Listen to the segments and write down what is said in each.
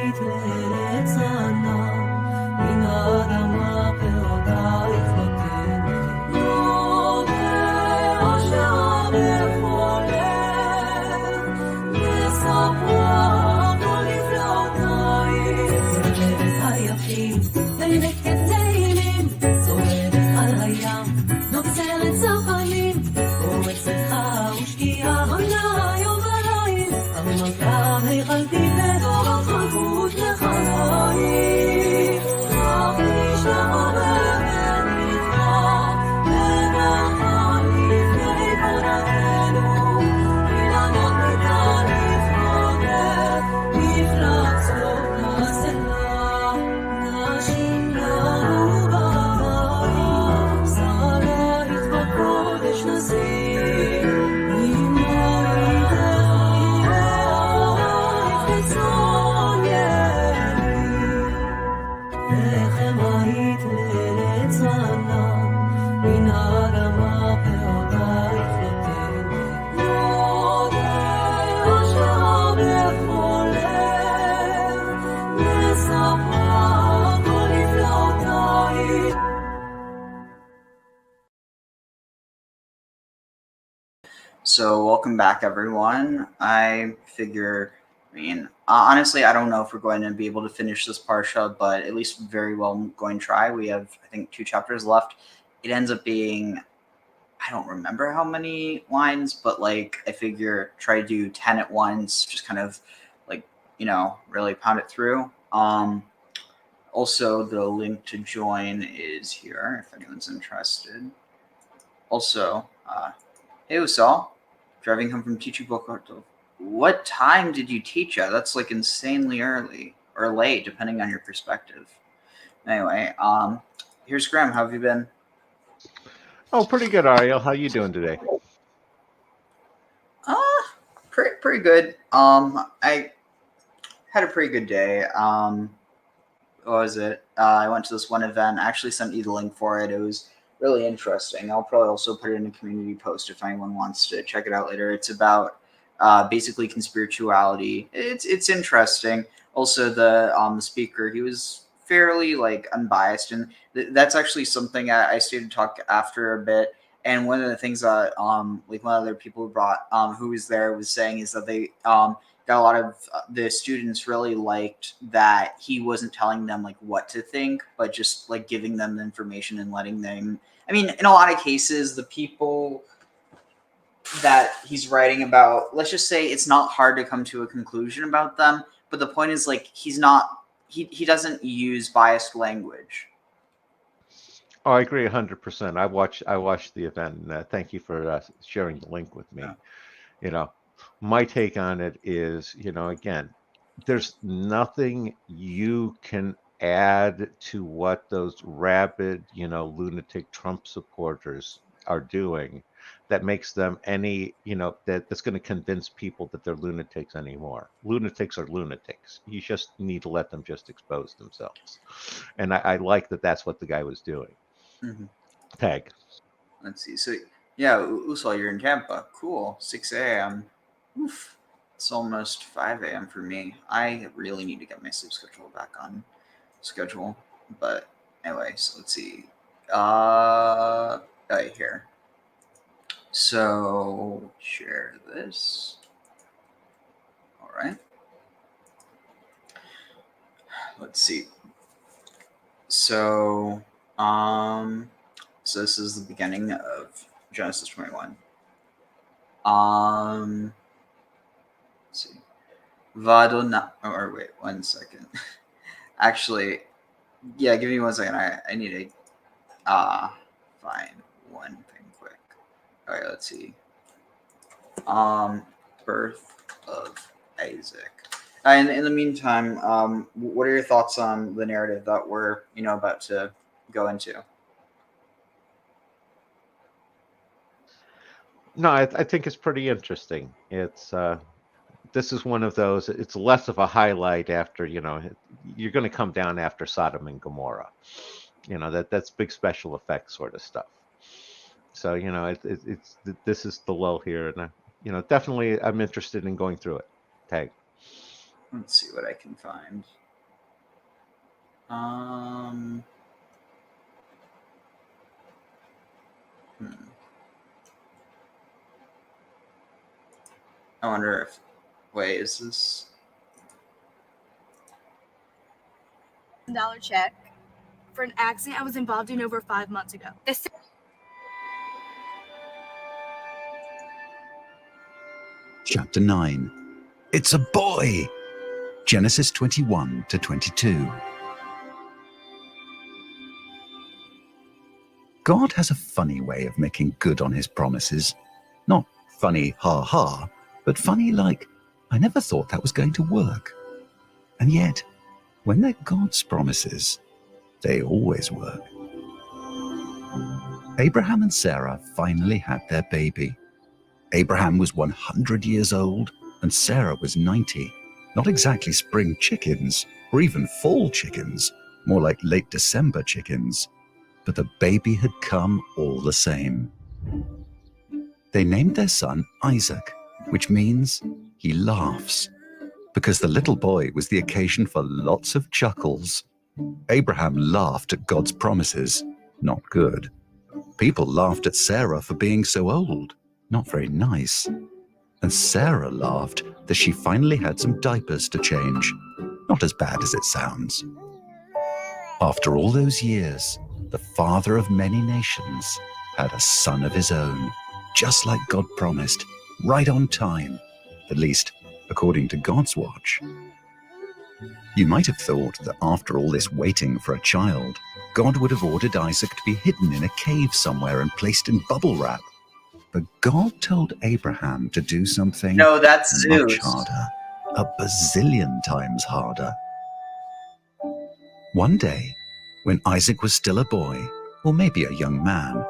היית לצנה, מן האדמה פירותייך נותנת. יודע שבכל לב, מספרה כל נפלאותייך. צועדת היפים, בנק כתהילים, צועדת על הים, נוצרת זרחנים, פורצת חר ושקיעה עונה יום וליל, המלכה היכלתי לדורות חלקות לחיים. אך נשלחה באמת נפלא, וברכה לפני פורתנו, אילנות ביתה לפרודך, מפלצות הסלע, נשים לנו בבית, שרייך בקודש נשים, אמו איתך ירח בצאן ימי. לחם היית לצנה, מן האדמה פירותייך נותנת. יודע שבכל לב, מספרה כל נפלאותייך. So welcome back, everyone. I mean, honestly, I don't know if we're going to be able to finish this parsha, but at least very well going to try. We have, I think, 2 chapters left. It ends up being, I don't remember how many lines, but like I figure try to do 10 at once, just kind of like, really pound it through. Also, the link to join is here if anyone's interested. Also, hey Usal, driving home from teaching Bokoto. What time did you teach at? That's like insanely early or late, depending on your perspective. Anyway, here's Graham. How have you been? Oh, pretty good, Ariel. How you doing today? Pretty good. I had a pretty good day. What was it? I went to this one event. I actually sent you the link for it. It was really interesting. I'll probably also put it in a community post if anyone wants to check it out later. It's about basically conspirituality. It's interesting. Also, the speaker, he was fairly like unbiased, and that's actually something I stayed to talk after a bit. And one of the things that like one of the other people brought who was there was saying is that they got a lot of the students really liked that he wasn't telling them like what to think, but just like giving them the information and letting them. I mean, in a lot of cases, the people that he's writing about, let's just say it's not hard to come to a conclusion about them. But the point is, like, he doesn't use biased language. Oh, I agree 100%. I watched the event, and thank you for sharing the link with me. Yeah. My take on it is, again, there's nothing you can add to what those rabid, lunatic Trump supporters are doing that makes them any, that's going to convince people that they're lunatics anymore. Lunatics are lunatics. You just need to let them just expose themselves. And I like that that's what the guy was doing. Mm-hmm. Peg. Let's see. So, yeah, Usal, you're in Tampa. Cool. 6 a.m. Oof. It's almost 5 a.m. for me. I really need to get my sleep schedule back on schedule. But anyway, so let's see. Right here. So share this. All right. Let's see. So this is the beginning of Genesis 21. Let's see. Vadona, or wait, 1 second. Actually, yeah, give me 1 second. I need to find one thing quick. All right, let's see. Birth of Isaac. In the meantime, what are your thoughts on the narrative that we're about to go into? No, I think it's pretty interesting. It's this is one of those. It's less of a highlight after you're going to come down after Sodom and Gomorrah. That's big special effects sort of stuff. So it's this is the lull here, and definitely I'm interested in going through it. Tag. Let's see what I can find. I wonder if... Wait, is this... $1 check for an accident I was involved in over 5 months ago. Chapter 9. It's a boy! Genesis 21 to 22. God has a funny way of making good on his promises. Not funny, ha ha, but funny like, I never thought that was going to work. And yet, when they're God's promises, they always work. Abraham and Sarah finally had their baby. Abraham was 100 years old and Sarah was 90. Not exactly spring chickens or even fall chickens, more like late December chickens. But the baby had come all the same. They named their son Isaac, which means he laughs, because the little boy was the occasion for lots of chuckles. Abraham laughed at God's promises, not good. People laughed at Sarah for being so old, not very nice. And Sarah laughed that she finally had some diapers to change, not as bad as it sounds. After all those years, the father of many nations had a son of his own, just like God promised, right on time, at least according to God's watch. You might have thought that after all this waiting for a child, God would have ordered Isaac to be hidden in a cave somewhere and placed in bubble wrap. But God told Abraham to do something No, that's much Zeus. harder, a bazillion times harder. One day, when Isaac was still a boy, or maybe a young man,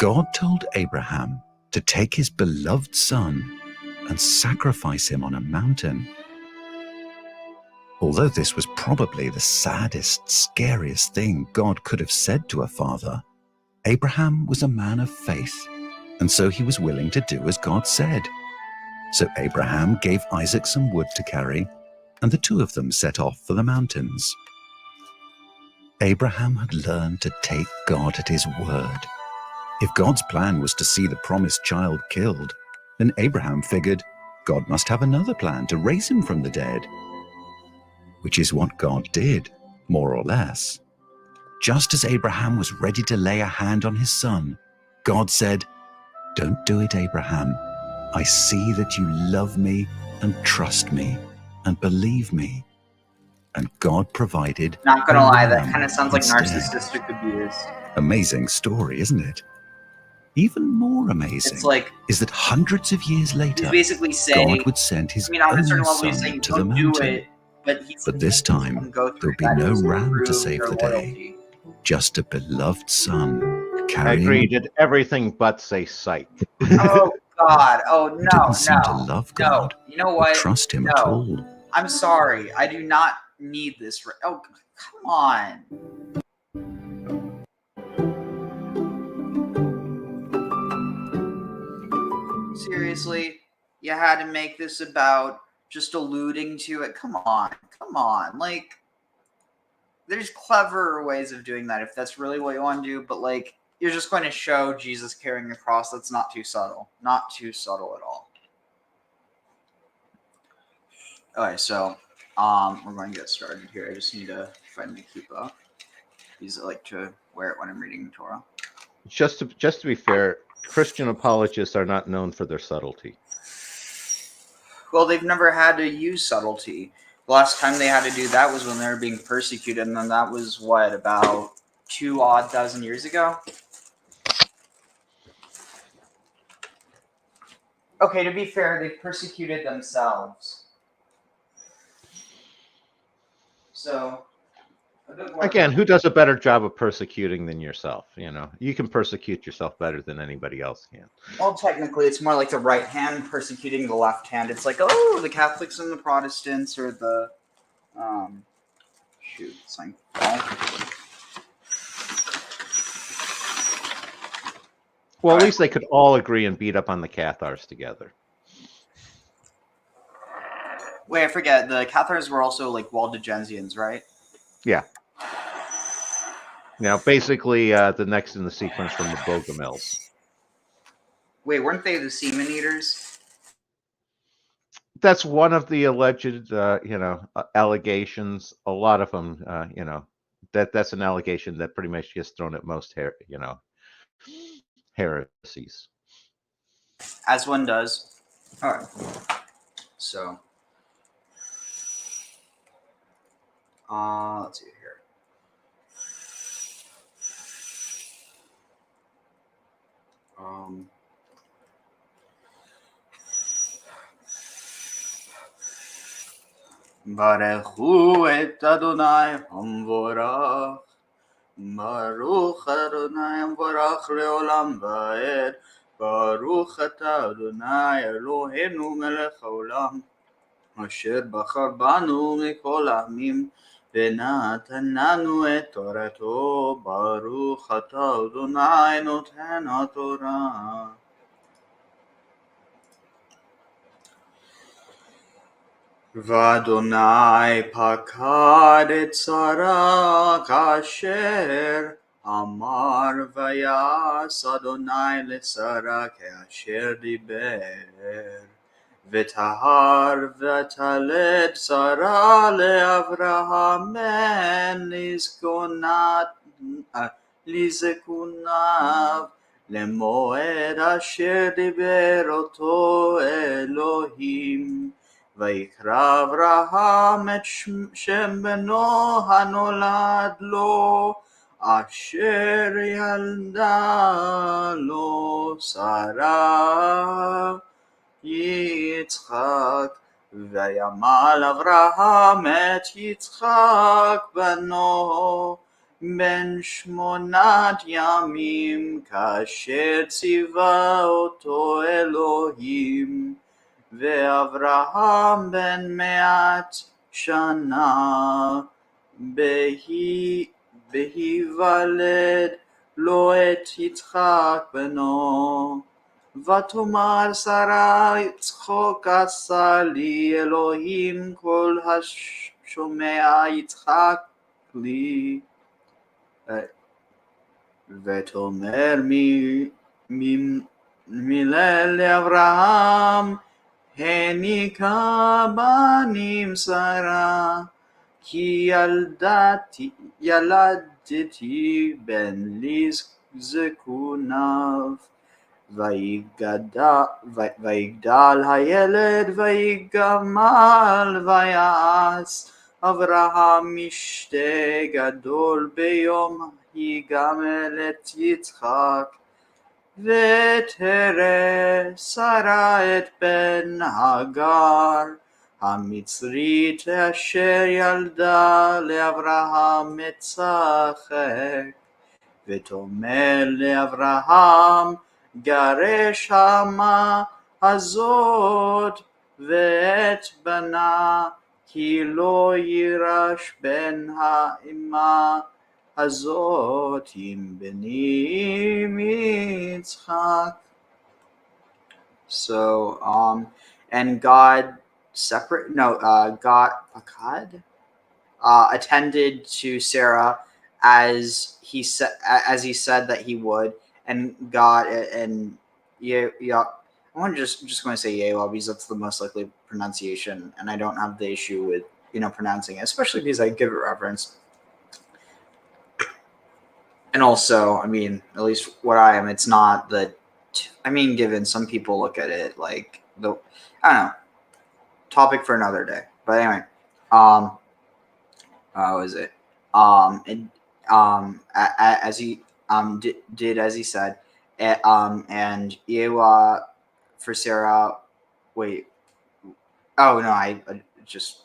God told Abraham to take his beloved son and sacrifice him on a mountain. Although this was probably the saddest, scariest thing God could have said to a father, Abraham was a man of faith, and so he was willing to do as God said. So Abraham gave Isaac some wood to carry, and the two of them set off for the mountains. Abraham had learned to take God at his word. If God's plan was to see the promised child killed, then Abraham figured God must have another plan to raise him from the dead. Which is what God did, more or less. Just as Abraham was ready to lay a hand on his son, God said, "Don't do it, Abraham. I see that you love me and trust me and believe me." And God provided. Not gonna a lie, that lamb kind of sounds like instead. narcissistic abuse. Amazing story, isn't it? Even more amazing It's like is that hundreds of years he's later, basically saying, God would send his I mean, on a certain own level, he's son saying, to the don't do mountain. it, but he's But this time, go through there'll be that no to ram to prove save your the day. loyalty. Just a beloved son I carrying. agree. Did everything but say sight. Oh God! Oh Who no! didn't seem to No! love No! God You know or what? trust him No. at all. I'm sorry. I do not need this. Oh, come on. Seriously, you had to make this about just alluding to it. Come on. Come on. Like, there's clever ways of doing that if that's really what you want to do, but like, you're just going to show Jesus carrying a cross. That's not too subtle. Not too subtle at all. Okay, so we're going to get started here. I just need to find my kippah because I like to wear it when I'm reading the Torah. Just to be fair, Christian apologists are not known for their subtlety. Well, they've never had to use subtlety. The last time they had to do that was when they were being persecuted, and then that was, what, about 2,000 years ago? Okay, to be fair, they persecuted themselves. So, a bit more. Again, who does a better job of persecuting than yourself? You know, you can persecute yourself better than anybody else can. Well, technically, it's more like the right hand persecuting the left hand. It's like, oh, the Catholics and the Protestants, or the, shoot, it's like, Well, at least they could all agree and beat up on the Cathars together. Wait, I forget. The Cathars were also like Waldensians, right? Yeah. Now, basically, the next in the sequence from the Bogomils. Wait, weren't they the semen eaters? That's one of the alleged, allegations. A lot of them, that's an allegation that pretty much gets thrown at most, heresies. As one does. All right. So, let's see here. ברכו את אדוני המבורך, ברוך אדוני המבורך לעולם ועד, ברוך אתה אדוני אלוהינו מלך העולם, אשר בחר בנו מכל העמים, ונתן לנו את תורתו, ברוך אתה אדוני נותן התורה. ואדוני פקד את שרה כאשר אמר, ויעש אדוני לשרה כאשר דיבר, וטהר ותלד שרה לאברהם בן לזקוניו, למועד אשר דיבר אותו אלוהים. ויקרא אברהם את שם בנו הנולד לו, אשר ילדה לו שרה יצחק. וימל אברהם את יצחק בנו בן 8 ימים, כאשר ציווה אותו אלוהים. ואברהם בן 100 שנה בהיוולד לו את יצחק בנו. ותאמר שרה, צחוק עשה לי אלוהים, כל השומע יצחק לי. ותאמר מילל לאברהם, הניקה בנים שרה, כי ילדתי בן לזקוניו. ויגדל הילד ויגמל, ויעש אברהם משתה גדול ביום יגמל את יצחק. ותרא שרה את בן הגר המצרית, אשר ילדה לאברהם את יצחק. ותאמר לאברהם, גרש האמה הזאת ואת בנה, כי לא יירש בן האמה הזאת עם בני יצחק. So, and God attended to Sarah as he said that he would, and God and I'm just going to say Yehovah because that's the most likely pronunciation, and I don't have the issue with pronouncing it, especially because I give it reverence. And also, I mean, at least what I am, it's not that. I mean, given some people look at it like I don't know, topic for another day. But anyway, how is it? As he did as he said, and Yehovah for Sarah. Wait, oh no, I just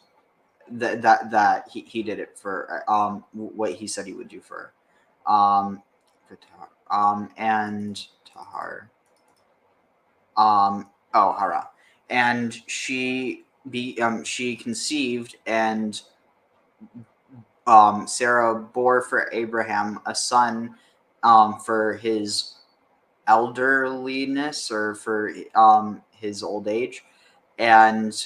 that he did it for what he said he would do for and Tahar. Hara, and she conceived, and Sarah bore for Abraham a son for his elderliness, or for his old age, and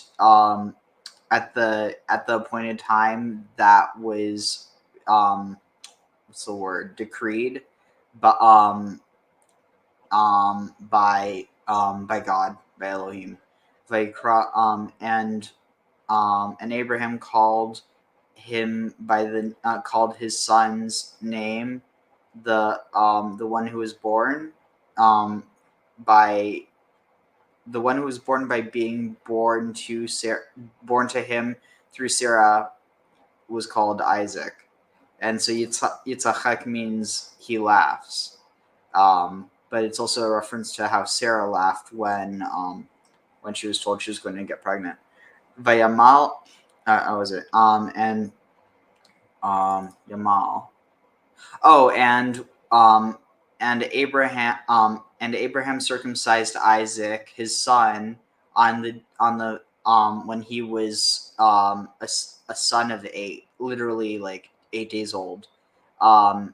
at the appointed time that was what's the word, decreed, but by God, by Elohim. And Abraham called him by called his son's name, the one who was born by being born to him through Sarah was called Isaac. And so Yitzchak means he laughs. But it's also a reference to how Sarah laughed when she was told she was going to get pregnant. Vayamal, how was it? And Yamal. Oh, and Abraham circumcised Isaac, his son, on the when he was a son of 8, literally like 8 days old. 8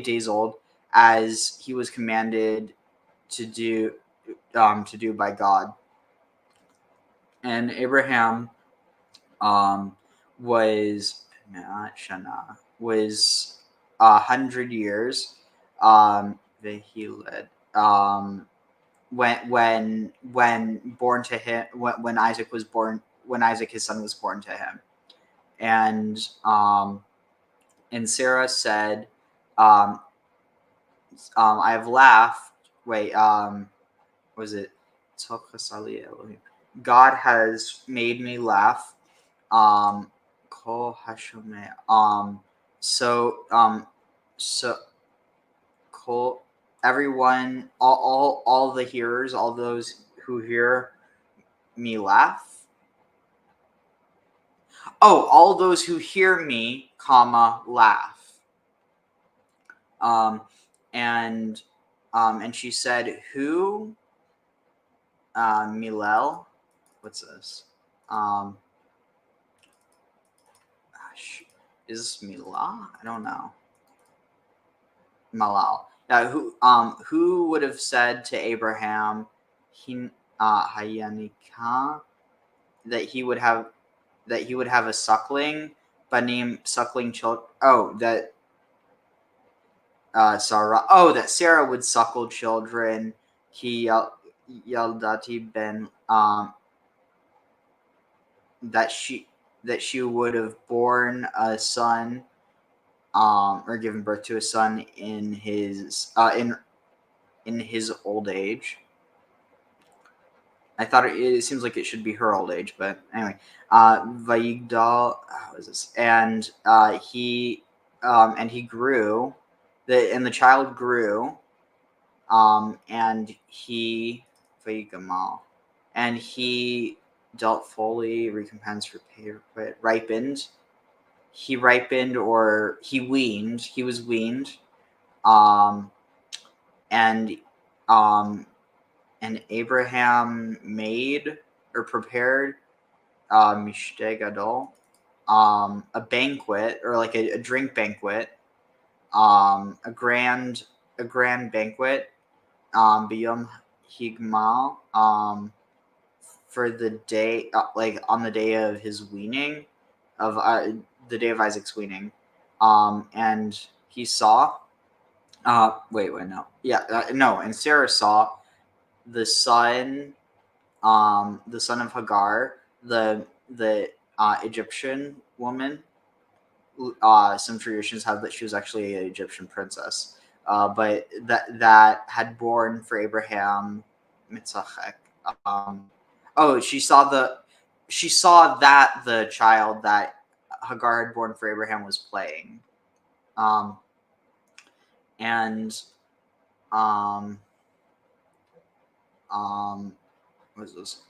days old, as he was commanded to do by God. And Abraham was 100 years when born to him, when Isaac was born, when Isaac his son was born to him. And Sarah said, I have laughed. Was it? God has made me laugh. So everyone, all the hearers, all those who hear me laugh. Oh, all those who hear me, laugh. And she said, who? Milel. What's this? Is this Milah? I don't know. Malal. Who would have said to Abraham, Hayanika, that he would have a suckling, banim, suckling children. Oh, that Sarah. Oh, that Sarah would suckle children. Ki Yaldati ben that she would have born a son, or given birth to a son in his old age. I thought it seems like it should be her old age, but anyway. Vayigdal, what is this? And he grew, and the child grew, and he Vayigamal, and he dealt fully, recompense, repay, ripened. He ripened, or he weaned. He was weaned, and Abraham made or prepared Mishteh Gadol, a banquet, or like a drink banquet, a grand banquet, Biyom Higmal, for the day, like on the day of his weaning, of the day of Isaac's weaning, and he saw. And Sarah saw the son of Hagar, the Egyptian woman. Some traditions have that she was actually an Egyptian princess, but that had born for Abraham Yitzchak. She saw that the child that Hagar had born for Abraham was playing, what is this?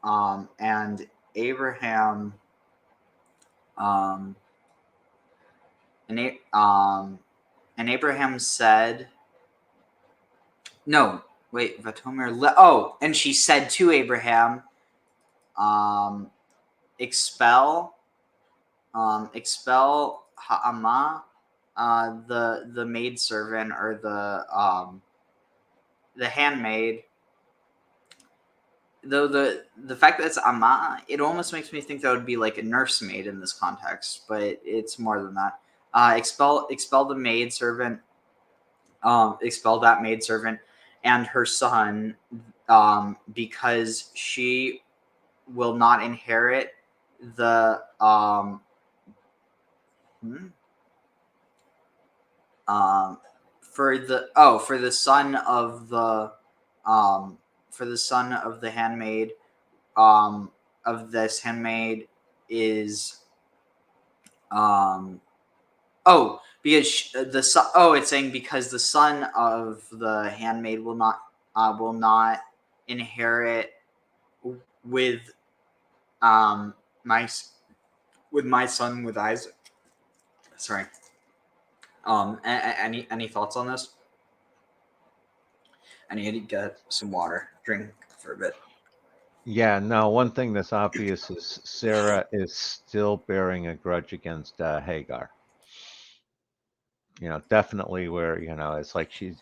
And Abraham, and Abraham said, no, wait, Vatomer. And she said to Abraham, expel Ha'ama, the maidservant, or the handmaid though the fact that it's ama, it almost makes me think that would be like a nursemaid in this context, but it's more than that. Expel the maidservant, expel that maidservant and her son, because she will not inherit the for the son of the handmaid of this handmaid is because it's saying because the son of the handmaid will not inherit with my son with Isaac. Sorry. Any thoughts on this? I need to get some water, drink for a bit. Yeah, no, one thing that's obvious is Sarah is still bearing a grudge against Hagar. Definitely where, it's like she's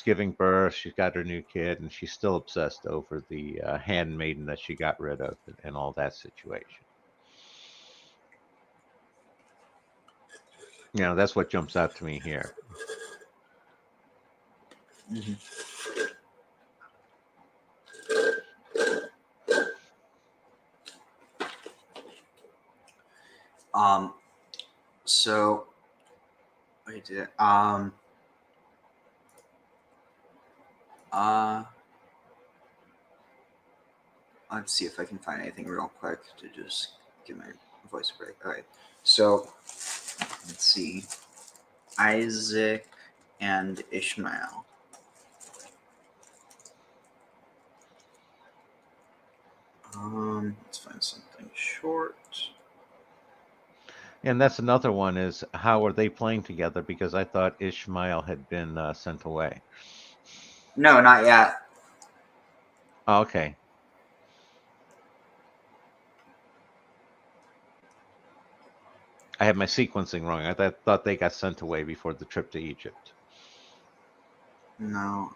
giving birth, she's got her new kid, and she's still obsessed over the handmaiden that she got rid of and all that situation. That's what jumps out to me here. Mm-hmm. So wait, let's see if I can find anything real quick to just give my voice a break. All right, so let's see, Isaac and Ishmael. Let's find something short. And that's another one is how are they playing together? Because I thought Ishmael had been sent away. No, not yet. Oh, okay. I had my sequencing wrong. I thought they got sent away before the trip to Egypt. No.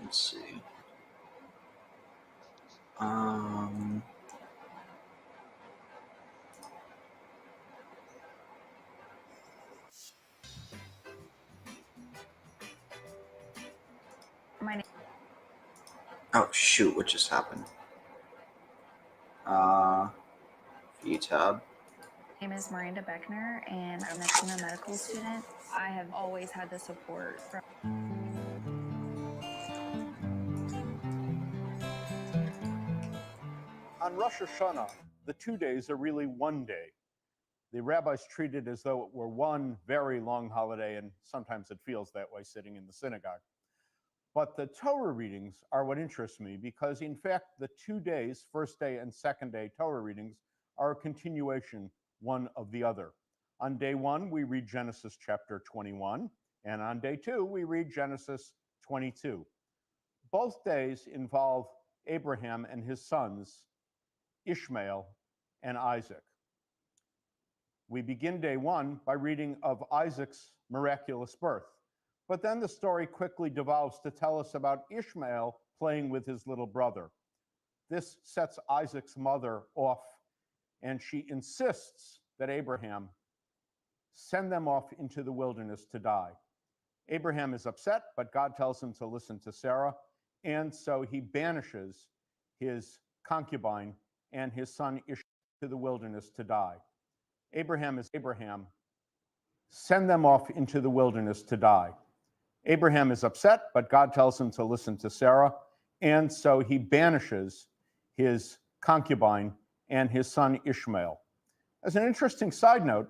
Let's see. Oh shoot! What just happened? View tab. My name is Miranda Beckner, and I'm a medical student. I have always had the support from. On Rosh Hashanah, the 2 days are really one day. The rabbis treat it as though it were one very long holiday, and sometimes it feels that way sitting in the synagogue. But the Torah readings are what interests me because, in fact, the 2 days, first day and second day Torah readings, are a continuation one of the other. On day one, we read Genesis chapter 21, and on day two, we read Genesis 22. Both days involve Abraham and his sons, Ishmael and Isaac. We begin day one by reading of Isaac's miraculous birth. But then the story quickly devolves to tell us about Ishmael playing with his little brother. This sets Isaac's mother off, and she insists that Abraham send them off into the wilderness to die. Abraham is upset, but God tells him to listen to Sarah, and so he banishes his concubine and his son Ishmael to the wilderness to die. Abraham, send them off into the wilderness to die. Abraham is upset, but God tells him to listen to Sarah, and so he banishes his concubine and his son Ishmael. As an interesting side note,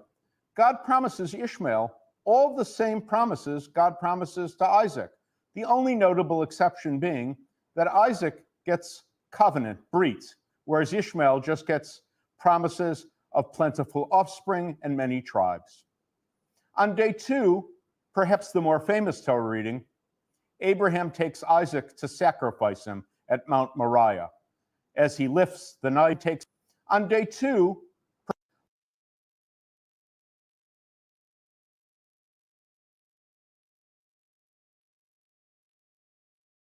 God promises Ishmael all the same promises God promises to Isaac, the only notable exception being that Isaac gets covenant, brit, whereas Ishmael just gets promises of plentiful offspring and many tribes. On day two, perhaps the more famous Torah reading, Abraham takes Isaac to sacrifice him at Mount Moriah. As he lifts the knife, takes on day two,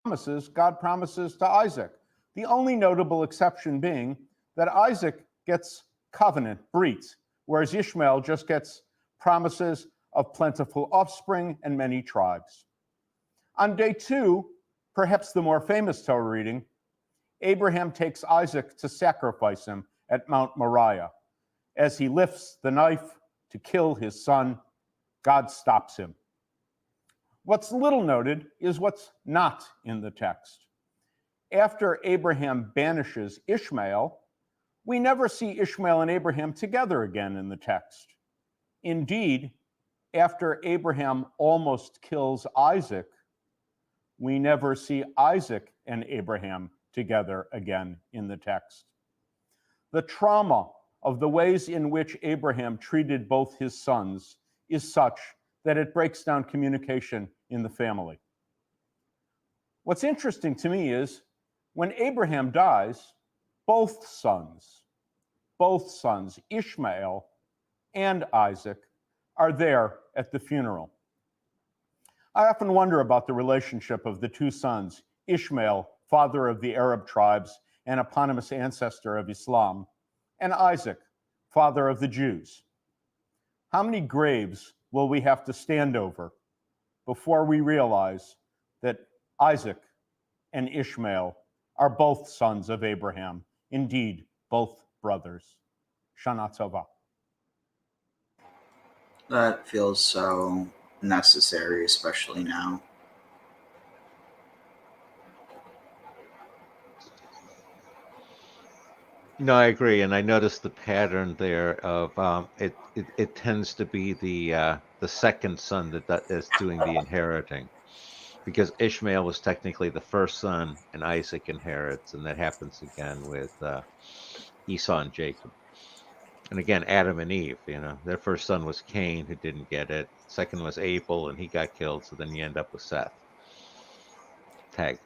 promises God promises to Isaac. The only notable exception being that Isaac gets covenant, brit, whereas Ishmael just gets promises of plentiful offspring and many tribes. On day 2, perhaps the more famous Torah reading, Abraham takes Isaac to sacrifice him at Mount Moriah. As he lifts the knife to kill his son, God stops him. What's little noted is what's not in the text. After Abraham banishes Ishmael, we never see Ishmael and Abraham together again in the text. Indeed, after Abraham almost kills Isaac, we never see Isaac and Abraham together again in the text. The trauma of the ways in which Abraham treated both his sons is such that it breaks down communication in the family. What's interesting to me is when Abraham dies, both sons, Ishmael and Isaac, are there at the funeral. I often wonder about the relationship of the two sons, Ishmael, father of the Arab tribes and eponymous ancestor of Islam, and Isaac, father of the Jews. How many graves will we have to stand over before we realize that Isaac and Ishmael are both sons of Abraham, indeed, both brothers? Shana Tova. That feels so necessary, especially now. No, I agree, and I noticed the pattern there of it tends to be the second son that is doing the inheriting, because Ishmael was technically the first son, and Isaac inherits, and that happens again with Esau and Jacob. And again, Adam and Eve, their first son was Cain, who didn't get it. Second was Abel, and he got killed, so then you end up with Seth. Tag.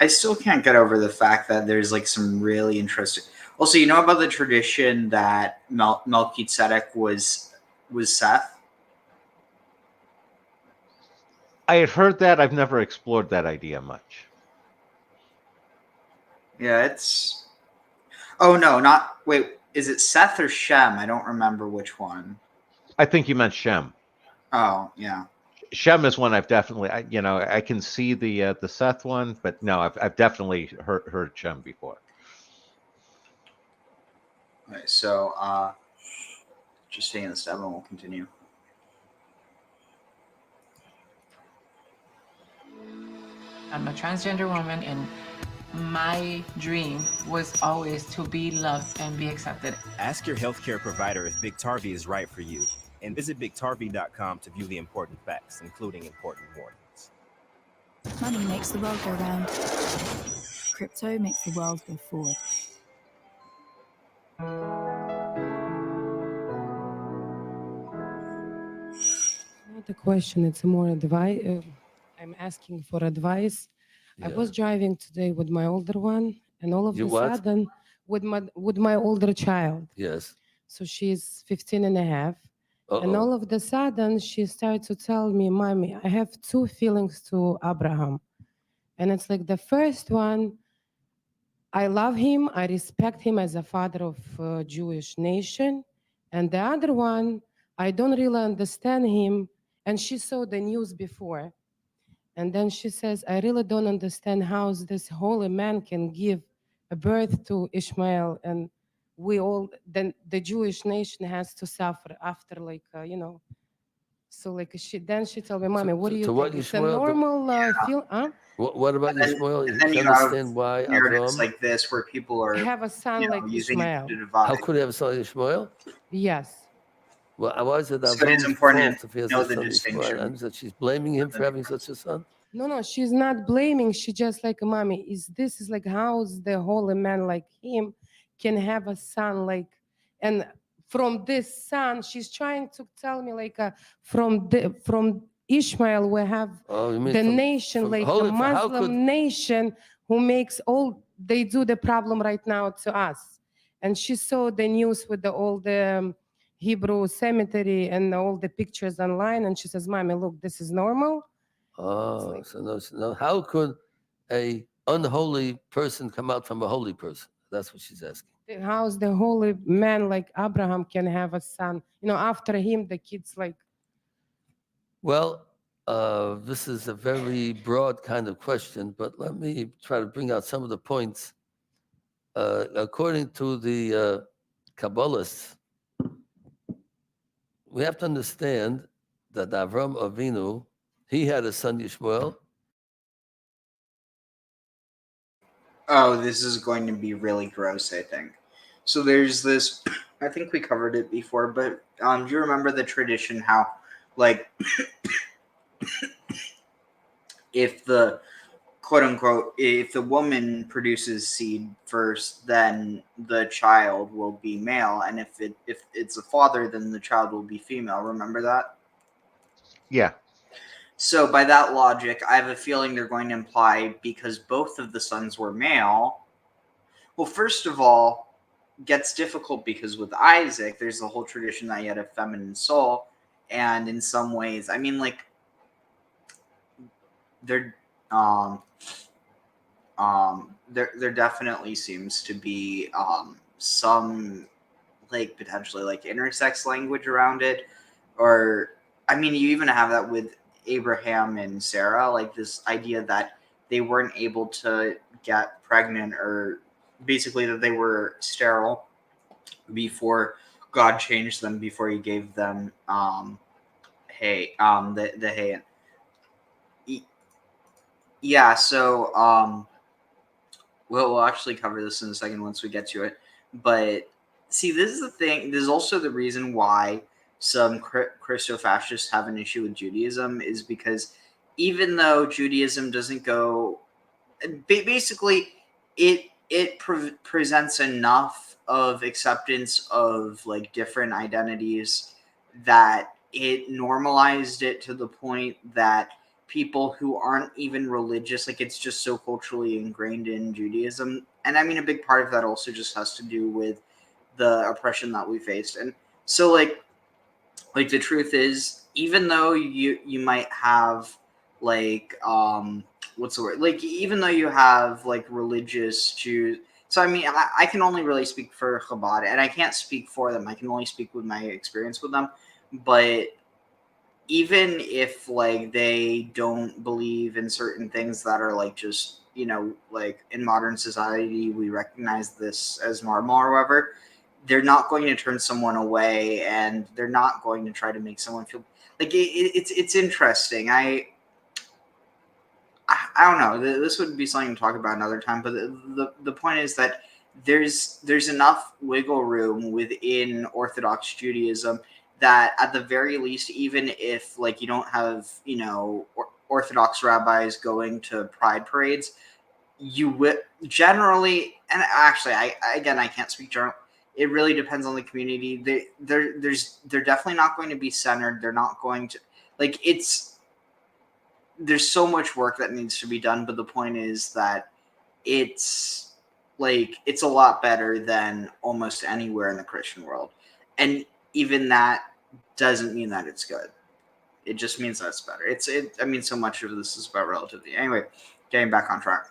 I still can't get over the fact that there's like some really interesting. Also, you know about the tradition that 𝐤𝐤𝐷𝐤𝐿 was Seth? I had heard that. I've never explored that idea much. Yeah, it's. Oh no, not wait. Is it Seth or Shem? I don't remember which one. I think you meant Shem. Oh yeah. Shem is one I've definitely, I can see the Seth one, but no, I've definitely heard Shem before. Okay, so just staying in the step and we'll continue. I'm a transgender woman, and my dream was always to be loved and be accepted. Ask your healthcare provider if 𝐤𝑐TARV is right for you, and visit 𝐤𝐤𝐷𝐤.com to view the important facts, including important warnings. Money makes the world go round. Crypto makes the world go forward. Not a question, it's more advice. I'm asking for advice. Yeah. I was driving today with my older one, and all of a sudden, with my older child. Yes. So she's 15 and a half. And all of a sudden, she started to tell me, Mommy, I have two feelings to Abraham. And it's like the first one, I love him, I respect him as a father of Jewish nation. And the other one, I don't really understand him. And she saw the news before. And then she says, I really don't understand how this holy man can give a birth to Ishmael, and we all, then the Jewish nation has to suffer after, so she told me, Mommy, what do you think? It's a normal feel, huh? What about Ishmael? And then you understand why narratives like this where people are have a son like Ishmael. How could he have a son like Ishmael? Yes. Well, why is it that so it's important to know the distinction? And that she's blaming him for having such a son? No, she's not blaming. She just like, Mommy, this is like how the holy man like him can have a son and from this son, she's trying to tell me from Ishmael we have the nation a Muslim nation who makes they do the problem right now to us. And she saw the news with all the Hebrew cemetery and all the pictures online, and she says, Mommy, look, this is normal. Oh, so how could a unholy person come out from a holy person? That's what she's asking. How's the holy man like Abraham can have a son? After him, the kids like. Well, this is a very broad kind of question, but let me try to bring out some of the points. According to the Kabbalists, we have to understand that Avram Avinu, he had a son Ishmael. Oh, this is going to be really gross, I think. So there's this, I think we covered it before, but do you remember the tradition how, like, if the, quote unquote, if the woman produces seed first, then the child will be male, and if it's a father, then the child will be female. Remember that? Yeah. So by that logic, I have a feeling they're going to imply because both of the sons were male. Well, first of all, gets difficult because with Isaac, there's the whole tradition that he had a feminine soul, and in some ways, I mean, like, there definitely seems to be some like potentially like intersex language around it, or I mean, you even have that with Abraham and Sarah, like this idea that they weren't able to get pregnant, or basically that they were sterile before God changed them, before he gave them the yeah. So we'll actually cover this in a second once we get to it. But see, this is the thing. This is also the reason why some Christo-fascists have an issue with Judaism, is because even though Judaism doesn't go, basically, it presents enough of acceptance of like different identities that it normalized it to the point that people who aren't even religious, like it's just so culturally ingrained in Judaism. And I mean, a big part of that also just has to do with the oppression that we faced. And so like the truth is, even though you might have like what's the word, like even though you have like religious Jews, so I mean, I can only really speak for Chabad, and I can't speak for them. I can only speak with my experience with them. But even if like they don't believe in certain things that are like just, like in modern society we recognize this as normal or whatever, they're not going to turn someone away, and they're not going to try to make someone feel like it's interesting. I don't know. This would be something to talk about another time, but the point is that there's enough wiggle room within Orthodox Judaism that at the very least, even if like you don't have Orthodox rabbis going to pride parades, you would generally, and actually I can't speak general. It really depends on the community. They're definitely not going to be centered. They're not going to like there's so much work that needs to be done, but the point is that it's a lot better than almost anywhere in the Christian world. And even that doesn't mean that it's good. It just means that it's better. I mean, so much of this is about relativity. Anyway, getting back on track.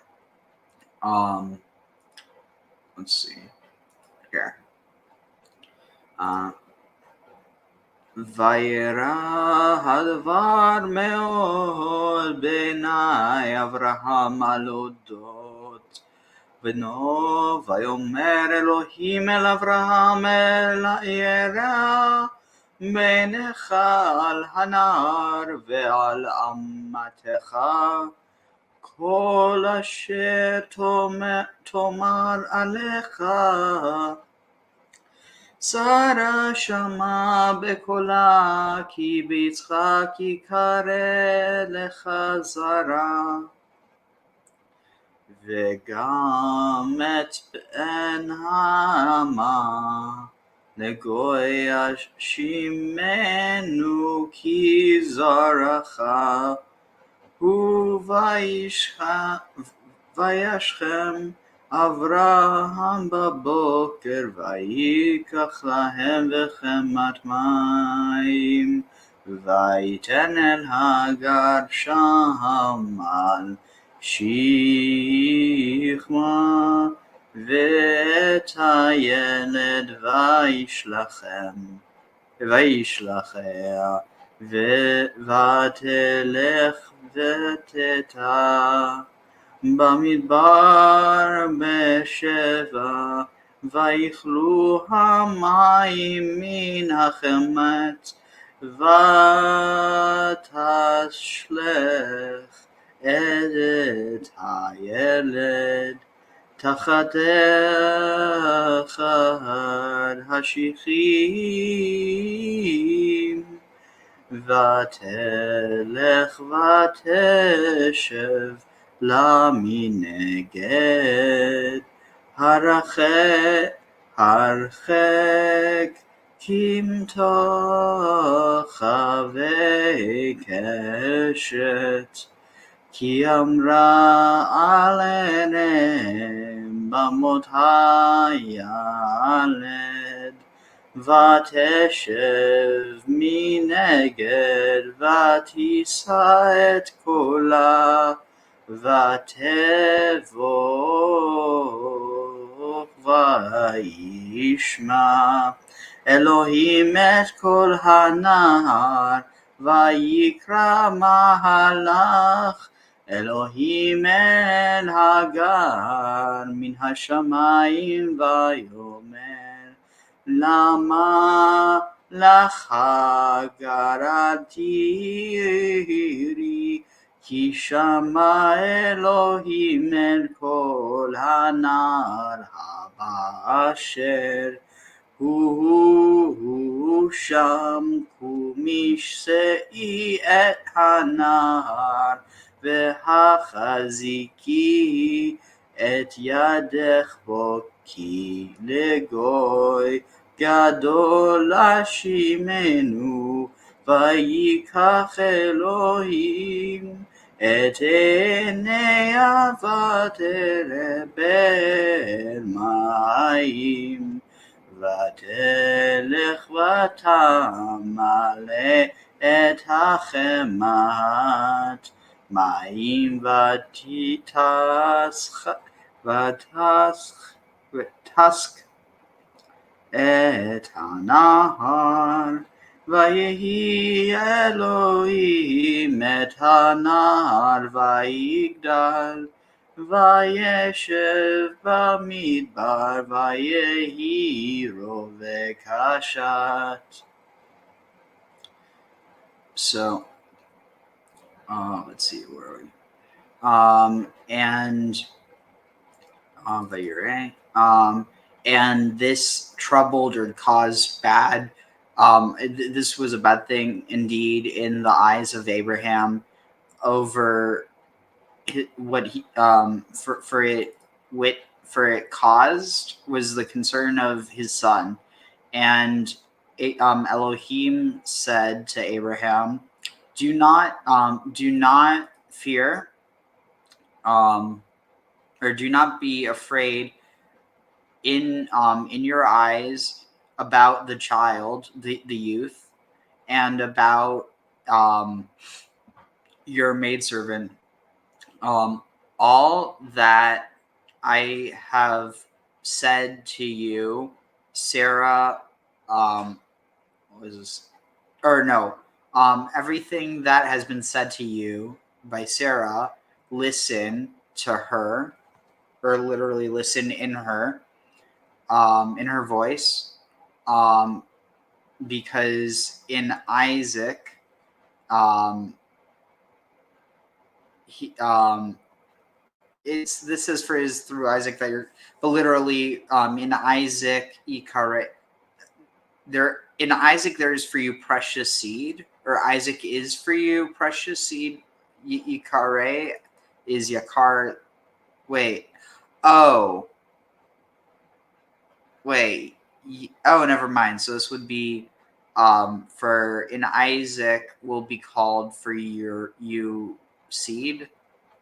Let's see here. וירא הדבר מאוד בעיני אברהם על אודות בנו, ויאמר אלוהים אל אברהם אל ירא בינך על הנהר ועל אמתך כל אשר תאמר עליך. שרה שמע בקולה, כי ביצחק יקרא לך זרע. וגם את בן האמה לגוי ישימנו כי זרעך. וישכם אברהם בבוקר ויקח להם בחמת מים ויתן אל הגר שם על שכמה, ואת הילד וישלחיה, ותלך ותטע במדבר בשבע, ויכלו המים מן החמת, ותשלך את הילד תחת אחד השיחים, ותלך ותשב לה מנגד, הרחק כמתוחה וקשת, כי אמרה על עיניהם במות הילד, ותשב מנגד, ותישא את קולה, ותבוא וישמע אלוהים את קול הנער, ויקרא מהלך אלוהים אל הגר מן השמיים, ויאמר למה לך הגר אל תיראי, כי שמע אלוהים אל קול הנער באשר הוא שם, קומי שאי את הנער, והחזיקי את ידך בו, כי לגוי גדול להשימנו, ויקח אלוהים את עיניה ותראה בין מים, ותלך ותמלא את החמת מים, ותסק את הנהר, ויהי אלוהים את הנהר ויגדל, וישב במדבר, ויהי רובה קשת. So, let's see, where are we? And this troubled or caused bad. This was a bad thing indeed in the eyes of Abraham over what he for it caused was the concern of his son. And Elohim said to Abraham, do not fear, or do not be afraid in your eyes about the child, the youth, and about your maidservant. All that I have said to you, Sarah, everything that has been said to you by Sarah, listen to her, or literally listen in her voice, because in Isaac, this is for his through Isaac that you're, but literally in Isaac in Isaac there is for you precious seed, or Isaac is for you precious seed. Yikare is yakar. Never mind. So this would be for in Isaac will be called for you seed,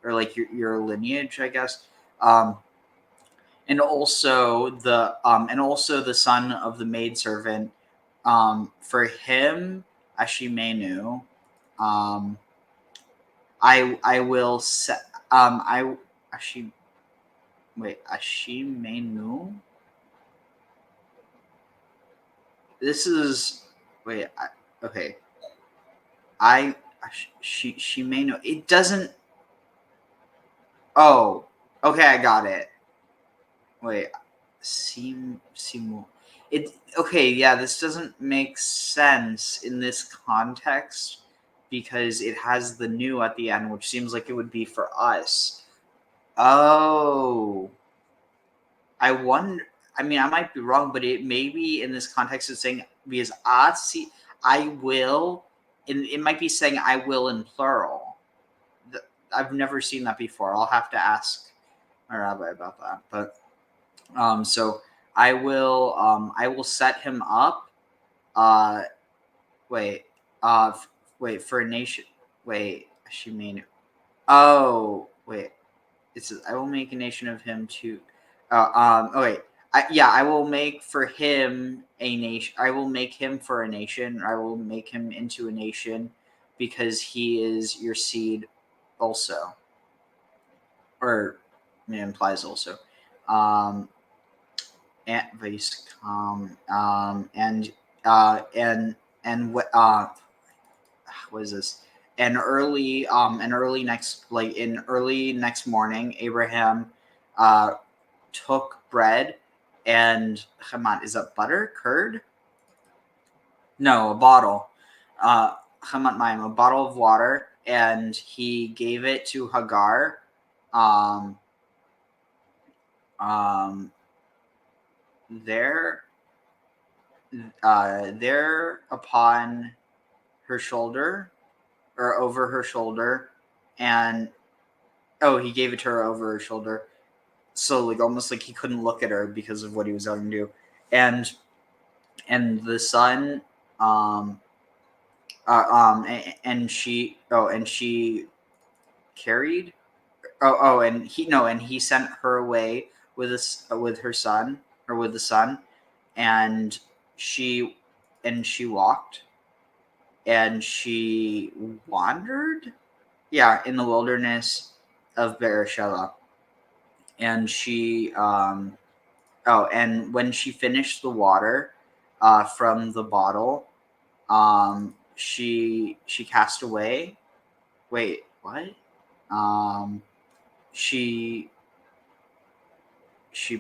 or like your lineage, I guess. And also the son of the maidservant, for him Ashimenu. I will set Ashimenu. This is okay. Shimenu. It doesn't. Oh, okay, I got it. Wait, Simu. It okay, yeah, this doesn't make sense in this context because it has the new at the end, which seems like it would be for us. Oh. I wonder, I mean, I might be wrong, but it maybe in this context it's saying because I will, and it might be saying I will in plural. I've never seen that before. I'll have to ask my rabbi about that. But so I will set him up. Wait for a nation. Wait, she mean? Oh, wait. It says I will make a nation of him too. Oh wait. I will make for him a nation. I will make him for a nation. I will make him into a nation because he is your seed also. Or it implies also. And what is this? And early next morning, Abraham took bread and is that butter, curd? No, a bottle. A bottle of water, and he gave it to Hagar. There upon her shoulder or over her shoulder, and he gave it to her over her shoulder. So like almost like he couldn't look at her because of what he was going to do, and the son, and she carried, and he sent her away with her son or with the son, and she walked, and she wandered, in the wilderness of Beersheba. And she, and when she finished the water from the bottle, she cast away. Wait, what? She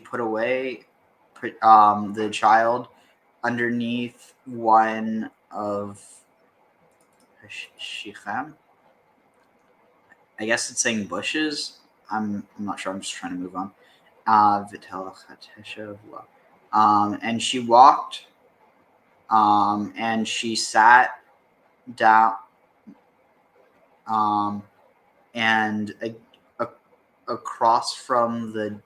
put away the child underneath one of Shechem. I guess it's saying bushes. I'm not sure. I'm just trying to move on. And she walked, and she sat down, and across from the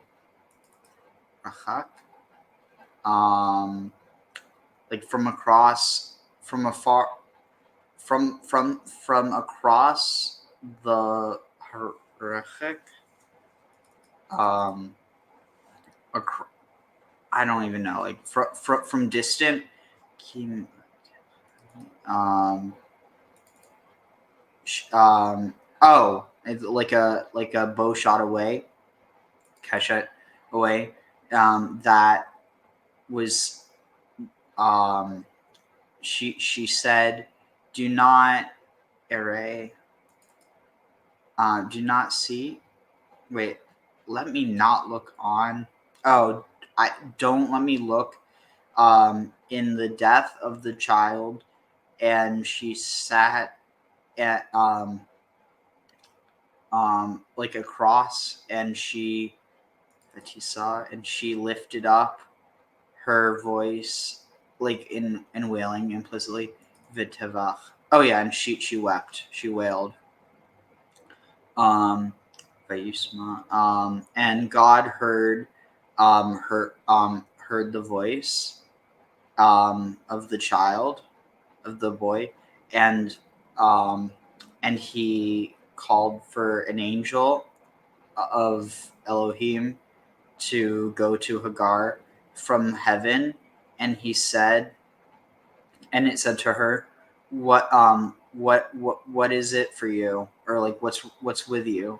like from across the Harechek, I don't even know, like from distant, like a bow shot away, keshet away, that was, she said, do not array, do not see. Wait, let me not look on. Oh, don't let me look in the death of the child. And she sat at like across, and she lifted up her voice, like in wailing implicitly. Vitevach. Oh yeah, and she wept. She wailed. And God heard heard the voice of the child, of the boy, and he called for an angel of Elohim to go to Hagar from heaven, and it said to her, what is it for you, or like what's with you,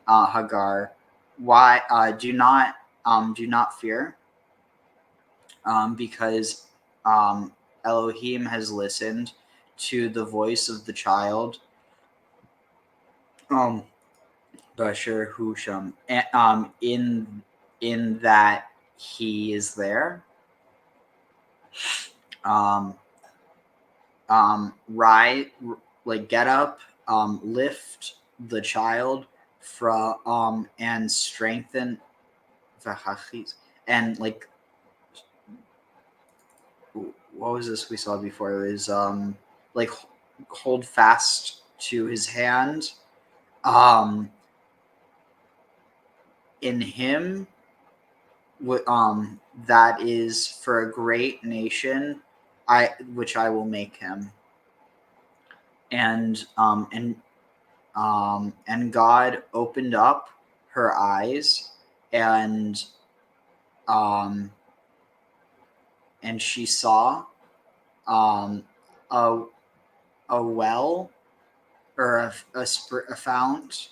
Hagar? Why do not fear, because Elohim has listened to the voice of the child, Basher Husham, in that he is there. Rise, like get up, lift the child from and strengthen the hachis, and like what was this we saw before? It was like hold fast to his hand. In him, that is for a great nation, which I will make him. And God opened up her eyes, and she saw a well, or a fount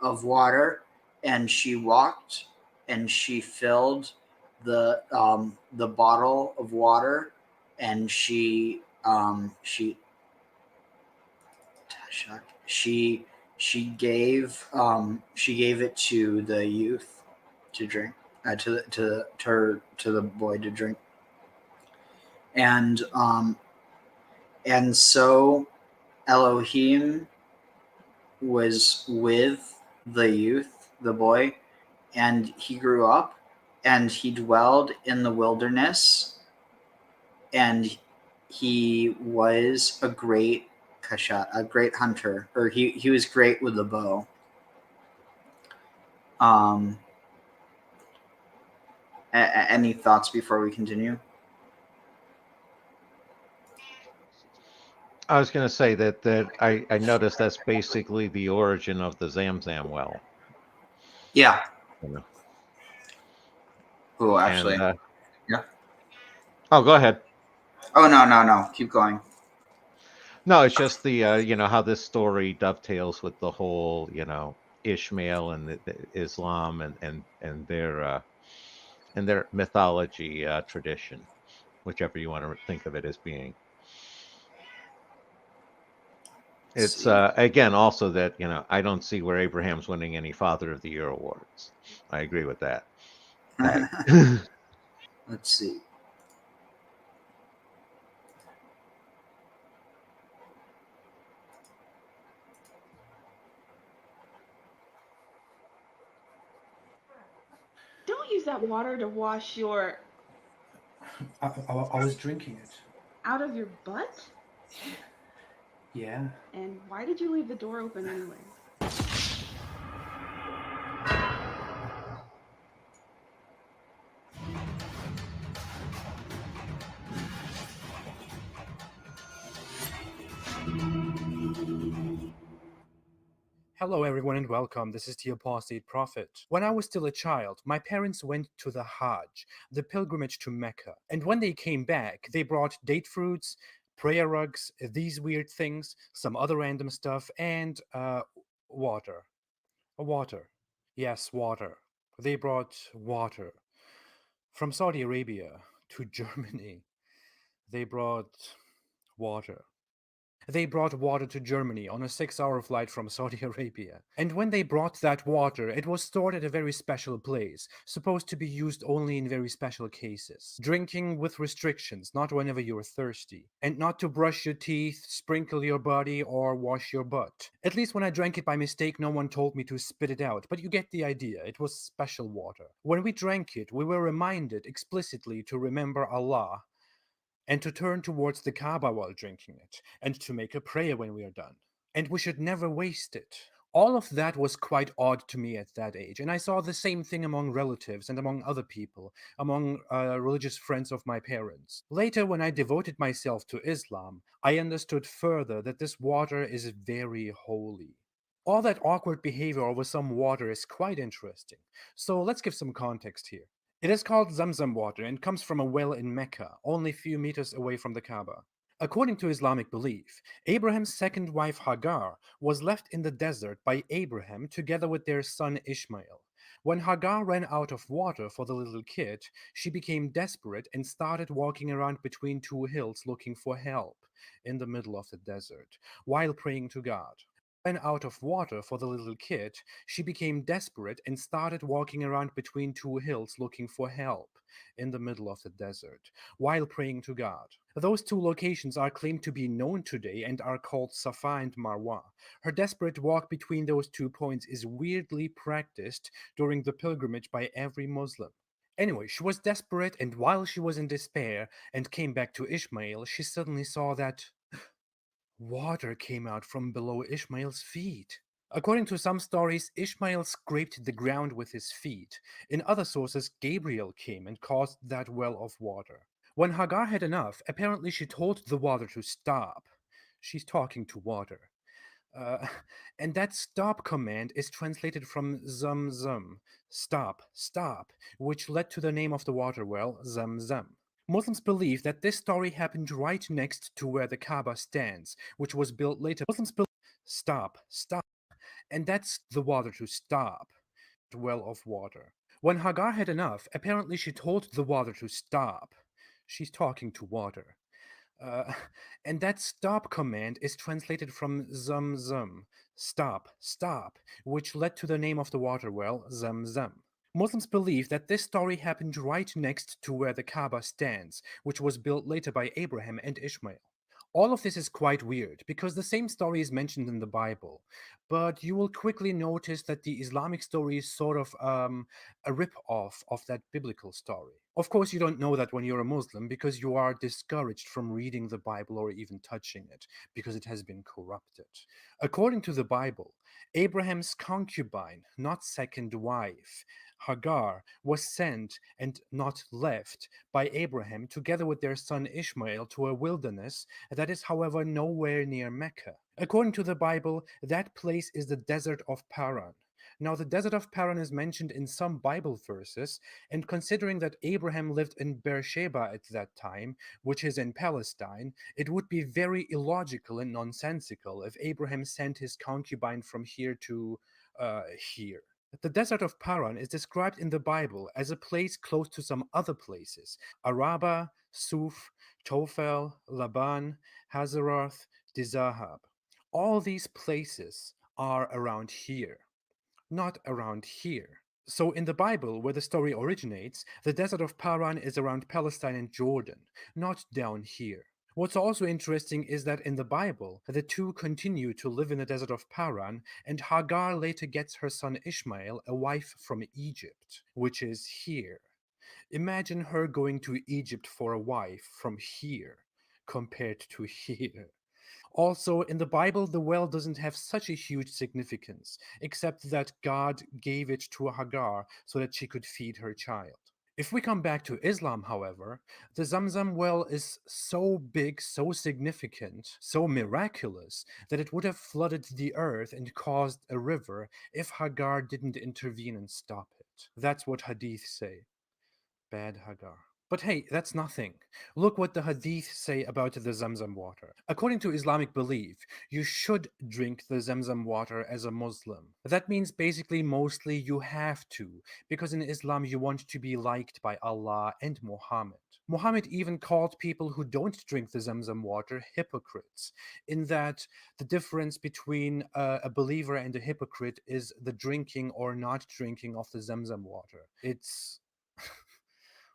of water, and she walked and she filled the bottle of water, and she gave it to the youth to drink, to the boy to drink, and so Elohim was with the youth, the boy, and he grew up, and he dwelled in the wilderness, and he was a great kashat, a great hunter, or he was great with the bow. Any thoughts before we continue? I was going to say that I noticed that's basically the origin of the Zamzam well. Yeah. You know. Oh, actually, yeah. Oh, go ahead. Oh, no. Keep going. No, it's just the how this story dovetails with the whole Ishmael and the Islam and their mythology tradition, whichever you want to think of it as being. It's again also that I don't see where Abraham's winning any Father of the Year awards. I agree with that. Let's see. Don't use that water to wash your... I was drinking it. Out of your butt? Yeah. And why did you leave the door open anyway? Hello everyone and welcome. This is the Apostate Prophet. When I was still a child, my parents went to the Hajj, the pilgrimage to Mecca. And when they came back, they brought date fruits, prayer rugs, these weird things, some other random stuff, and water. Water. Yes, water. They brought water. From Saudi Arabia to Germany, they brought water. They brought water to Germany on a 6-hour flight from Saudi Arabia. And when they brought that water, it was stored at a very special place, supposed to be used only in very special cases. Drinking with restrictions, not whenever you're thirsty. And not to brush your teeth, sprinkle your body, or wash your butt. At least when I drank it by mistake, no one told me to spit it out, but you get the idea. It was special water. When we drank it, we were reminded explicitly to remember Allah, and to turn towards the Kaaba while drinking it, and to make a prayer when we are done. And we should never waste it. All of that was quite odd to me at that age, and I saw the same thing among relatives and among other people, among religious friends of my parents. Later, when I devoted myself to Islam, I understood further that this water is very holy. All that awkward behavior over some water is quite interesting, so let's give some context here. It is called Zamzam water and comes from a well in Mecca, only a few meters away from the Kaaba. According to Islamic belief, Abraham's second wife Hagar was left in the desert by Abraham together with their son Ishmael. When Hagar ran out of water for the little kid, she became desperate and started walking around between two hills looking for help in the middle of the desert while praying to God. Ran out of water for the little kid, she became desperate and started walking around between two hills looking for help in the middle of the desert while praying to God. Those two locations are claimed to be known today and are called Safa and Marwa. Her desperate walk between those 2 points is weirdly practiced during the pilgrimage by every Muslim. Anyway, she was desperate, and while she was in despair and came back to Ishmael, she suddenly saw that water came out from below Ishmael's feet. According to some stories, Ishmael scraped the ground with his feet. In other sources, Gabriel came and caused that well of water. When Hagar had enough, apparently she told the water to stop. She's talking to water. And that stop command is translated from Zamzam, stop, stop, which led to the name of the water well, Zamzam. Muslims believe that this story happened right next to where the Kaaba stands, which was built later. Muslims believe, stop, stop, and that's the water to stop, well of water. When Hagar had enough, apparently she told the water to stop. She's talking to water. And that stop command is translated from Zamzam, stop, stop, which led to the name of the water well, Zamzam. Muslims believe that this story happened right next to where the Kaaba stands, which was built later by Abraham and Ishmael. All of this is quite weird because the same story is mentioned in the Bible, but you will quickly notice that the Islamic story is sort of a rip-off of that biblical story. Of course, you don't know that when you're a Muslim because you are discouraged from reading the Bible or even touching it because it has been corrupted. According to the Bible, Abraham's concubine, not second wife, Hagar, was sent and not left by Abraham together with their son Ishmael to a wilderness that is, however, nowhere near Mecca. According to the Bible, that place is the desert of Paran. Now, the desert of Paran is mentioned in some Bible verses, and considering that Abraham lived in Beersheba at that time, which is in Palestine, it would be very illogical and nonsensical if Abraham sent his concubine from here to here. The desert of Paran is described in the Bible as a place close to some other places: Araba, Suf, Tophel, Laban, Hazeroth, Dizahab. All these places are around here, not around here. So in the Bible, where the story originates, the desert of Paran is around Palestine and Jordan, not down here. What's also interesting is that in the Bible, the two continue to live in the desert of Paran, and Hagar later gets her son Ishmael a wife from Egypt, which is here. Imagine her going to Egypt for a wife from here compared to here. Also, in the Bible, the well doesn't have such a huge significance, except that God gave it to Hagar so that she could feed her child. If we come back to Islam, however, the Zamzam well is so big, so significant, so miraculous, that it would have flooded the earth and caused a river if Hagar didn't intervene and stop it. That's what Hadith say. Bad Hagar. But hey, that's nothing. Look what the Hadith say about the Zamzam water. According to Islamic belief, you should drink the Zamzam water as a Muslim. That means basically mostly you have to, because in Islam you want to be liked by Allah and Muhammad. Muhammad even called people who don't drink the Zamzam water hypocrites, in that the difference between a believer and a hypocrite is the drinking or not drinking of the Zamzam water. It's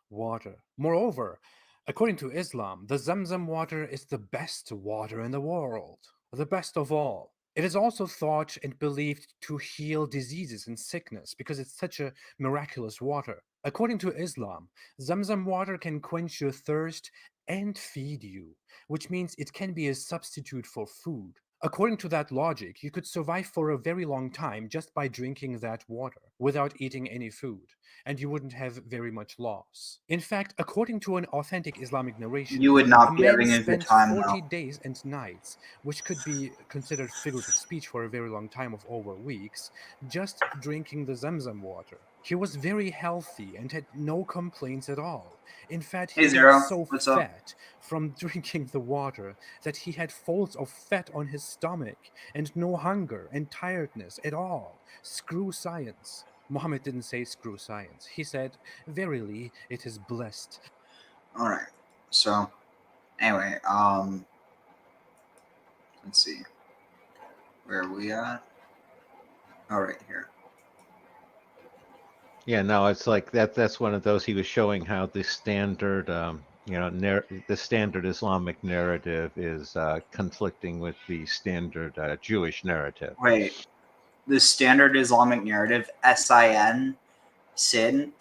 water. Moreover, according to Islam, the Zamzam water is the best water in the world, the best of all. It is also thought and believed to heal diseases and sickness because it's such a miraculous water. According to Islam, Zamzam water can quench your thirst and feed you, which means it can be a substitute for food. According to that logic, you could survive for a very long time just by drinking that water without eating any food, and you wouldn't have very much loss. In fact, according to an authentic Islamic narration, You would not a be man having a good spent time 40 though. days and nights, which could be considered figurative speech for a very long time of over weeks, just drinking the Zamzam water. He was very healthy and had no complaints at all. In fact, Hey he got Zero, so what's up? fat from drinking the water that he had folds of fat on his stomach and no hunger and tiredness at all. Screw science. Muhammad didn't say screw science. He said, verily, it is blessed. All right. So, anyway, let's see. Where are we at? All right, here. Yeah, no, it's like that's one of those. He was showing how the standard, the standard Islamic narrative is conflicting with the standard Jewish narrative. Wait, the standard Islamic narrative, SIN, sin.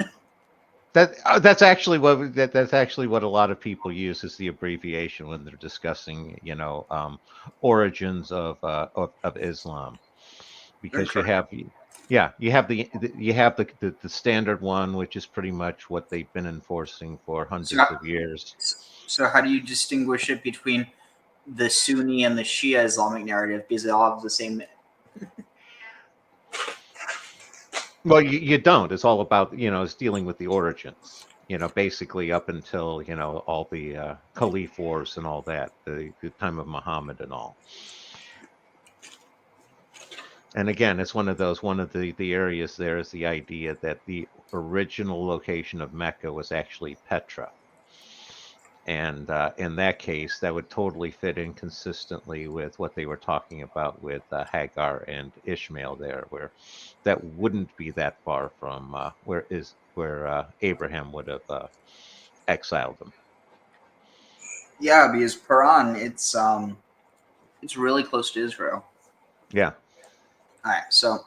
That's actually that's actually what a lot of people use as the abbreviation when they're discussing, origins of Islam, because you have the standard one, which is pretty much what they've been enforcing for hundreds of years. So how do you distinguish it between the Sunni and the Shia Islamic narrative? Because they all have the same. Well, you don't. It's all about, it's dealing with the origins, basically up until, all the Caliph wars and all that, the time of Muhammad and all. And again, it's one of the areas there is the idea that the original location of Mecca was actually Petra. And in that case, that would totally fit in consistently with what they were talking about with Hagar and Ishmael there, where that wouldn't be that far from where Abraham would have exiled them. Yeah, because Paran, it's really close to Israel. Yeah. All right, so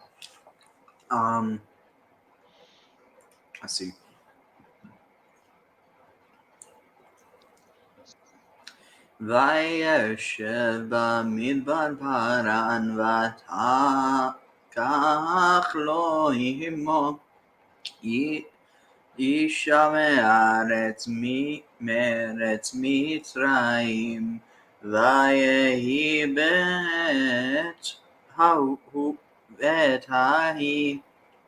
let's see. וישב במדבר פרן ותקח לו אמו אישה מארץ מצרים ויהי בית ההיא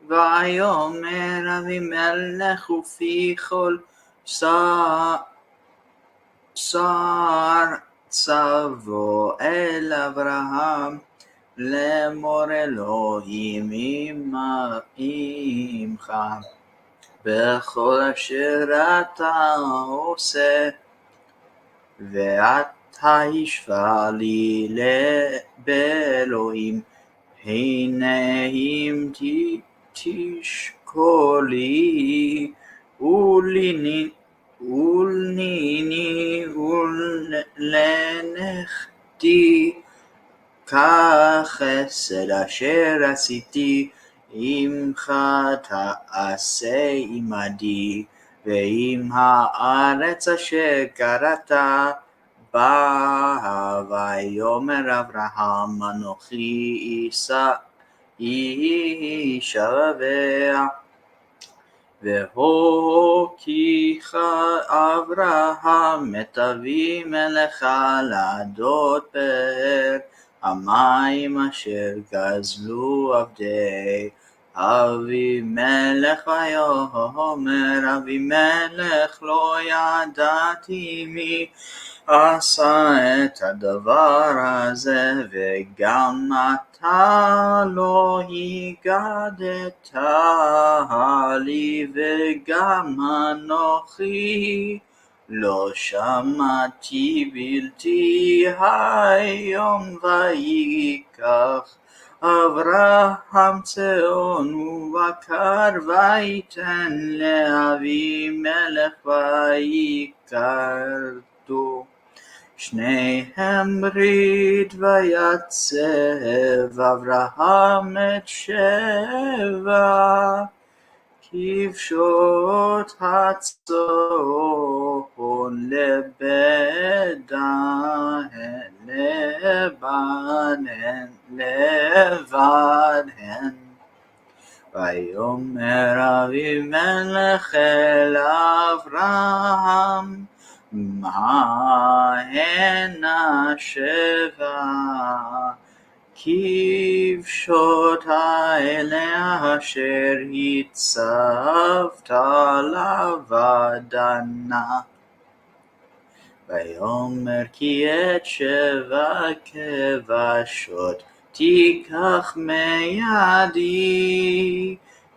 ויאמר אבימלך ופי כל שר צבו אל אברהם לאמור אלוהים עמך בכל אשר אתה עושה ואתה השווה לי באלוהים הנה אם תשקולי ולניני ולנכדי כחסד אשר עשיתי עמך תעשה עמדי ועם הארץ אשר קראת בה ויאמר אברהם אנוכי אישבע והוקיך אברהם את אבימלך לעדות באר המים אשר גזלו עבדי אבימלך ויאמר אבימלך לא ידעתי מי עשה את הדבר הזה וגם אתה לא הגדת לי וגם אנוכי לא שמעתי בלתי היום ויקח אברהם צאן ובקר ויתן לאבימלך ויקרתו שניהם ברית ויצב אברהם את שבע כבשות הצאן לבדהן ויאמר אבימלך אל אברהם מה הן השבע כבשות האלה אשר הצבת לבדנה. ויאמר כי את 7 כבשות תיקח מידי,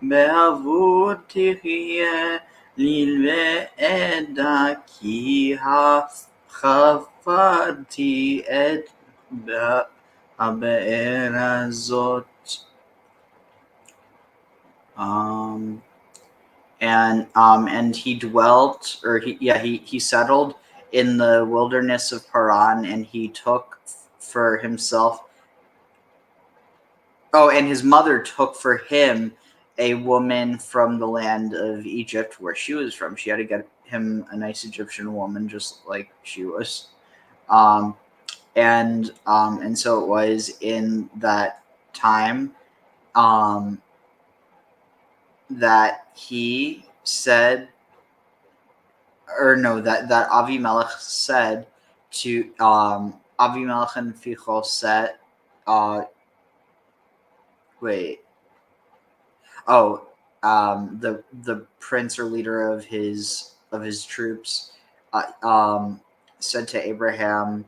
בעבור תחיה לעדה, כי חפרתי את הבאר הזאת. And he dwelt, or he settled in the wilderness of Paran, and he took for himself. Oh, and his mother took for him a woman from the land of Egypt, where she was from. She had to get him a nice Egyptian woman, just like she was. And so it was in that time that he said, or no, that Avimelech said to Avimelech and Phicol said, the prince or leader of his troops said to Abraham,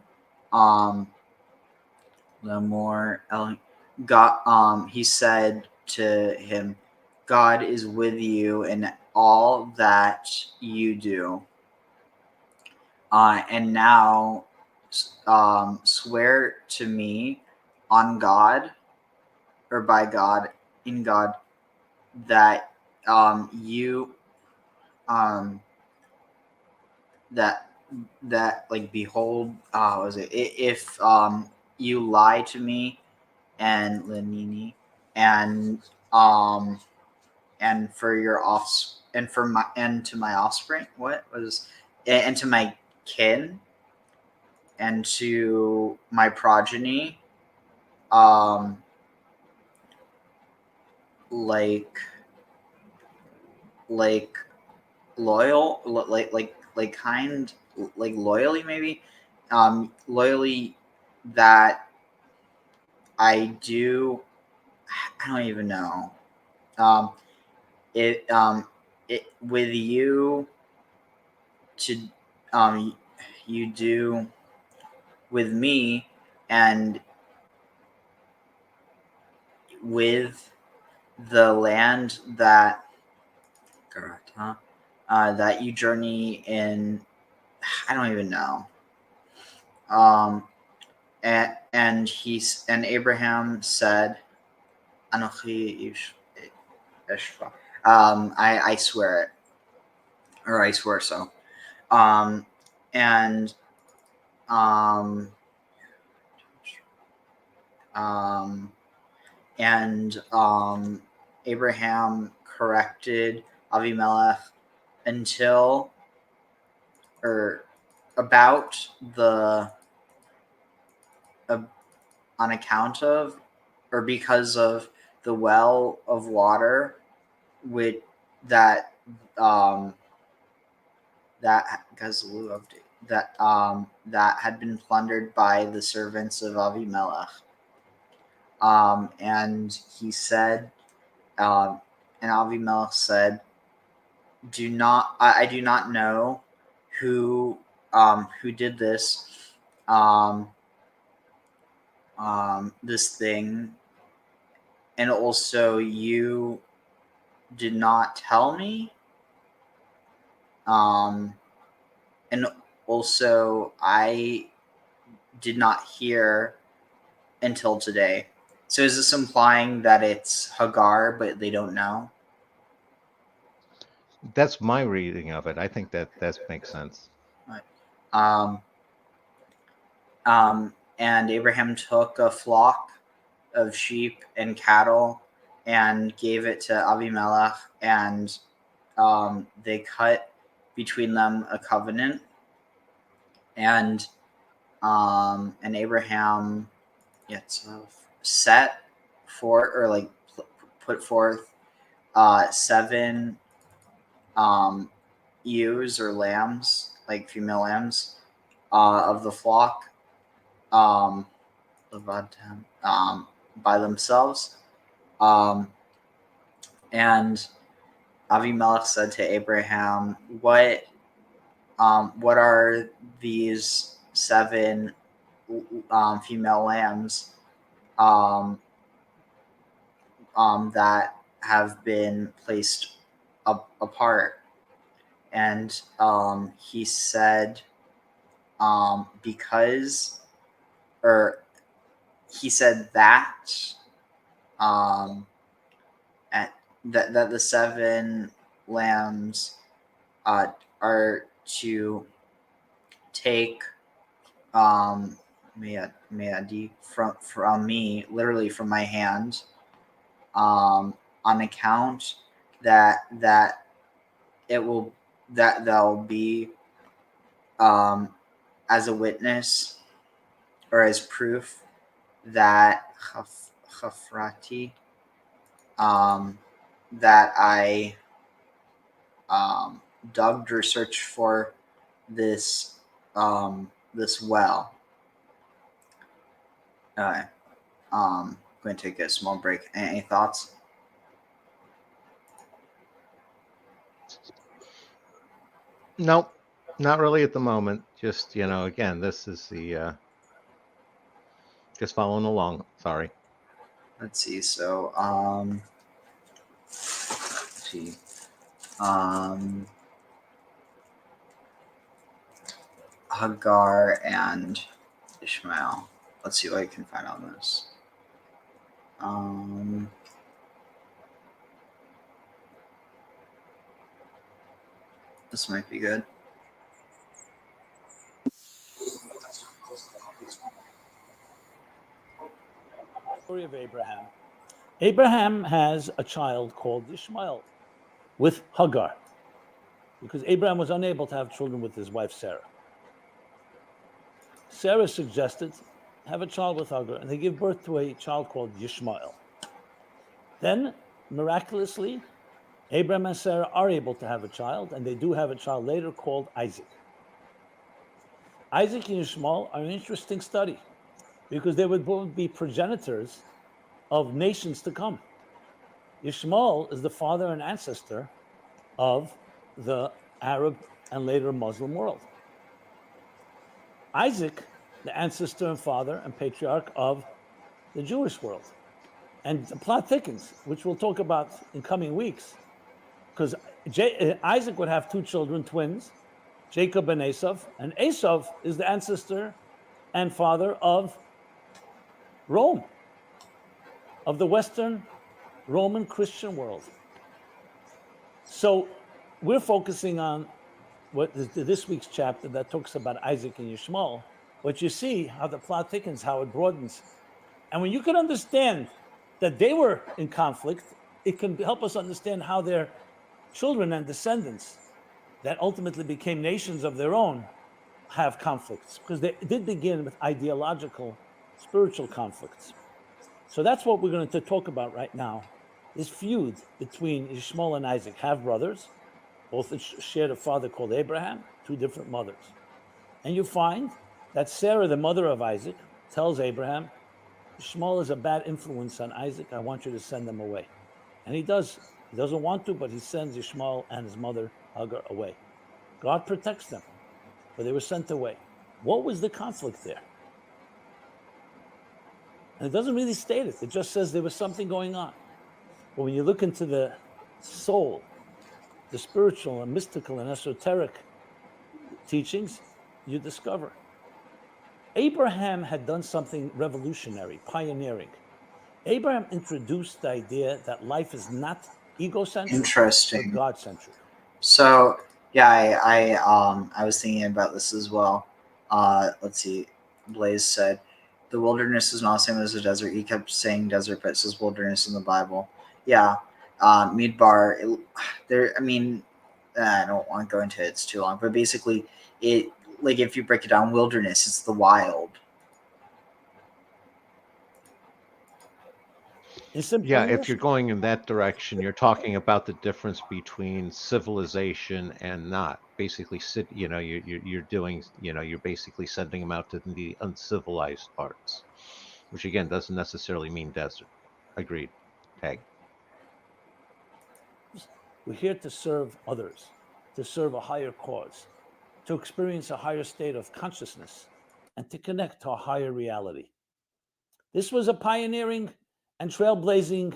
he said to him, God is with you in all that you do. And now swear to me on God, or by God, in God, that you that like behold, if you lie to me and Lenini and for your and to my offspring, and to my kin and to my progeny, like loyal, like kind, like loyally, maybe loyally, that I do. I don't even know. It with you to you do with me, and with the land that that you journey in. I don't even know. And Abraham said, Anochi Ishva. I swear it, or I swear so. And Abraham corrected Avimelech until, or about the on account of, or because of the well of water with that that had been plundered by the servants of Avimelech. And he said, and Avimelech said, I do not know who did this this thing, and also you did not tell me, and also I did not hear until today. So is this implying that it's Hagar, but they don't know? That's my reading of it. I think that makes sense. Right. And Abraham took a flock of sheep and cattle and gave it to Avimelech, and they cut between them a covenant, and Abraham set for, or like put forth 7 ewes or lambs, like female lambs, of the flock, levatam, by themselves. And Avimelech said to Abraham, what are these 7 female lambs that have been placed apart? And he said, because, or he said that that the 7 lambs are to take meadi from me, literally from my hand, on account that they'll be as a witness or as proof that chafrati, that I dug or searched for this this well. I'm going to take a small break. Any thoughts? Nope, not really at the moment. Just, again, this is the just following along. Sorry. Let's see. So, let's see. Hagar and Ishmael. Let's see what I can find on this. This might be good. Story of Abraham. Abraham has a child called Ishmael with Hagar, because Abraham was unable to have children with his wife Sarah. Sarah suggested have a child with Hagar, and they give birth to a child called Ishmael. Then, miraculously, Abraham and Sarah are able to have a child, and they do have a child later called Isaac. Isaac and Ishmael are an interesting study, because they would both be progenitors of nations to come. Ishmael is the father and ancestor of the Arab and later Muslim world. Isaac, the ancestor and father and patriarch of the Jewish world. And the plot thickens, which we'll talk about in coming weeks, because Isaac would have 2 children, twins, Jacob and Esau, and Esau is the ancestor and father of Rome, of the Western Roman Christian world. So we're focusing on what is this week's chapter that talks about Isaac and Ishmael, but you see how the plot thickens, how it broadens. And when you can understand that they were in conflict, it can help us understand how their children and descendants that ultimately became nations of their own have conflicts, because they did begin with ideological, spiritual conflicts. So that's what we're going to talk about right now, this feud between Ishmael and Isaac, half brothers, both shared a father called Abraham, 2 different mothers. And you find that Sarah, the mother of Isaac, tells Abraham, Ishmael is a bad influence on Isaac, I want you to send them away. And he does. He doesn't want to, but he sends Ishmael and his mother Hagar away. God protects them, but they were sent away. What was the conflict there? And it doesn't really state it. It just says there was something going on. But when you look into the soul, the spiritual and mystical and esoteric teachings, you discover Abraham had done something revolutionary, pioneering. Abraham introduced the idea that life is not egocentric, Interesting. but God-centric. So yeah, I was thinking about this as well. Let's see. Blaze said, the wilderness is not the same as the desert. He kept saying desert, but it says wilderness in the Bible. Yeah. Midbar, there. I mean, I don't want to go into it. It's too long. But basically, it, like, if you break it down, wilderness, it's the wild. Yeah, if you're going in that direction, you're talking about the difference between civilization and not. Basically, you're doing, you're basically sending them out to the uncivilized parts. which again doesn't necessarily mean desert. Agreed. Tag. We're here to serve others, to serve a higher cause, to experience a higher state of consciousness, and to connect to a higher reality. This was a pioneering and trailblazing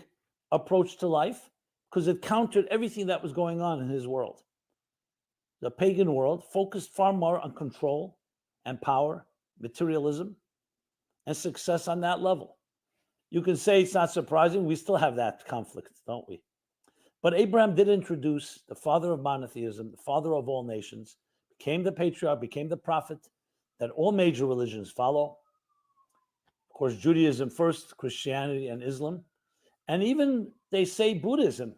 approach to life because it countered everything that was going on in his world. The pagan world focused far more on control and power, materialism, and success on that level. You can say it's not surprising. We still have that conflict, don't we? But Abraham did introduce the father of monotheism, the father of all nations, became the patriarch, became the prophet that all major religions follow. Of course, Judaism first, Christianity and Islam. And even they say Buddhism.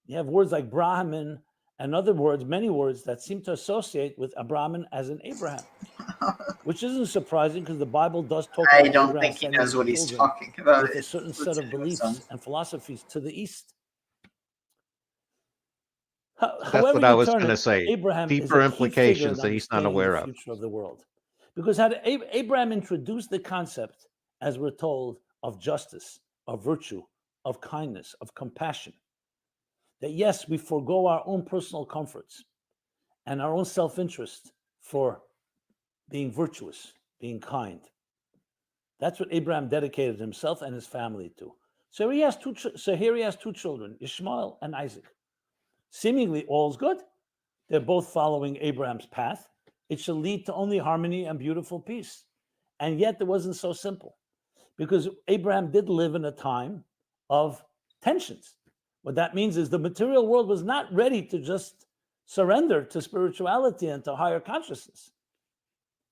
You have words like Brahmin and other words, many words that seem to associate with Abraham as in Abraham, which isn't surprising because the Bible does talk about I don't Abraham think he sending knows his what he's children talking about. with a certain set of beliefs and philosophies to the east. That's However what I you was turn going to it, say. Abraham is Deeper a key figure implications in that he's not understanding aware the of. future of the world. Because had Abraham introduced the concept, as we're told, of justice, of virtue, of kindness, of compassion, that yes, we forego our own personal comforts and our own self-interest for being virtuous, being kind. That's what Abraham dedicated himself and his family to. So here he has two children, Ishmael and Isaac. Seemingly all's good. They're both following Abraham's path. It should lead to only harmony and beautiful peace. And yet it wasn't so simple because Abraham did live in a time of tensions. What that means is the material world was not ready to just surrender to spirituality and to higher consciousness.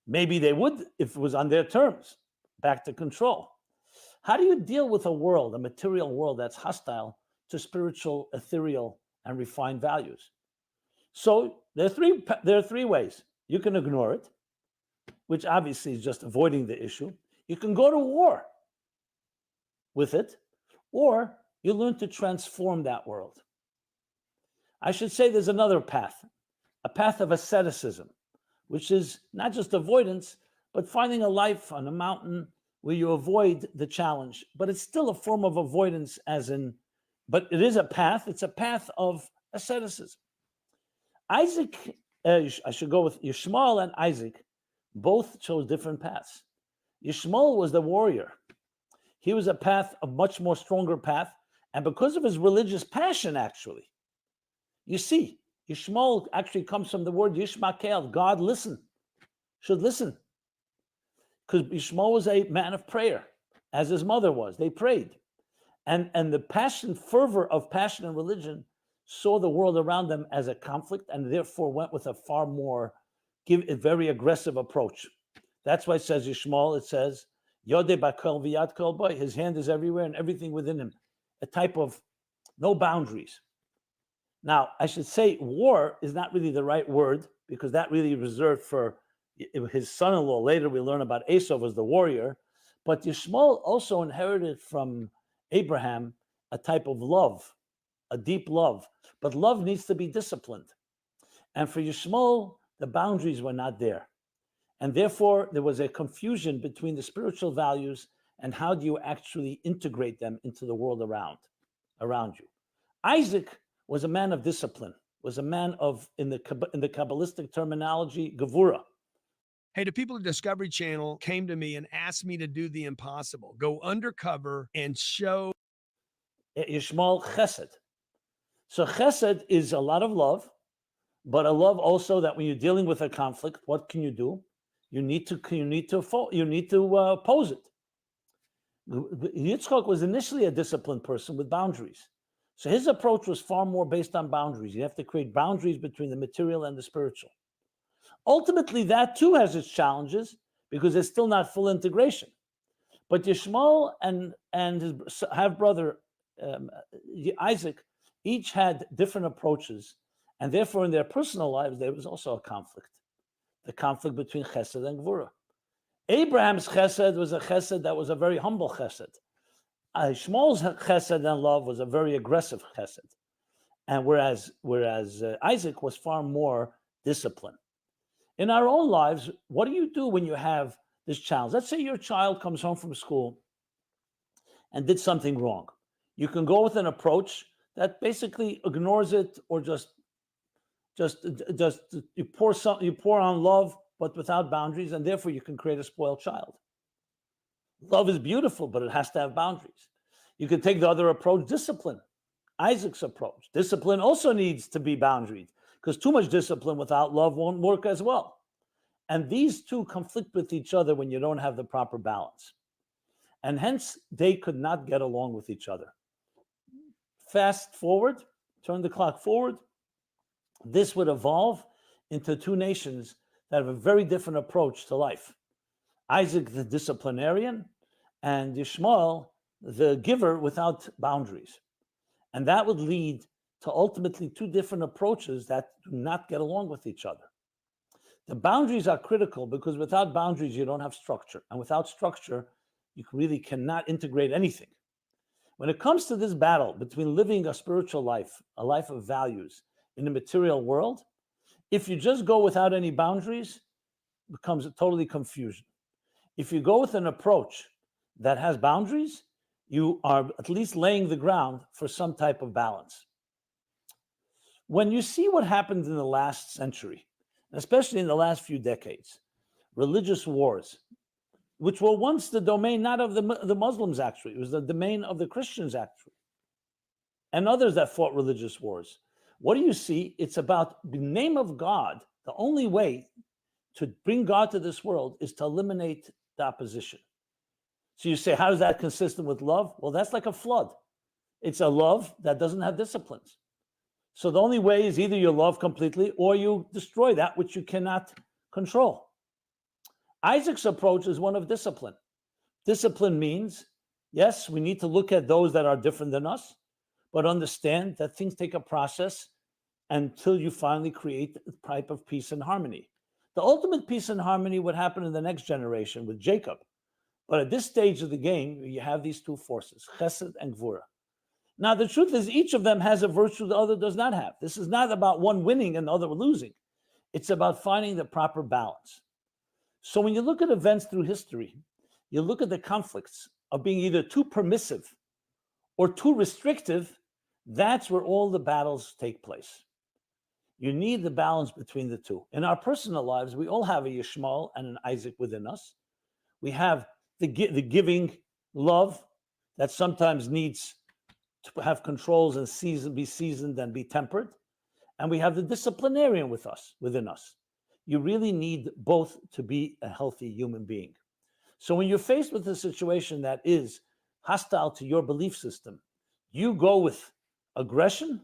Maybe they would if it was on their terms, back to control. How do you deal with a world, a material world that's hostile to spiritual, ethereal, and refined values? So there are three ways. You can ignore it, which obviously is just avoiding the issue. You can go to war with it, or you learn to transform that world. I should say there's another path, a path of asceticism, which is not just avoidance, but finding a life on a mountain where you avoid the challenge. But it's still a form of avoidance, but it is a path. It's a path of asceticism. Isaac, I should go with Ishmael and Isaac, both chose different paths. Ishmael was the warrior. He was a much more stronger path. And because of his religious passion, actually, you see, Ishmael actually comes from the word Yishmael, God should listen. Because Ishmael was a man of prayer, as his mother was. They prayed. And the fervor of passion and religion saw the world around them as a conflict and therefore went with a far more, a very aggressive approach. That's why it says Ishmael, it says, Yodeh Bakel V'yad Kol Boy, his hand is everywhere and everything within him. A type of no boundaries. Now, I should say war is not really the right word because that really reserved for his son-in-law. Later we learn about Esau was the warrior, but Ishmael also inherited from Abraham a type of love, a deep love. But love needs to be disciplined. And for Ishmael, the boundaries were not there. And therefore, there was a confusion between the spiritual values and how do you actually integrate them into the world around you. Isaac was a man of discipline, was a man of, in the Kabbalistic terminology, gevura. Hey, the people at Discovery Channel came to me and asked me to do the impossible, go undercover and show Ishmael chesed. So chesed is a lot of love, but a love also that when you're dealing with a conflict, what can you do? You need to oppose it. Yitzchak was initially a disciplined person with boundaries. So his approach was far more based on boundaries. You have to create boundaries between the material and the spiritual. Ultimately, that too has its challenges because it's still not full integration. But Ishmael and his half-brother Isaac each had different approaches. And therefore, in their personal lives, there was also a conflict. The conflict between chesed and gevura. Abraham's chesed was a chesed that was a very humble chesed. Ishmael's chesed and love was a very aggressive chesed. And whereas Isaac was far more disciplined. In our own lives, what do you do when you have this challenge? Let's say your child comes home from school and did something wrong. You can go with an approach that basically ignores it, or just you pour on love, but without boundaries, and therefore you can create a spoiled child. Love is beautiful, but it has to have boundaries. You can take the other approach, discipline. Isaac's approach. Discipline also needs to be boundaried, because too much discipline without love won't work as well. And these two conflict with each other when you don't have the proper balance. And hence, they could not get along with each other. Fast forward, turn the clock forward, this would evolve into two nations that have a very different approach to life. Isaac, the disciplinarian, and Ishmael, the giver without boundaries. And that would lead to ultimately two different approaches that do not get along with each other. The boundaries are critical, because without boundaries, you don't have structure. And without structure, you really cannot integrate anything. When it comes to this battle between living a spiritual life, a life of values in the material world, if you just go without any boundaries, it becomes a totally confusion. If you go with an approach that has boundaries, you are at least laying the ground for some type of balance. When you see what happened in the last century, especially in the last few decades, religious wars, which were once the domain not of the Muslims, actually, it was the domain of the Christians, actually, and others that fought religious wars. What do you see? It's about the name of God. The only way to bring God to this world is to eliminate the opposition. So you say, how is that consistent with love? Well, that's like a flood. It's a love that doesn't have disciplines. So the only way is either you love completely or you destroy that which you cannot control. Isaac's approach is one of discipline. Discipline means, yes, we need to look at those that are different than us, but understand that things take a process until you finally create a type of peace and harmony. The ultimate peace and harmony would happen in the next generation with Jacob. But at this stage of the game, you have these two forces, chesed and gvura. Now, the truth is, each of them has a virtue the other does not have. This is not about one winning and the other losing. It's about finding the proper balance. So when you look at events through history, you look at the conflicts of being either too permissive or too restrictive. That's where all the battles take place. You need the balance between the two. In our personal lives, we all have a Ishmael and an Isaac within us. We have the giving love that sometimes needs to have controls and be seasoned and be tempered. And we have the disciplinarian within us. You really need both to be a healthy human being. So when you're faced with a situation that is hostile to your belief system, you go with aggression?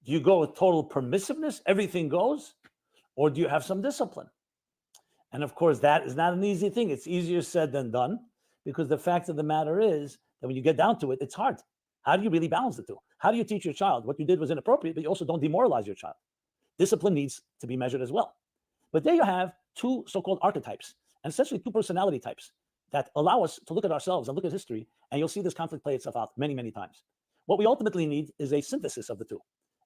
Do you go with total permissiveness? Everything goes? Or do you have some discipline? And of course, that is not an easy thing. It's easier said than done, because the fact of the matter is that when you get down to it, it's hard. How do you really balance the two? How do you teach your child what you did was inappropriate, but you also don't demoralize your child? Discipline needs to be measured as well. But there you have two so-called archetypes, and essentially two personality types that allow us to look at ourselves and look at history, and you'll see this conflict play itself out many, many times. What we ultimately need is a synthesis of the two.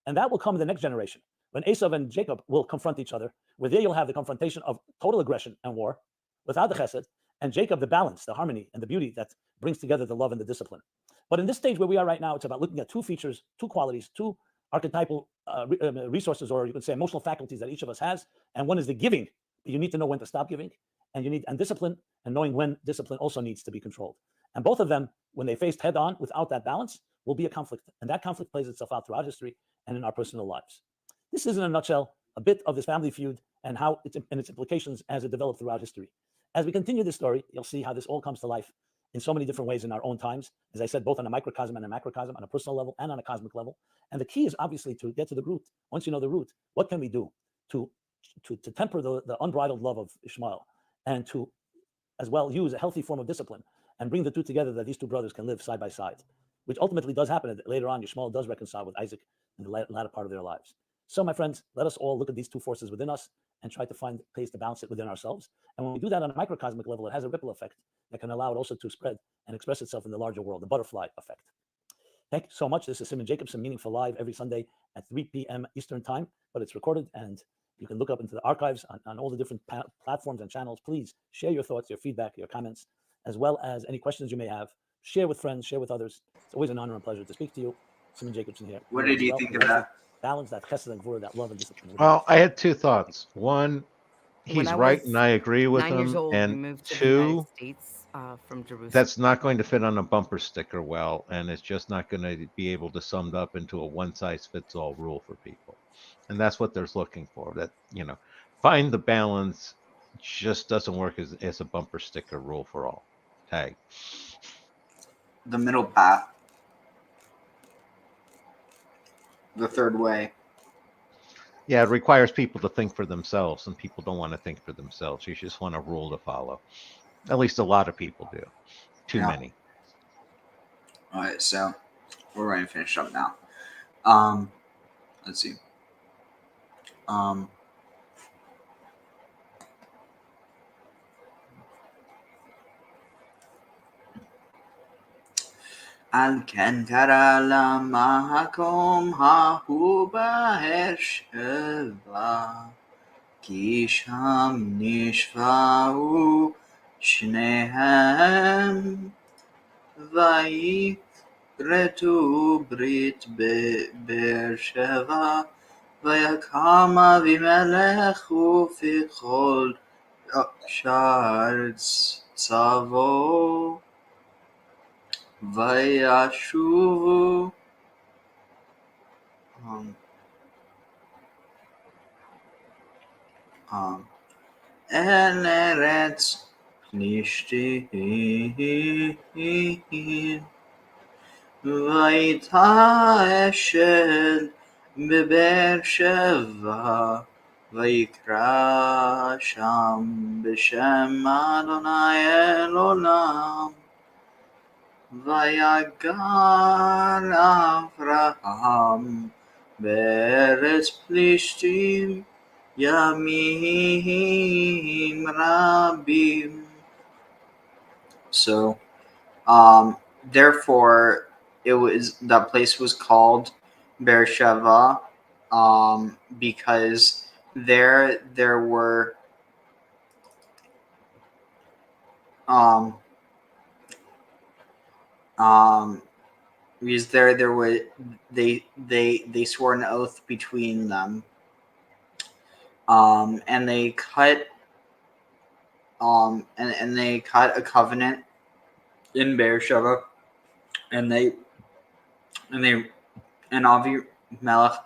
And that will come in the next generation, when Esau and Jacob will confront each other, where there you'll have the confrontation of total aggression and war without the chesed, and Jacob, the balance, the harmony, and the beauty that brings together the love and the discipline. But in this stage where we are right now, it's about looking at two features, two qualities, two archetypal resources, or you could say emotional faculties that each of us has. And one is the giving. You need to know when to stop giving, and discipline, and knowing when discipline also needs to be controlled. And both of them, when they faced head on without that balance, will be a conflict. And that conflict plays itself out throughout history and in our personal lives. This is, in a nutshell, a bit of this family feud and how its implications as it developed throughout history. As we continue this story, you'll see how this all comes to life in so many different ways in our own times. As I said, both on a microcosm and a macrocosm, on a personal level and on a cosmic level. And the key is obviously to get to the root. Once you know the root, what can we do to temper the unbridled love of Ishmael, and to as well use a healthy form of discipline and bring the two together, that these two brothers can live side by side, which ultimately does happen. Later on, Ishmael does reconcile with Isaac in the latter part of their lives. So, my friends, let us all look at these two forces within us and try to find ways to balance it within ourselves. And when we do that on a microcosmic level, it has a ripple effect that can allow it also to spread and express itself in the larger world, the butterfly effect. Thank you so much. This is Simon Jacobson, Meaningful Live, every Sunday at 3 p.m. Eastern Time, but it's recorded and you can look up into the archives on all the different platforms and channels. Please share your thoughts, your feedback, your comments, as well as any questions you may have. share with friends, share with others. It's always an honor and pleasure to speak to you. Simon Jacobson here. What did you think of that? Balance, that chesed and gvura, that love and discipline. Well, I had two thoughts. One, When he's I right, was and I agree with 9 years him. old, we And moved to the United two, States from Jerusalem. that's not going to fit on a bumper sticker well, and it's just not going to be able to sum up into a one-size-fits-all rule for people. And that's what they're looking for. That, find the balance just doesn't work as a bumper sticker rule for all. Tag. The middle path. The third way. Yeah, it requires people to think for themselves, and people don't want to think for themselves. You just want a rule to follow. At least a lot of people do. Too many. All right, so we're going to finish up now. Let's see. על כן קרא למקום ההוא באר שבע, כי שם נשבעו שניהם, ויכרתו ברית בבאר שבע, ויקם אבימלך ופיכל שער צבאו, וישובו אל ארץ פלישתים, והייתה אשל בבאר שבע, ויקרא שם בשם אדוני אל עולם. ויגר אברהם בארץ פלישתים ימים רבים. So, therefore, that place was called Beersheba, because there were because there were they swore an oath between them, and they cut and they cut a covenant in Beersheba, and Avimelech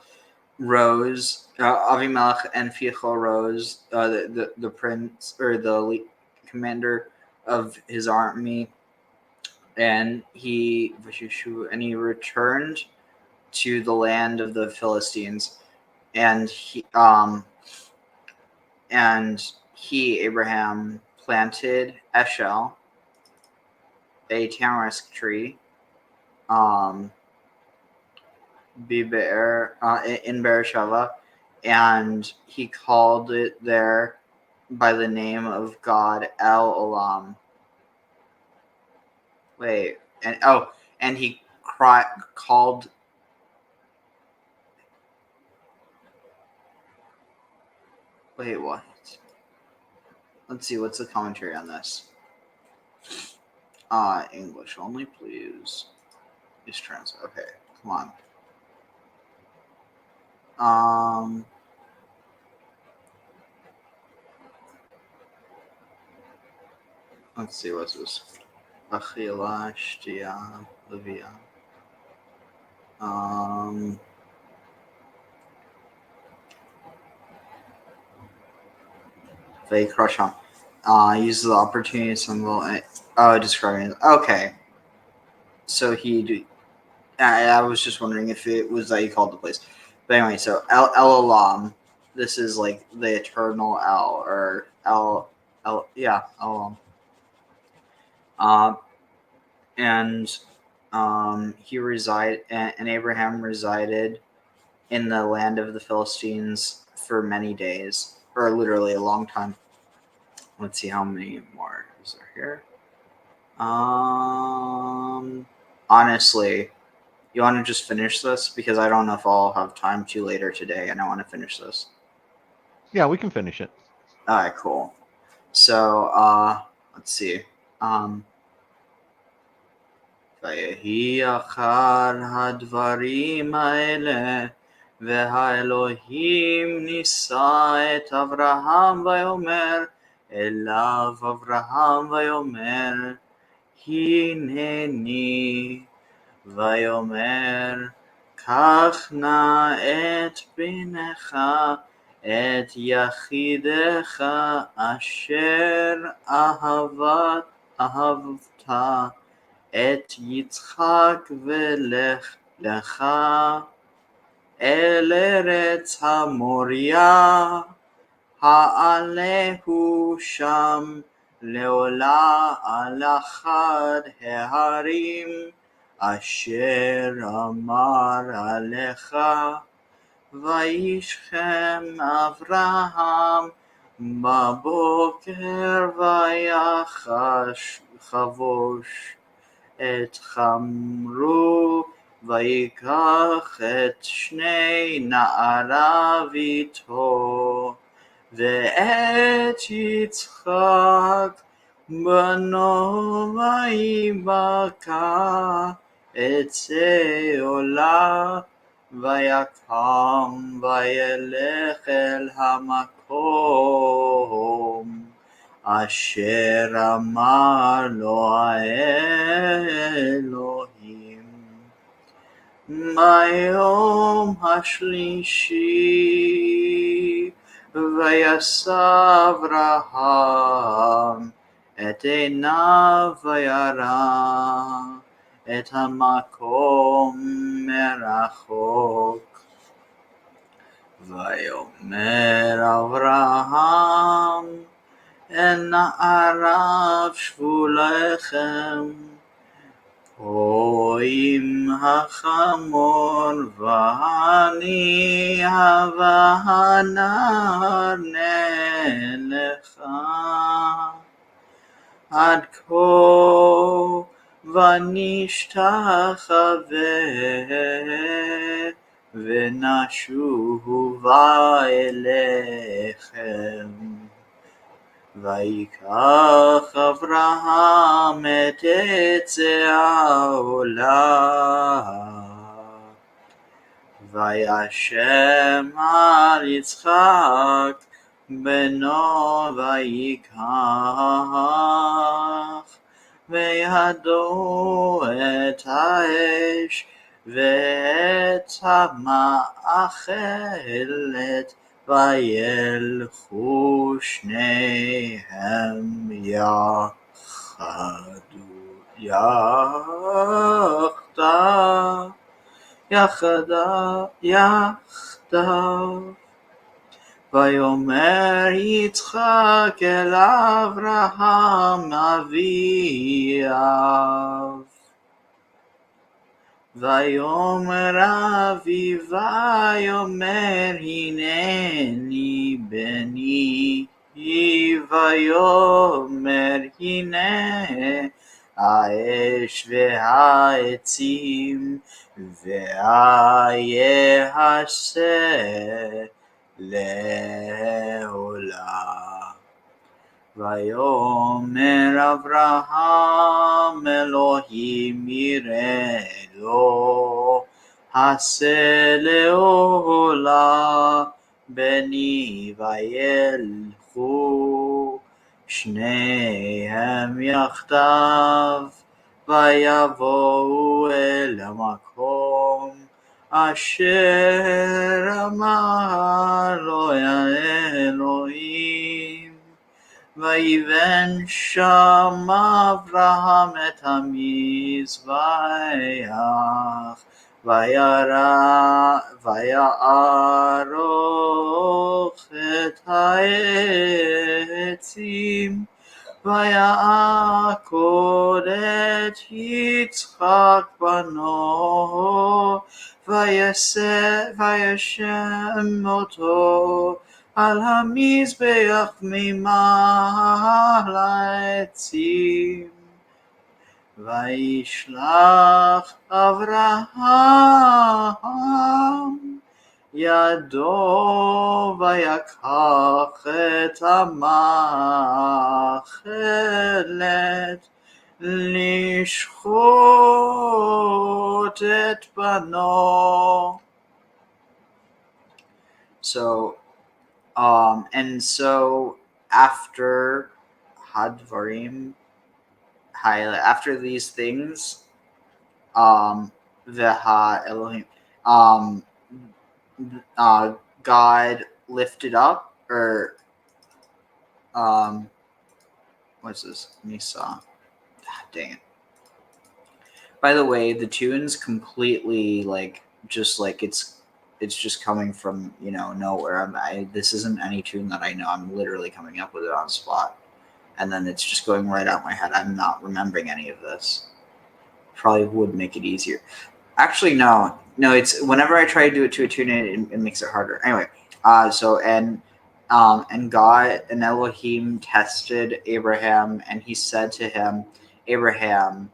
rose, Avimelech and Fichol rose, the prince or the commander of his army, and he returned to the land of the Philistines, and he Abraham planted Eshel, a tamarisk tree, in Beersheba, and he called it there by the name of God El Olam. And he called. Wait, what? Let's see. What's the commentary on this? English only, please. Just translate. Okay, come on. Let's see. What's this? Achila, Shtia, Livia. They crush on. Uses the opportunity symbol. Describing. Okay. So I was just wondering if it was that you called the place. But anyway, so El Olam. This is like the eternal El, or El. Yeah, El Olam. And Abraham resided in the land of the Philistines for many days, or literally a long time. Let's see how many more is there here. Honestly, you want to just finish this, because I don't know if I'll have time to later today, and I want to finish this. Yeah, we can finish it. All right, cool. So let's see. ויהי אחר הדברים האלה, והאלוהים נישא את אברהם ויאמר אליו אברהם ויאמר הנני, ויאמר קח נא את בנך את יחידך אשר אהבת את יצחק ולך לך אל ארץ המוריה העלהו שם לעולה על אחד ההרים אשר אמר עליך. וישכם אברהם בבוקר ויחבוש את חמרו ויקח את שני נעריו איתו ואת יצחק בנו ויבקע עצי עולה ויקם וילך אל המקום אשר אמר לו האלוהים. ביום השלישי וישא אברהם את עיניו וירא את המקום מרחוק. ויאמר אברהם אל נעריו שבו לכם כה עם החמור והניעה והנער נלכה עד כה ונשתחווה ונשובה אליכם. ויקח אברהם את עצי העולה וישם על יצחק בנו ויקח בידו את האש ואת המאכלת וילכו שניהם יחדיו. ויאמר יצחק אל אברהם אביו ויאמר אביו ויאמר הנני בני ויאמר הנה האש והעצים ויעשה לעולה. ויאמר אברהם אלוהים יראה לו עשה לעולה בני וילכו שניהם יחדיו ויבואו אל המקום אשר אמר לו האלוהים. ויבן שם אברהם את המזבח ויערוך את העצים ויעקוד את יצחק בנו וישם אותו על המזבח ממעל העצים. וישלח אברהם ידו ויקח את המאכלת לשחוט את בנו. So, and so after hadvarim, after these things, Veha Elohim, God lifted up, or what's this? Nisa. Dang it. By the way, the tune's completely just it's just coming from nowhere. This isn't any tune that I know. I'm literally coming up with it on the spot, and then it's just going right out my head. I'm not remembering any of this. Probably would make it easier. Actually, no. It's whenever I try to do it to a tune, it makes it harder. Anyway, and God and Elohim tested Abraham, and he said to him, Abraham,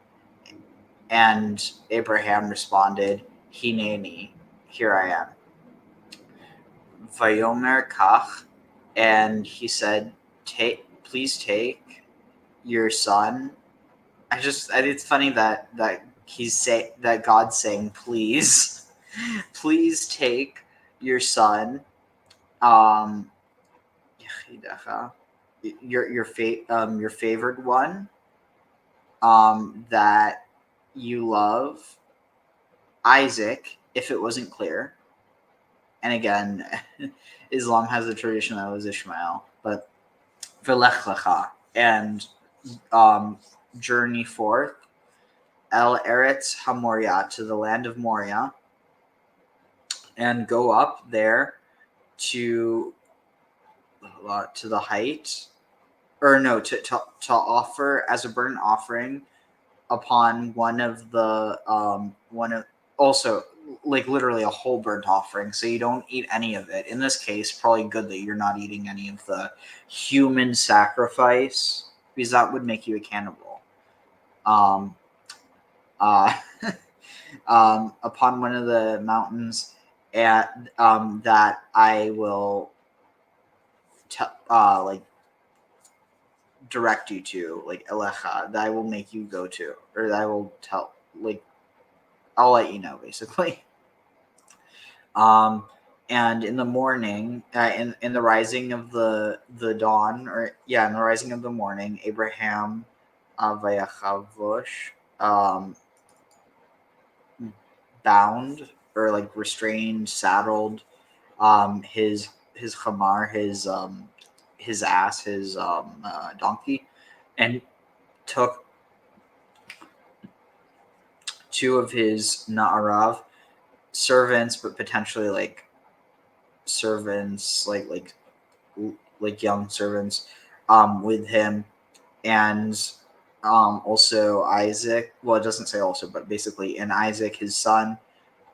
and Abraham responded, Hineni, here I am. Vayomer kach, and he said, please take your son. It's funny that that God's saying, please take your son, your favored one, that you love, Isaac, if it wasn't clear. And again, Islam has a tradition that was Ishmael, but v'lech lecha, and journey forth, El Eretz HaMoriah, to the land of Moriah, and go up there to the height, or no, to offer as a burnt offering upon one of also literally a whole burnt offering, so you don't eat any of it. In this case, probably good that you're not eating any of the human sacrifice, because that would make you a cannibal. Upon one of the mountains that I will direct you to, Elecha, that I will make you go to, or that I will tell, I'll let you know, basically. And in the morning, in the rising of the dawn, in the rising of the morning, Abraham Vayachavosh, bound, or restrained, saddled, his chamar, his ass, his donkey, and took two of his na'arav servants, but potentially servants, like young servants, with him, and also Isaac. Well, it doesn't say also, but basically, and Isaac, his son,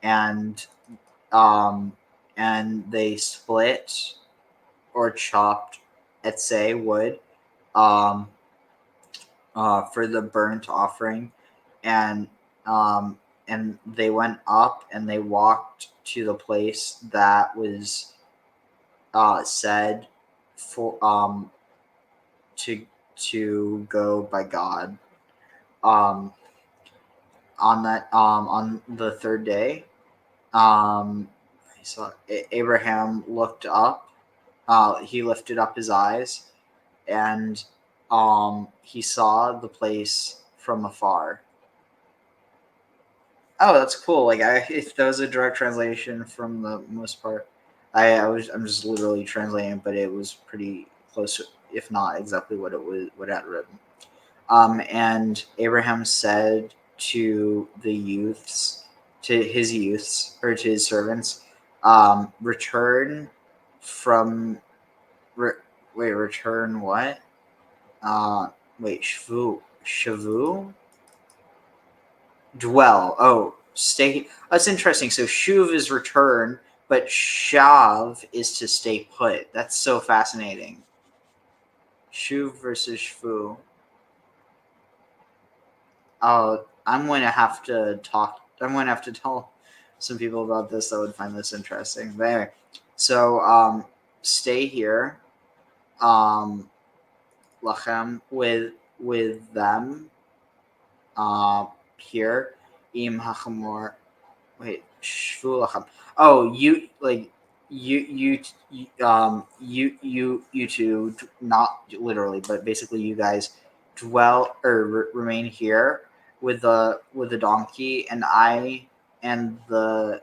and they split or chopped wood for the burnt offering, and they went up and they walked to the place that was said for to go by God. On the third day, Abraham looked up. He lifted up his eyes, and he saw the place from afar. Oh, that's cool. If that was a direct translation from the most part, I'm just literally translating, but it was pretty close, if not exactly what it had written. And Abraham said to his servants, return what? Shavu? Dwell. Oh, stay. That's interesting. So shuv is return, but shav is to stay put. That's so fascinating. Shuv versus shvu. Oh, I'm going to have to tell some people about this that would find this interesting. But anyway, so stay here, lachem, with them, here. Im hachamor. Wait, shvu lachem. Oh, you you two, not literally, but basically you guys dwell or remain here with the donkey, and I and the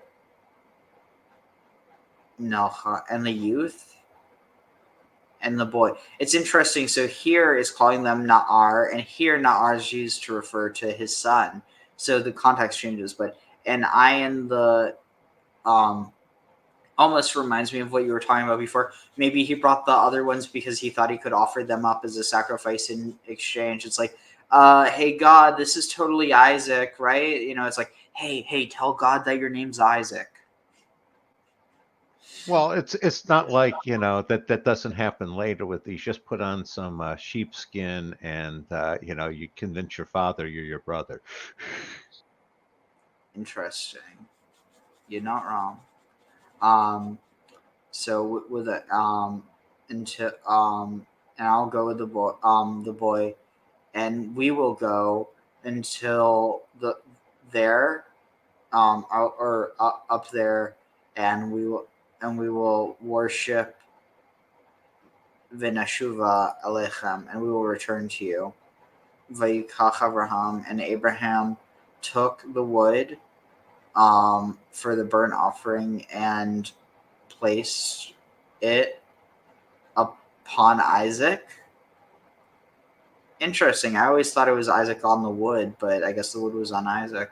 Nocha and the youth and the boy. It's interesting. So here is calling them Na'ar, and here Na'ar is used to refer to his son. So the context changes, but and I and the almost reminds me of what you were talking about before. Maybe he brought the other ones because he thought he could offer them up as a sacrifice in exchange. It's like, hey God, this is totally Isaac, right? You know, it's like, hey, tell God that your name's Isaac. Well, it's not like, that doesn't happen later with these. Just put on some sheepskin and you convince your father you're your brother. Interesting. You're not wrong. So with it, into and I'll go with the boy, and we will go until there, or up there, and we will worship v'nashuva alechem, and we will return to you. Vayikach Abraham, and Abraham took the wood for the burnt offering and placed it upon Isaac. Interesting. I always thought it was Isaac on the wood, but I guess the wood was on Isaac,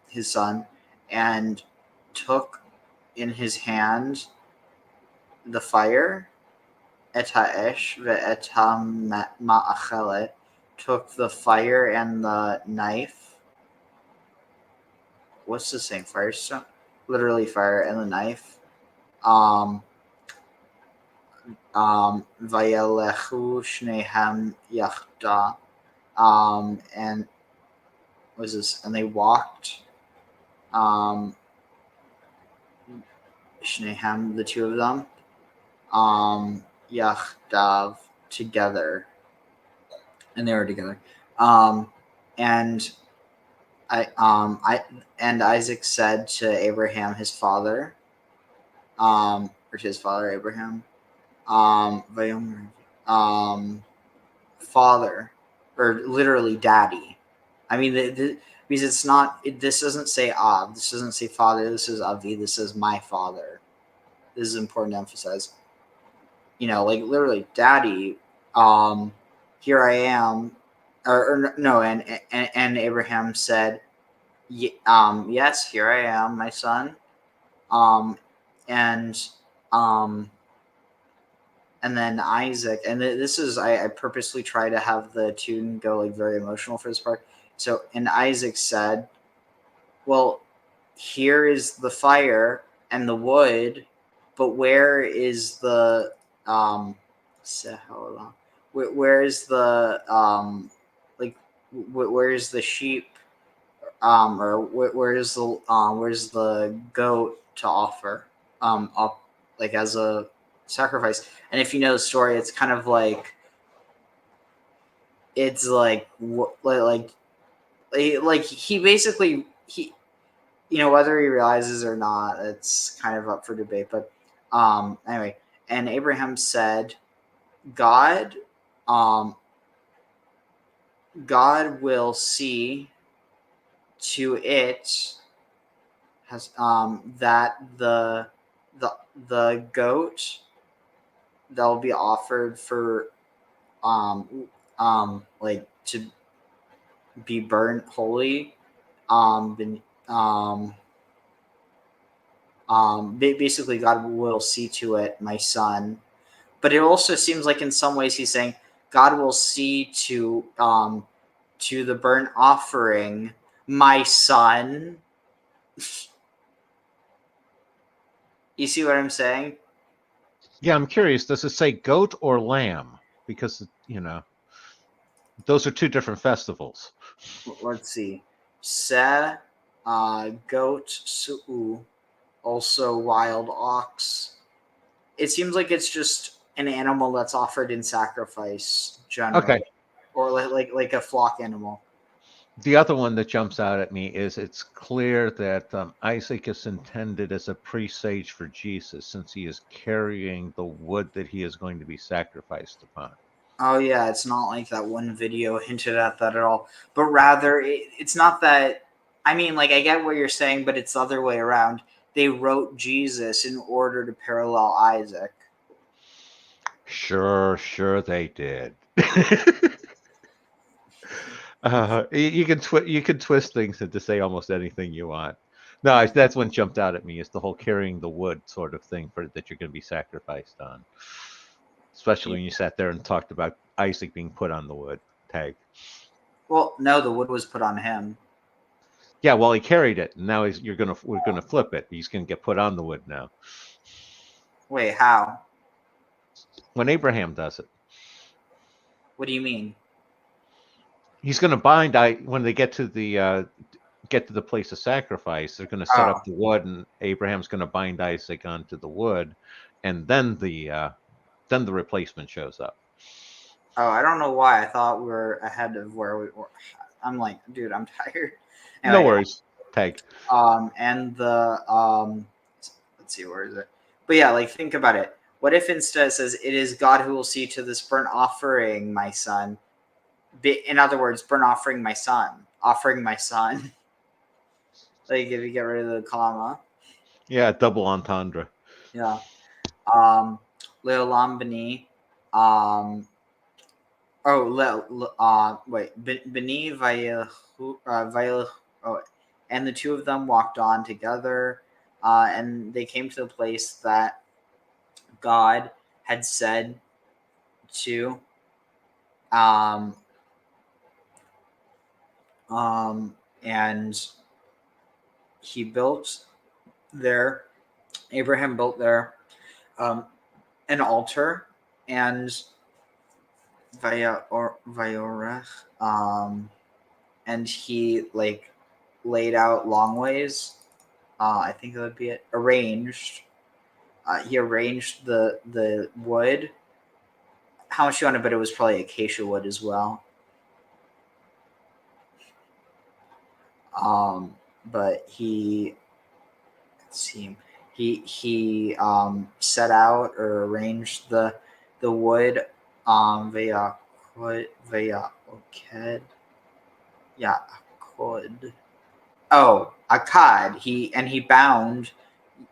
his son, and took in his hand the fire, et ha'esh ve'et ha'ma'achelet, took the fire and the knife. What's the same? Firestone? Literally fire and the knife. Vayalechu shnehem yachda. And what was this? And they walked. Shnehem, the two of them. Yachdav, together. And they were together. And Isaac said to Abraham, his father, or to his father Abraham, father, or literally daddy. I mean, because it's not. This doesn't say Av. This doesn't say father. This is Avi. This is my father. This is important to emphasize. Like literally, daddy. Here I am. Or no, and Abraham said, yes, here I am, my son. And then Isaac, and this is, I purposely try to have the tune go like very emotional for this part. So, and Isaac said, well, here is the fire and the wood, but where is the where is the where's the sheep, or where's the goat to offer up, like as a sacrifice? And if you know the story, it's kind of like, it's like he basically, whether he realizes or not, it's kind of up for debate. But anyway, and Abraham said, God will see to it has that the goat that will be offered for like to be burnt holy, basically God will see to it, my son. But it also seems like in some ways he's saying God will see to the burnt offering, my son. You see what I'm saying? Yeah, I'm curious. Does it say goat or lamb? Because, those are two different festivals. Let's see. Se, goat, su'u, also wild ox. It seems like it's just an animal that's offered in sacrifice, generally. Okay. Or like a flock animal. The other one that jumps out at me is it's clear that Isaac is intended as a presage for Jesus, since he is carrying the wood that he is going to be sacrificed upon. Oh yeah, it's not like that one video hinted at that at all. But rather, it's not that. I mean, like, I get what you're saying, but it's the other way around. They wrote Jesus in order to parallel Isaac. Sure they did. You can twist things into say almost anything you want. No, that's what jumped out at me, is the whole carrying the wood sort of thing that you're going to be sacrificed on. Especially when you sat there and talked about Isaac being put on the wood tag. Well, no, the wood was put on him. Yeah, well, he carried it, and now we're gonna flip it. He's gonna get put on the wood now. Wait, how? When Abraham does it. What do you mean? He's gonna bind when they get to the place of sacrifice. They're gonna set up the wood, and Abraham's gonna bind Isaac onto the wood, and then the replacement shows up. Oh, I don't know why. I thought we were ahead of where we were. I'm like, dude, I'm tired. Anyway, no worries. Tag. And the let's see, where is it? But yeah, like, think about it. What if instead it says, "It is God who will see to this burnt offering, my son." In other words, burnt offering my son. Offering my son. Like, if you get rid of the comma. Yeah, double entendre. Yeah. Leolam Bani. Bani Vayel. Oh, and the two of them walked on together, and they came to the place that God had said to. And he built there. Abraham built there an altar, and and he like laid out long ways. I think that would be it. Arranged. He arranged the wood. How much you want to bet it was probably acacia wood as well. But he, let's see, he set out or arranged the wood via 𝐤𝐤𝐇𝐒. Yeah, Akod. Oh, Akkad. He bound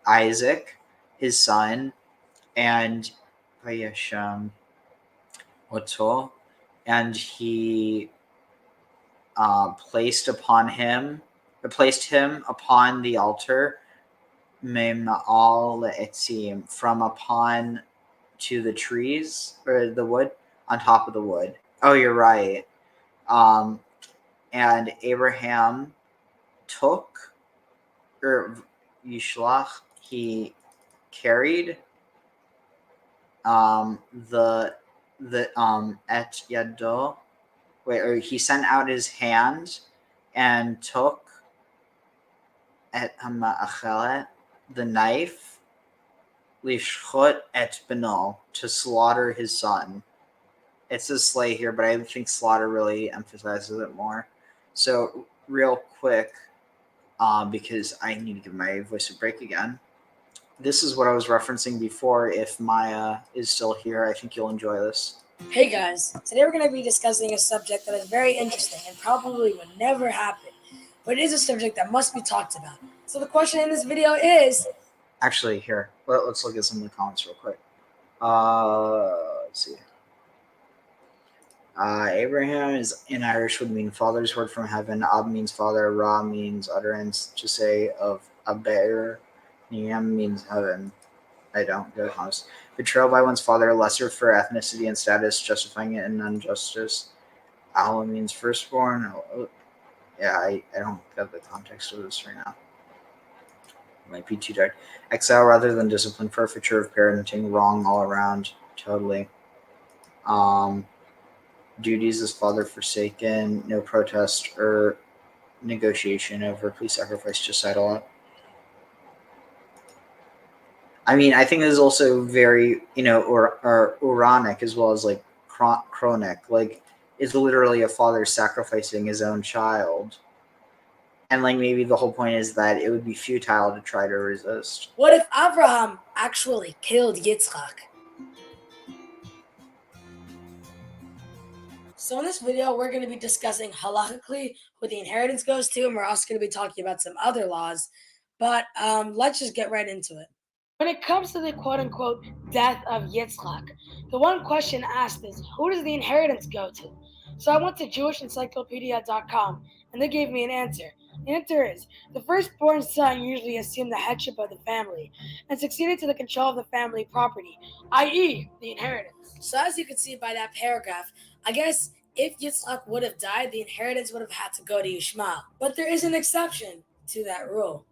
Isaac, his son, and Vayeshem Oto, and he placed him upon the altar, Mema'al le'etzim, from upon to the trees, or the wood, on top of the wood. Oh, you're right. And Abraham took, or Yishlach, he carried et yado. Or he sent out his hand and took et hama'achelet, the knife, lishchot et beno, to slaughter his son. It says slay here, but I think slaughter really emphasizes it more. So real quick, because I need to give my voice a break again. This is what I was referencing before. If Maya is still here, I think you'll enjoy this. Hey guys, today we're going to be discussing a subject that is very interesting and probably would never happen, but it is a subject that must be talked about. So the question in this video is... Actually, here, let's look at some of the comments real quick. Let's see. Abraham is in Irish would mean father's word from heaven. Ab means father. Ra means utterance. To say of Aber. Niyam means heaven. I don't get it. Betrayal by one's father, lesser for ethnicity and status, justifying it in injustice. Allah means firstborn. Yeah, I don't get the context of this right now. It might be too dark. Exile rather than discipline. Forfeiture of parenting. Wrong all around. Totally. Duties as father forsaken. No protest or negotiation over. Please sacrifice. Just said a lot. I mean, I think it is also very, or Uranic as well as like chronic. Like, is literally a father sacrificing his own child. And like maybe the whole point is that it would be futile to try to resist. What if Abraham actually killed Yitzchak? So in this video, we're going to be discussing halachically who the inheritance goes to, and we're also going to be talking about some other laws. But let's just get right into it. When it comes to the quote-unquote death of Yitzchak, the one question asked is, who does the inheritance go to? So I went to JewishEncyclopedia.com, and they gave me an answer. The answer is, the firstborn son usually assumed the headship of the family and succeeded to the control of the family property, i.e. the inheritance. So as you can see by that paragraph, I guess if Yitzchak would have died, the inheritance would have had to go to Ishmael. But there is an exception to that rule.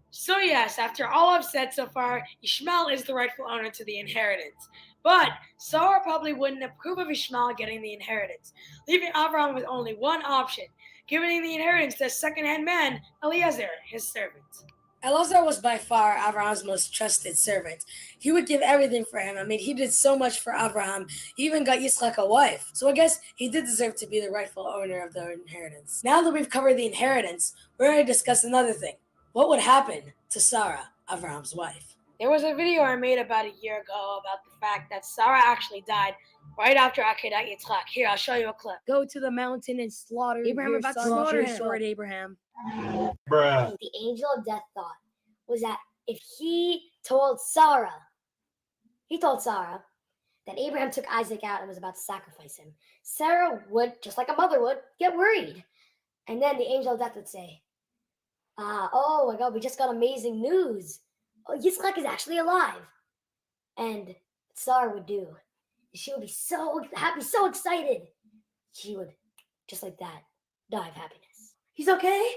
So yes, after all I've said so far, Ishmael is the rightful owner to the inheritance. But Sarah probably wouldn't approve of Ishmael getting the inheritance, leaving Abraham with only one option, giving the inheritance to a second-hand man, Eliezer, his servant. Eliezer was by far Abraham's most trusted servant. He would give everything for him. I mean, he did so much for Abraham. He even got Yitzchak a wife. So I guess he did deserve to be the rightful owner of the inheritance. Now that we've covered the inheritance, we're going to discuss another thing. What would happen to Sarah, Abraham's wife? There was a video I made about a year ago about the fact that Sarah actually died right after Akedat Yitzchaq. Here, I'll show you a clip. Go to the mountain and slaughter Abraham your about to son. slaughter Your him. sword, Abraham. Bruh. The angel of death thought was that if he told Sarah that Abraham took Isaac out and was about to sacrifice him, Sarah would, just like a mother would, get worried. And then the angel of death would say, oh my God, we just got amazing news. Oh, Yitzchak is actually alive. And Sarah would do, she would be so happy, so excited. She would, just like that, die of happiness. He's okay?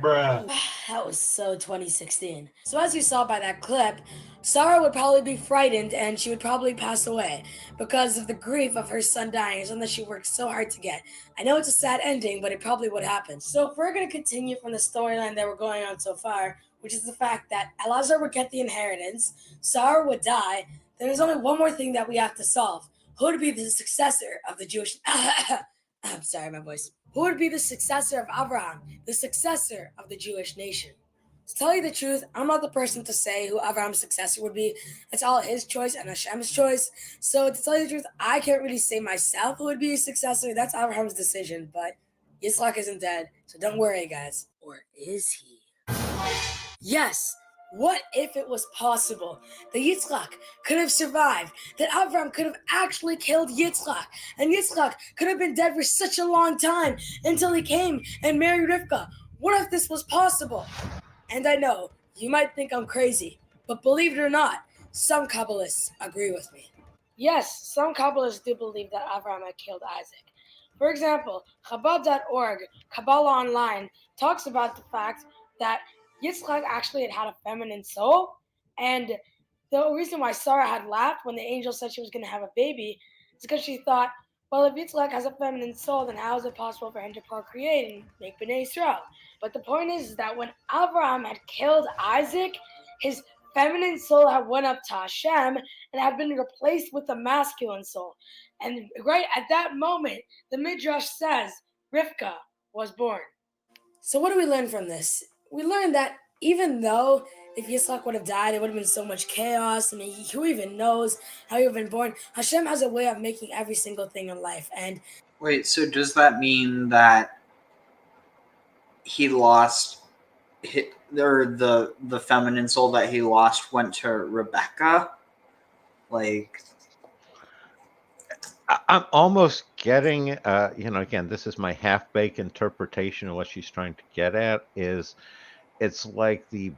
Bruh. That was so 2016. So as you saw by that clip, Sarah would probably be frightened and she would probably pass away because of the grief of her son dying, something that she worked so hard to get. I know it's a sad ending, but it probably would happen. So if we're going to continue from the storyline that we're going on so far, which is the fact that Eliezer would get the inheritance, Sarah would die, then there's only one more thing that we have to solve. Who would be the successor of the Jewish... I'm sorry, my voice. Who would be the successor of Abraham, the successor of the Jewish nation? To tell you the truth, I'm not the person to say who Abraham's successor would be. It's all his choice and Hashem's choice. So to tell you the truth, I can't really say myself who would be his successor. That's Abraham's decision. But Yitzchak isn't dead, so don't worry, guys. Or is he? Yes. What if it was possible that Yitzchak could have survived, that Abraham could have actually killed Yitzchak, and Yitzchak could have been dead for such a long time until he came and married Rivka? What if this was possible? And I know, you might think I'm crazy, but believe it or not, some Kabbalists agree with me. Yes, some Kabbalists do believe that Abraham had killed Isaac. For example, Chabad.org, Kabbalah Online, talks about the fact that Yitzchak actually had a feminine soul, and the reason why Sarah had laughed when the angel said she was going to have a baby is because she thought, well, if Yitzchak has a feminine soul, then how is it possible for him to procreate and make Bnei Israel? But the point is that when Abraham had killed Isaac, his feminine soul had went up to Hashem and had been replaced with a masculine soul. And right at that moment, the Midrash says Rivka was born. So what do we learn from this? We learned that even though if Yitzchak would have died, it would have been so much chaos. I mean, who even knows how he would have been born? Hashem has a way of making every single thing in life. And wait, so does that mean that he lost, or the feminine soul that he lost went to Rebecca? Like, I'm almost getting, again, this is my half-baked interpretation of what she's trying to get at, is it's like the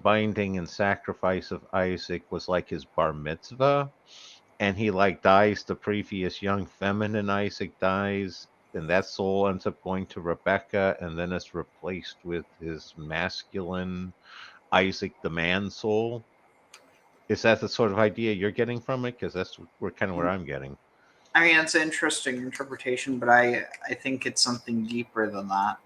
binding and sacrifice of Isaac was like his bar mitzvah, and he like dies, the previous young feminine Isaac dies, and that soul ends up going to Rebecca, and then it's replaced with his masculine Isaac, the man soul. Is that the sort of idea you're getting from it? Because that's kind of where I'm getting. I mean, it's an interesting interpretation, but I think it's something deeper than that.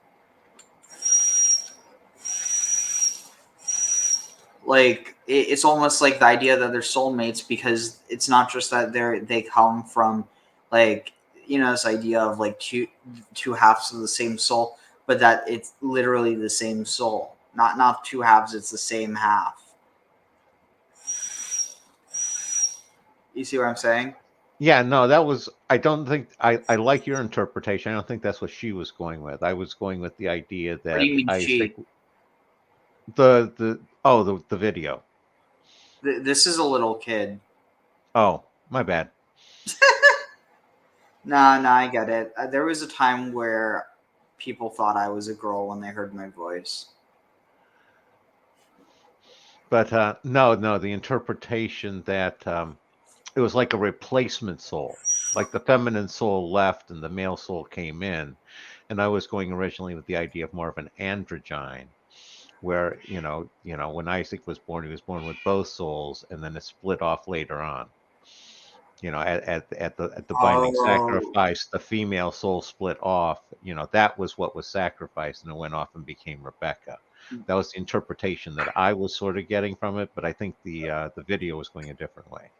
like it's almost like the idea that they're soulmates, because it's not just that they come from like, you know, this idea of like two halves of the same soul, but that it's literally the same soul, not two halves, it's the same half. You see what I'm saying? Yeah, no, that was, I don't think, I like your interpretation. I don't think that's what she was going with. I was going with the idea that What do you mean Isaac, she? the video. This is a little kid. Oh, my bad. No, I get it. There was a time where people thought I was a girl when they heard my voice. But no, the interpretation that it was like a replacement soul, like the feminine soul left and the male soul came in. And I was going originally with the idea of more of an androgyne, where, when Isaac was born, he was born with both souls, and then it split off later on. At the binding sacrifice, the female soul split off. That was what was sacrificed, and it went off and became Rebecca. That was the interpretation that I was sort of getting from it, but I think the video was going a different way.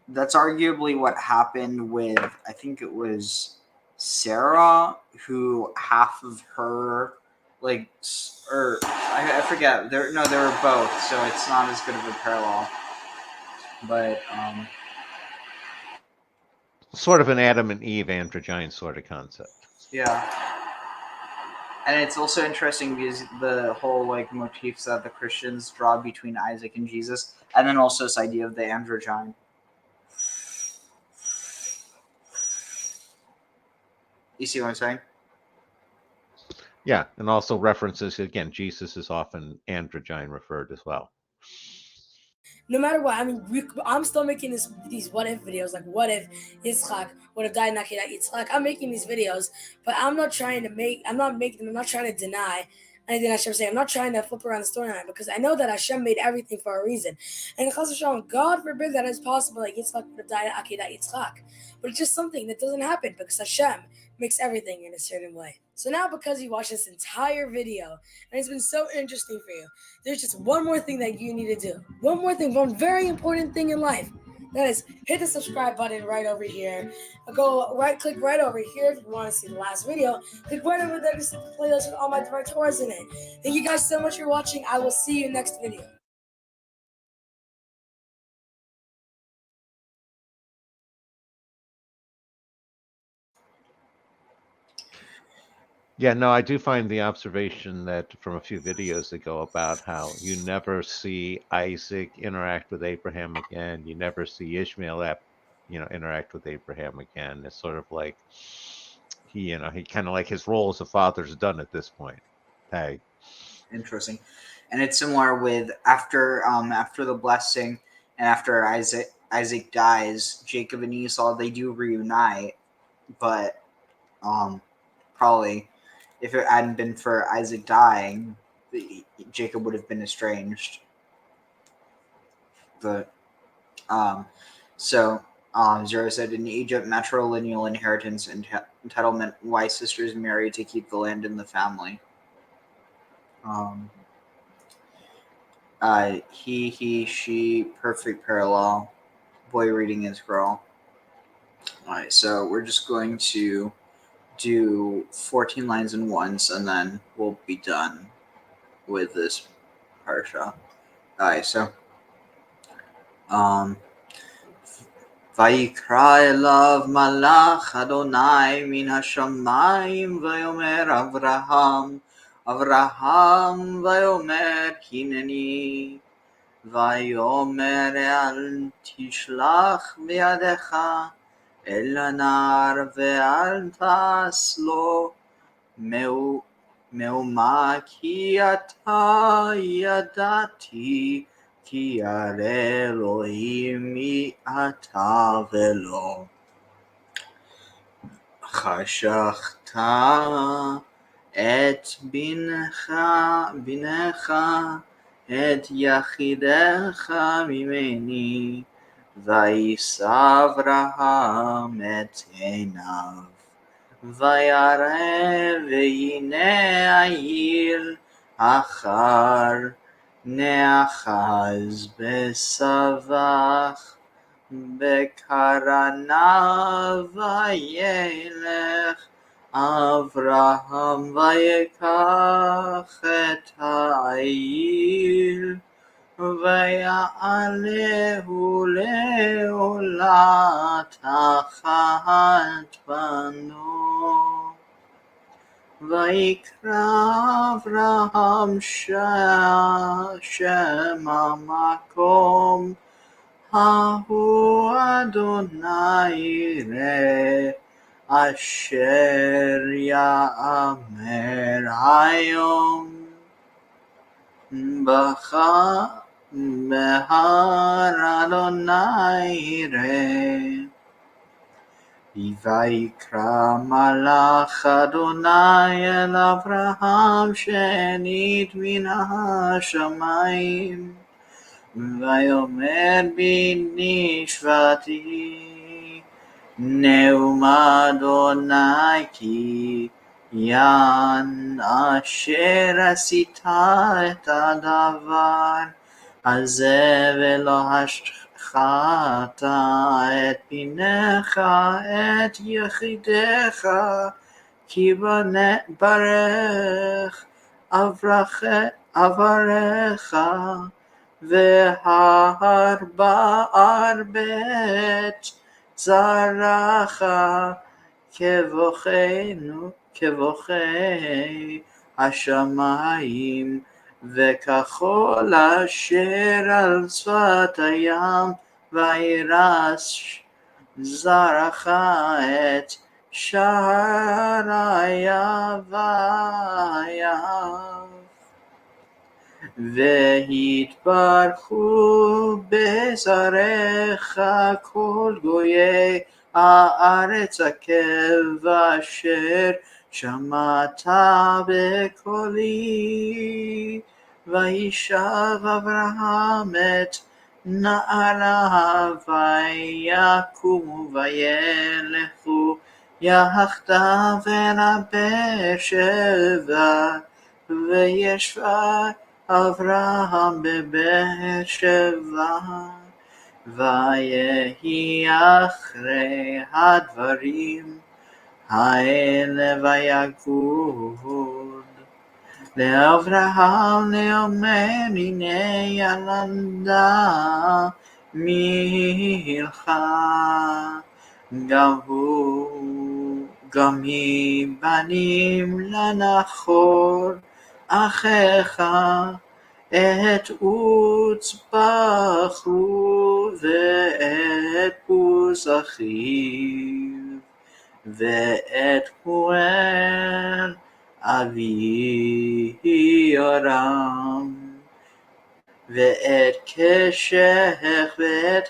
That's arguably what happened with, I think it was Sarah, who half of her, like, or I forget. They were both, so it's not as good of a parallel. But sort of an Adam and Eve androgyne sort of concept. Yeah. And it's also interesting because the whole like motifs that the Christians draw between Isaac and Jesus, and then also this idea of the androgyne. You see what I'm saying? Yeah, and also references, again, Jesus is often androgyne referred as well. No matter what, I mean, I'm still making these what if videos. Like, what if Yitzchak would have died in Akedat Yitzchaq? I'm making these videos, but I'm not trying to deny anything Hashem say. I'm not trying to flip around the storyline, because I know that Hashem made everything for a reason. And Chas v'Shalom, God forbid that it's possible that Yitzchak would have died at Akedat Yitzchak. But it's just something that doesn't happen, because Hashem makes everything in a certain way. So now, because you watched this entire video and it's been so interesting for you, there's just one more thing that you need to do. One more thing, one very important thing in life. That is, hit the subscribe button right over here. Click right over here if you want to see the last video. Click right over there to see the playlist with all my different Torahs in it. Thank you guys so much for watching. I will see you next video. Yeah, no, I do find the observation that from a few videos ago about how you never see Isaac interact with Abraham again. You never see Ishmael, interact with Abraham again. It's sort of like he kind of like his role as a father is done at this point. Hey, interesting, and it's similar with after the blessing and after Isaac dies, Jacob and Esau, they do reunite, but probably if it hadn't been for Isaac dying, Jacob would have been estranged. But Zero said, in Egypt, matrilineal inheritance entitlement, why sisters marry to keep the land in the family. He, she, perfect parallel. Boy reading his girl. Alright, so we're just going to do 14 lines in once, and then we'll be done with this parsha. Alright, so Vayikra elav malach Adonai min hashamayim vayomer Avraham vayomer hineni vayomer al tishlach biadecha el anar ve'al tas lo meuma ki ata yadati ki are Elohim mi ata velo chashachta et binecha et yachidecha mimeni vayisa Avraham et einav vayare ve'ine ayil achar נאחז בסבך בקרניו וילך אברהם ויקח את העיל ויעלהו לעולה תחת בנו ויקרא אברהם שם המקום ההוא אדוני יראה אשר יאמר היום בהר אדוני יראה ויקרא מלאך אדוני אל אברהם שנית מן השמיים ויאמר בני שבתי נאום אדוני כי ין אשר עשית את הדבר הזה ולא השחת את בנך את יחידך כי ברך אברך והרבער בית זרעך כבוכי השמיים וכחול אשר על שפת הים וירש זרעך את שעריה והתברכו בזרעך כל גויי הארץ עקב אשר שמעת בקולי וישב אברהם את נעריו ויקומו וילכו יחדיו אל באר שבע וישבה אברהם בבאר שבע ויהי אחרי הדברים האלה ויגוד לאברהם לאומר הנה ילדה מלך גם היא בנים לנחור אחיך את עוץ בחרו ואת בוז אחיו ואת פועל אבי יורם ואת קשך ואת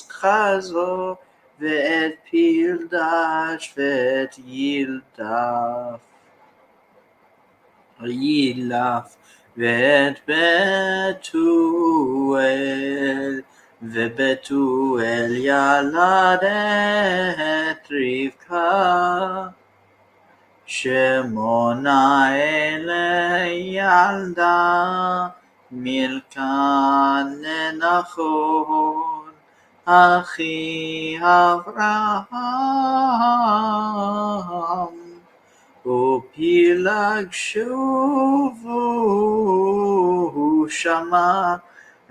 חזו ואת פילדש ואת יילף ואת בתואל ובתואל ילד את רבקה שמונה אלה ילדה מלכה לנחור אחי אברהם ופילג שובו שמע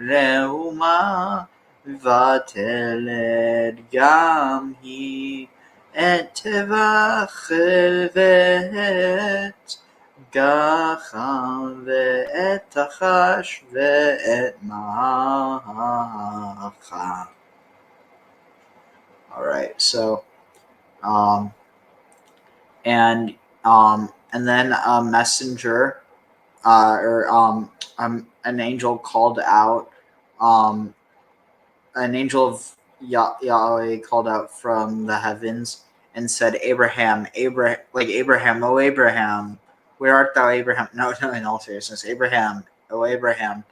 ראומה ותלד גם היא את טבח ואת גחם ואת תחש ואת מעכה. All right, so and then a messenger an angel called out an angel of Yahweh called out from the heavens and said, Abraham, oh Abraham, where art thou, Abraham? No, in all seriousness, Abraham, oh Abraham.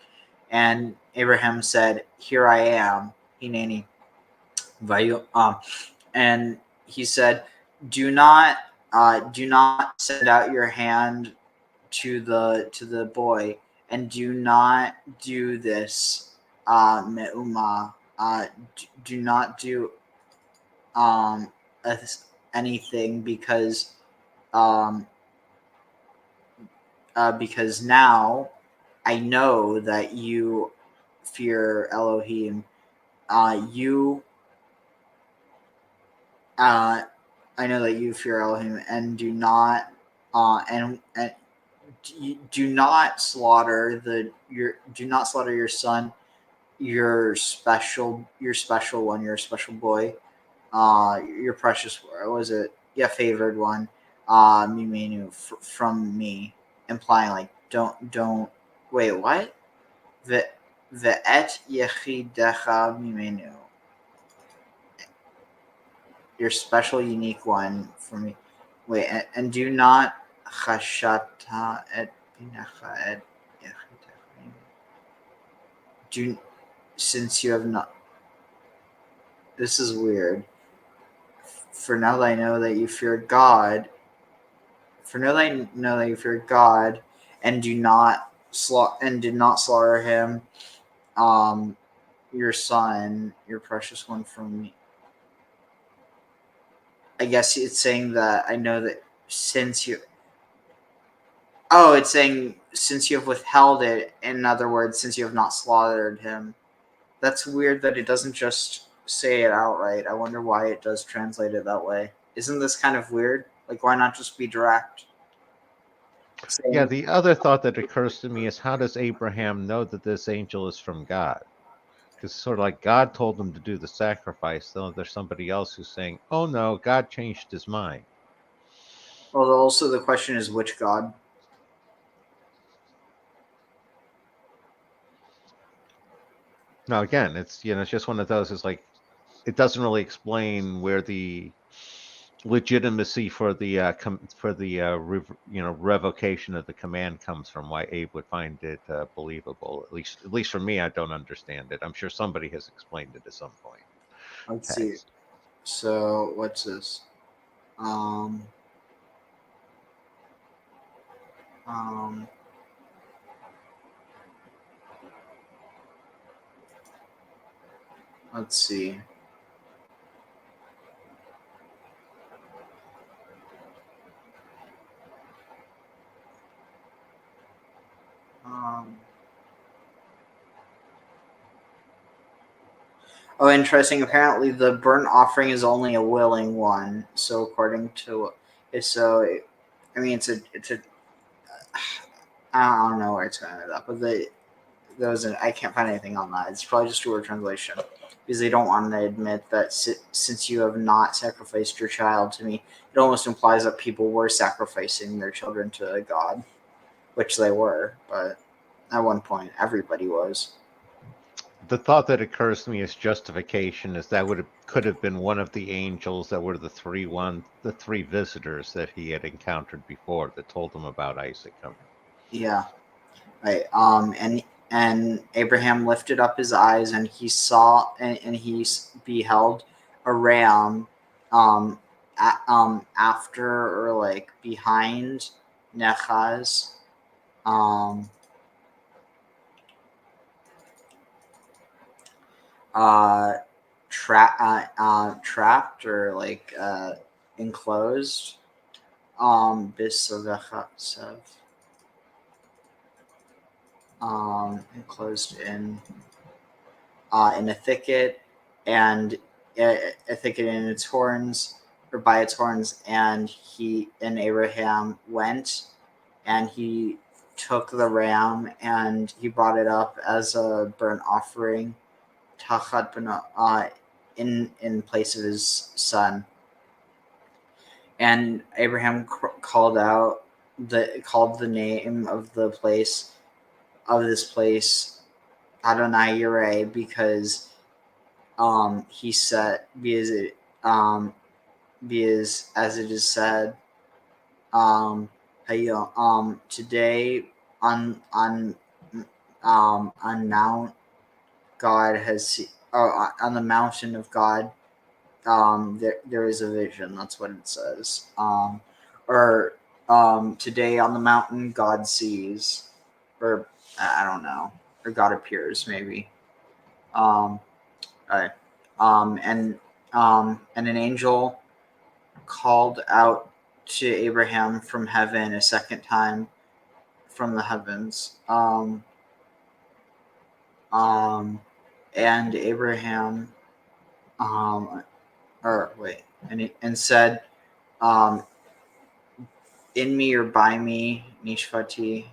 And Abraham said, here I am, Hineni. And he said, do not send out your hand to the boy and do not do this, me'uma. Do not do anything because now I know that you fear Elohim. I know that you fear Elohim, and do not do not slaughter your son, your special one, your special boy, your precious, what was it? Yeah, favored one, mimenu, from me, implying like don't wait, what? The et 𝐤𝐤𤐇𝐤 mimenu, your special unique one for me. Wait, and do not chashata et binecha et 𝐤𝐤𝐇𝐤. Do, since you have not. This is weird. For now that I know that you fear God. For now that I know that you fear God, and did not slaughter him, your son, your precious one, from me. I guess it's saying that I know that since you. Oh, it's saying since you have withheld it. In other words, since you have not slaughtered him. That's weird that it doesn't just say it outright. I wonder why it does translate it that way. Isn't this kind of weird? Like, why not just be direct? Yeah, the other thought that occurs to me is, how does Abraham know that this angel is from God? Because sort of like God told him to do the sacrifice, though there's somebody else who's saying, oh no, God changed his mind. Well, also the question is, which God? Now again, it's it's just one of those. It's like it doesn't really explain where the legitimacy for the revocation of the command comes from. Why Abe would find it believable? At least for me, I don't understand it. I'm sure somebody has explained it at some point. Let's see. So what's this? Let's see. Oh, interesting. Apparently, the burnt offering is only a willing one. So, according to, I mean, it's a. I don't know where it's going with that, but I can't find anything on that. It's probably just a word translation because they don't want to admit that since you have not sacrificed your child to me, it almost implies that people were sacrificing their children to God, which they were, but at one point everybody was. The thought that occurs to me as justification is that could have been one of the angels that were the three visitors that he had encountered before that told him about Isaac coming. Yeah, right. And Abraham lifted up his eyes, and he saw, and he beheld a ram, after, or like behind Nechaz, trapped, or like enclosed, enclosed in a thicket, and a thicket in its horns, or by its horns, and Abraham went, and he took the ram, and he brought it up as a burnt offering, in place of his son. And Abraham called the name of this place Adonai Yireh, because he said, because as it is said, today on Mount God has on the mountain of God, there is a vision. That's what it says. Or today on the mountain God sees, or I don't know, or God appears maybe. All right. And an angel called out to Abraham from heaven a second time from the heavens. And Abraham, and said, in me or by me, Nishvati,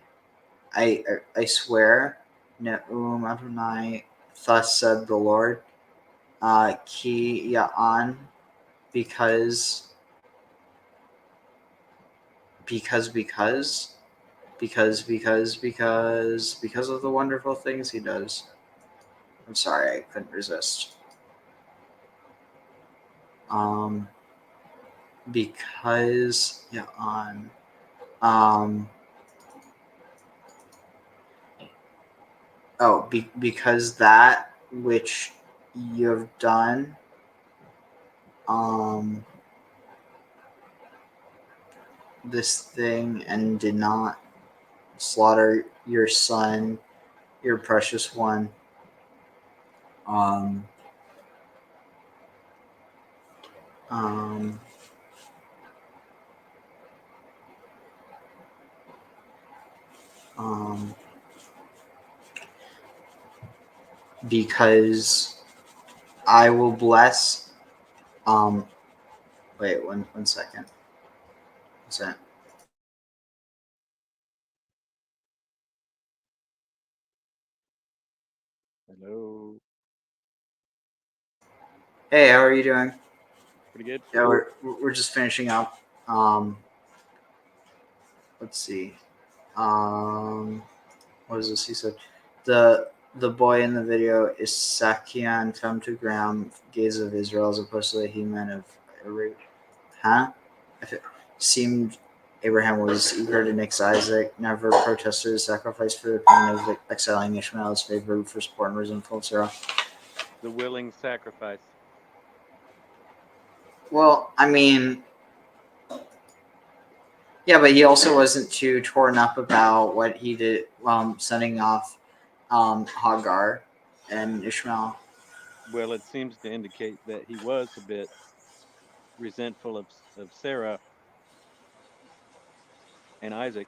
I swear, Ne'um Adonai, thus said the Lord, Ki Ya'an, because of the wonderful things he does. I'm sorry, I couldn't resist. Because Ya'an, because that which you have done, this thing, and did not slaughter your son, your precious one. Because I will bless. Wait, one second. What's that? Hello. Hey, how are you doing? Pretty good. Yeah, we're just finishing up. Let's see. What is this? He said, the boy in the video is Sakian femtogram gaze of Israel as opposed to the He-Man of huh? If it seemed Abraham was eager to nix Isaac, never protested his sacrifice for the pain of exiling Ishmael, his favorite for support and resentful of Sarah. The willing sacrifice. Well, I mean, yeah, but he also wasn't too torn up about what he did, sending off Hagar and Ishmael. Well, it seems to indicate that he was a bit resentful of Sarah and Isaac.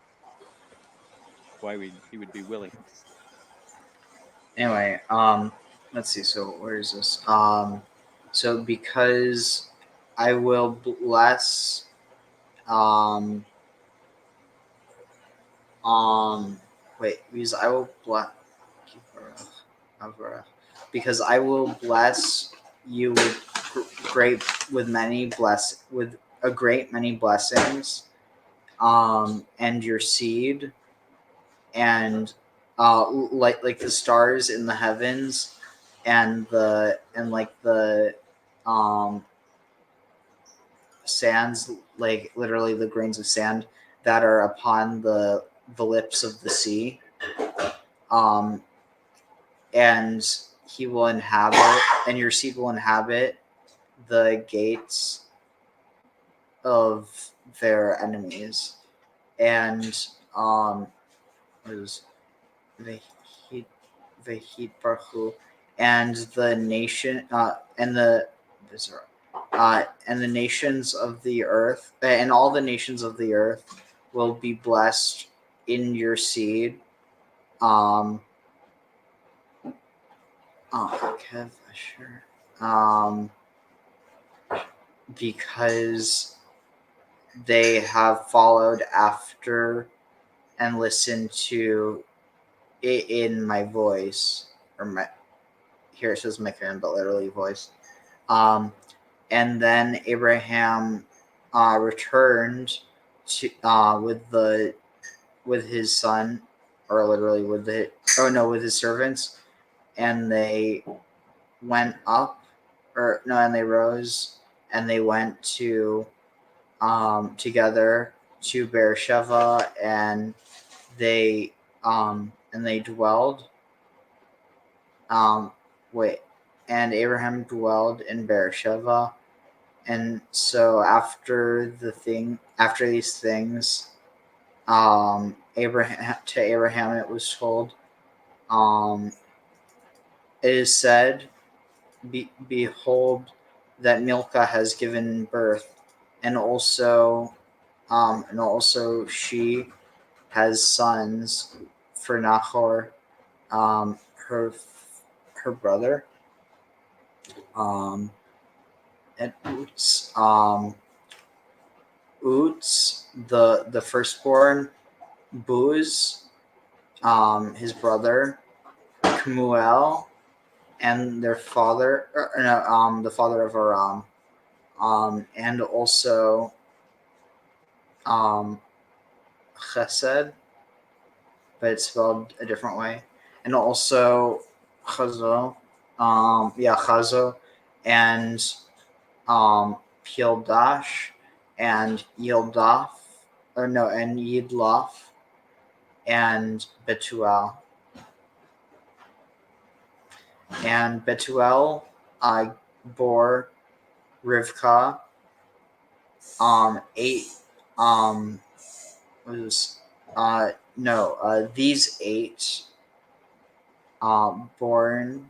Why he would be willing. Anyway, let's see. So where is this? So because I will bless, because I will bless, because I will bless you with a great many blessings, and your seed, and like the stars in the heavens, and the sands, like literally the grains of sand that are upon the lips of the sea, and he will inhabit, and your seed will inhabit the gates of their enemies, and what is the heat Baruch, and the nation and the nations of the earth, and all the nations of the earth will be blessed in your seed. Kev, sure. Because they have followed after and listened to it in my voice, or my, here it says my command, but literally voice. And then Abraham returned to with his son, or literally with his servants, and they went up, and they rose, and they went to together to Beersheba, and they dwelled. And Abraham dwelled in Beersheba, and so after these things, Abraham it was told, It is said, behold, that Milcah has given birth, and also she has sons for Nahor, her brother, and Uts, the firstborn, Buz, his brother, Kemuel, and their father, the father of Aram, and also Chesed, but it's spelled a different way, and also Chazo, Chazo, and Pildash, and Yildaf, and Yidlaf, and Betuel. And Betuel bore Rivka, these 8 born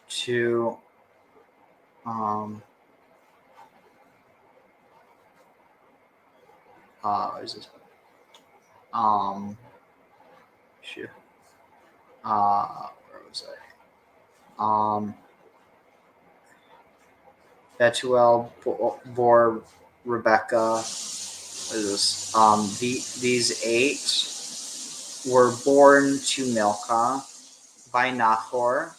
to what is this? Shoot. Where was I? Betuel bore Rebecca. What is this? These 8 were born to Milcah by Nahor,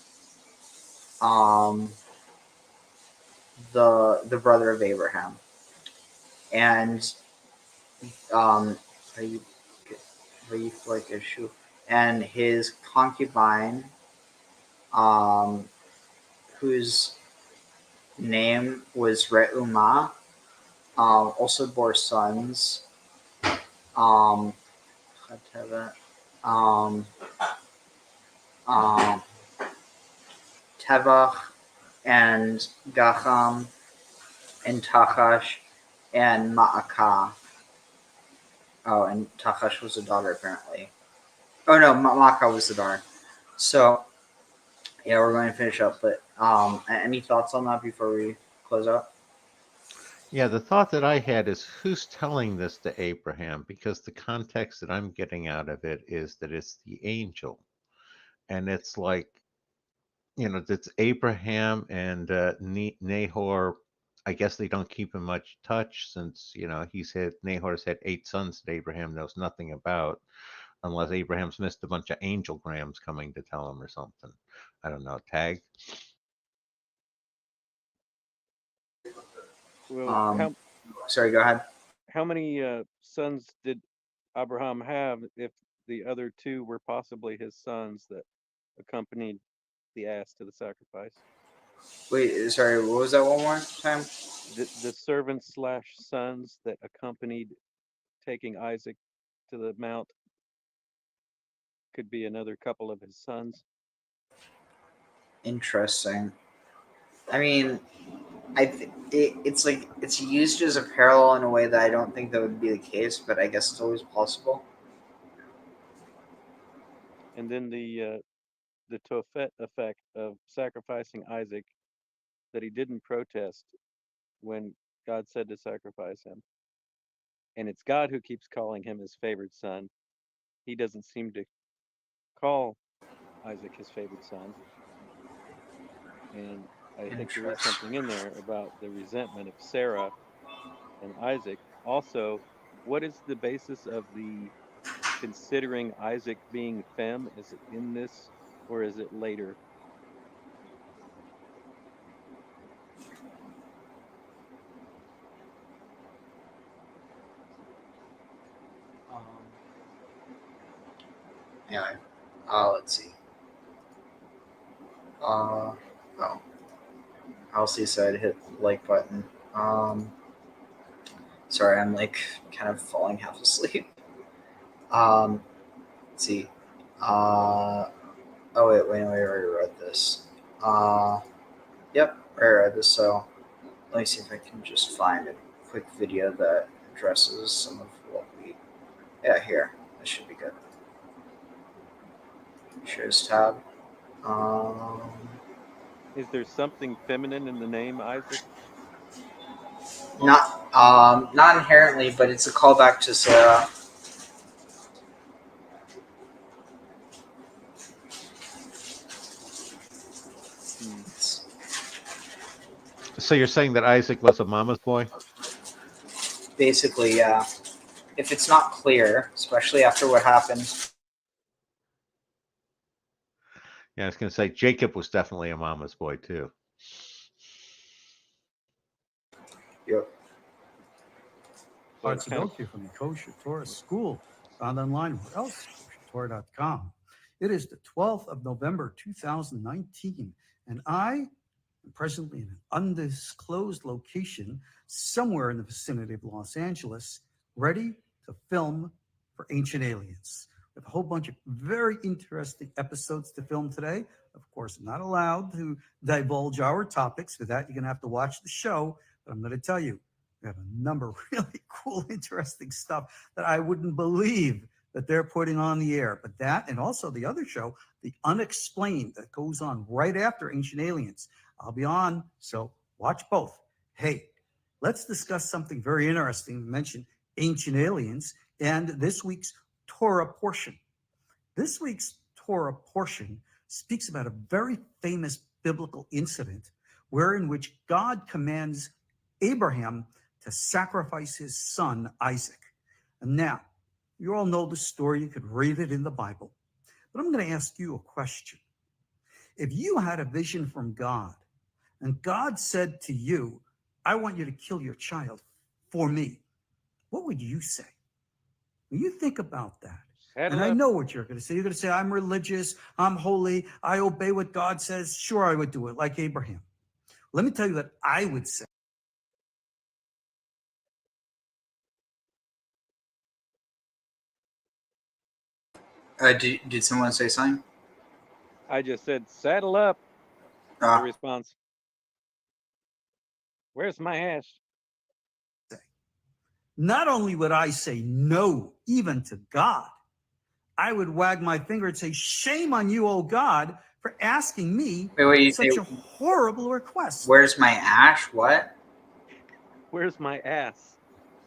the brother of Abraham, and and his concubine, whose name was Reumah, also bore sons. Tevach and Gacham and Tachash and Ma'akah. Oh, and Tachash was a daughter apparently. Oh no, Ma'akah was the daughter. So yeah, we're going to finish up. But any thoughts on that before we close out? Yeah, the thought that I had is who's telling this to Abraham? Because the context that I'm getting out of it is that it's the angel. And it's like, it's Abraham and Nahor. I guess they don't keep in much touch since, Nahor's had 8 sons that Abraham knows nothing about, unless Abraham's missed a bunch of angel grams coming to tell him or something. I don't know. Tag? Well, sorry, go ahead. How many sons did Abraham have if the other 2 were possibly his sons that accompanied the ass to the sacrifice? Wait, sorry, what was that one more time? The servants / sons that accompanied taking Isaac to the mount could be another couple of his sons. Interesting. I mean, it's used as a parallel in a way that I don't think that would be the case, but I guess it's always possible. And then the Tophet effect of sacrificing Isaac, that he didn't protest when God said to sacrifice him. And it's God who keeps calling him his favorite son. He doesn't seem to call Isaac his favorite son. And I think there is something in there about the resentment of Sarah and Isaac. Also, what is the basis of the considering Isaac being femme? Is it in this or is it later? Anyway, let's see. Halsey said hit the like button. Sorry, I'm kind of falling half asleep. Let's see. Oh wait, I already read this. Yep, I read this. So let me see if I can just find a quick video that addresses some of what we. Yeah, here. This should be good. Shows tab. Is there something feminine in the name Isaac? Not inherently, but it's a callback to Sarah. So you're saying that Isaac was a mama's boy? Basically, yeah. If it's not clear, especially after what happened. Yeah, I was going to say Jacob was definitely a mama's boy too. Yep. Artsudoki from the Kosher Torah School, found online. What else? KosherTorah.com. It is the 12th of November, 2019, and I am presently in an undisclosed location somewhere in the vicinity of Los Angeles, ready to film for Ancient Aliens. We have a whole bunch of very interesting episodes to film today. Of course, I'm not allowed to divulge our topics. For that, you're going to have to watch the show, but I'm going to tell you, we have a number of really cool, interesting stuff that I wouldn't believe that they're putting on the air. But that, and also the other show, The Unexplained, that goes on right after Ancient Aliens. I'll be on, so watch both. Hey, let's discuss something very interesting. We mentioned Ancient Aliens and this week's Torah portion. This week's Torah portion speaks about a very famous biblical incident wherein which God commands Abraham to sacrifice his son, Isaac. And now, you all know the story. You could read it in the Bible. But I'm going to ask you a question. If you had a vision from God, and God said to you, I want you to kill your child for me, what would you say? When you think about that, and I know what you're going to say. You're going to say, I'm religious, I'm holy, I obey what God says. Sure, I would do it, like Abraham. Let me tell you what I would say. Did someone say something? I just said, saddle up. The response. Where's my ash? Not only would I say no, even to God, I would wag my finger and say, shame on you, oh God, for asking me such a horrible request. Where's my ash? What? Where's my ass?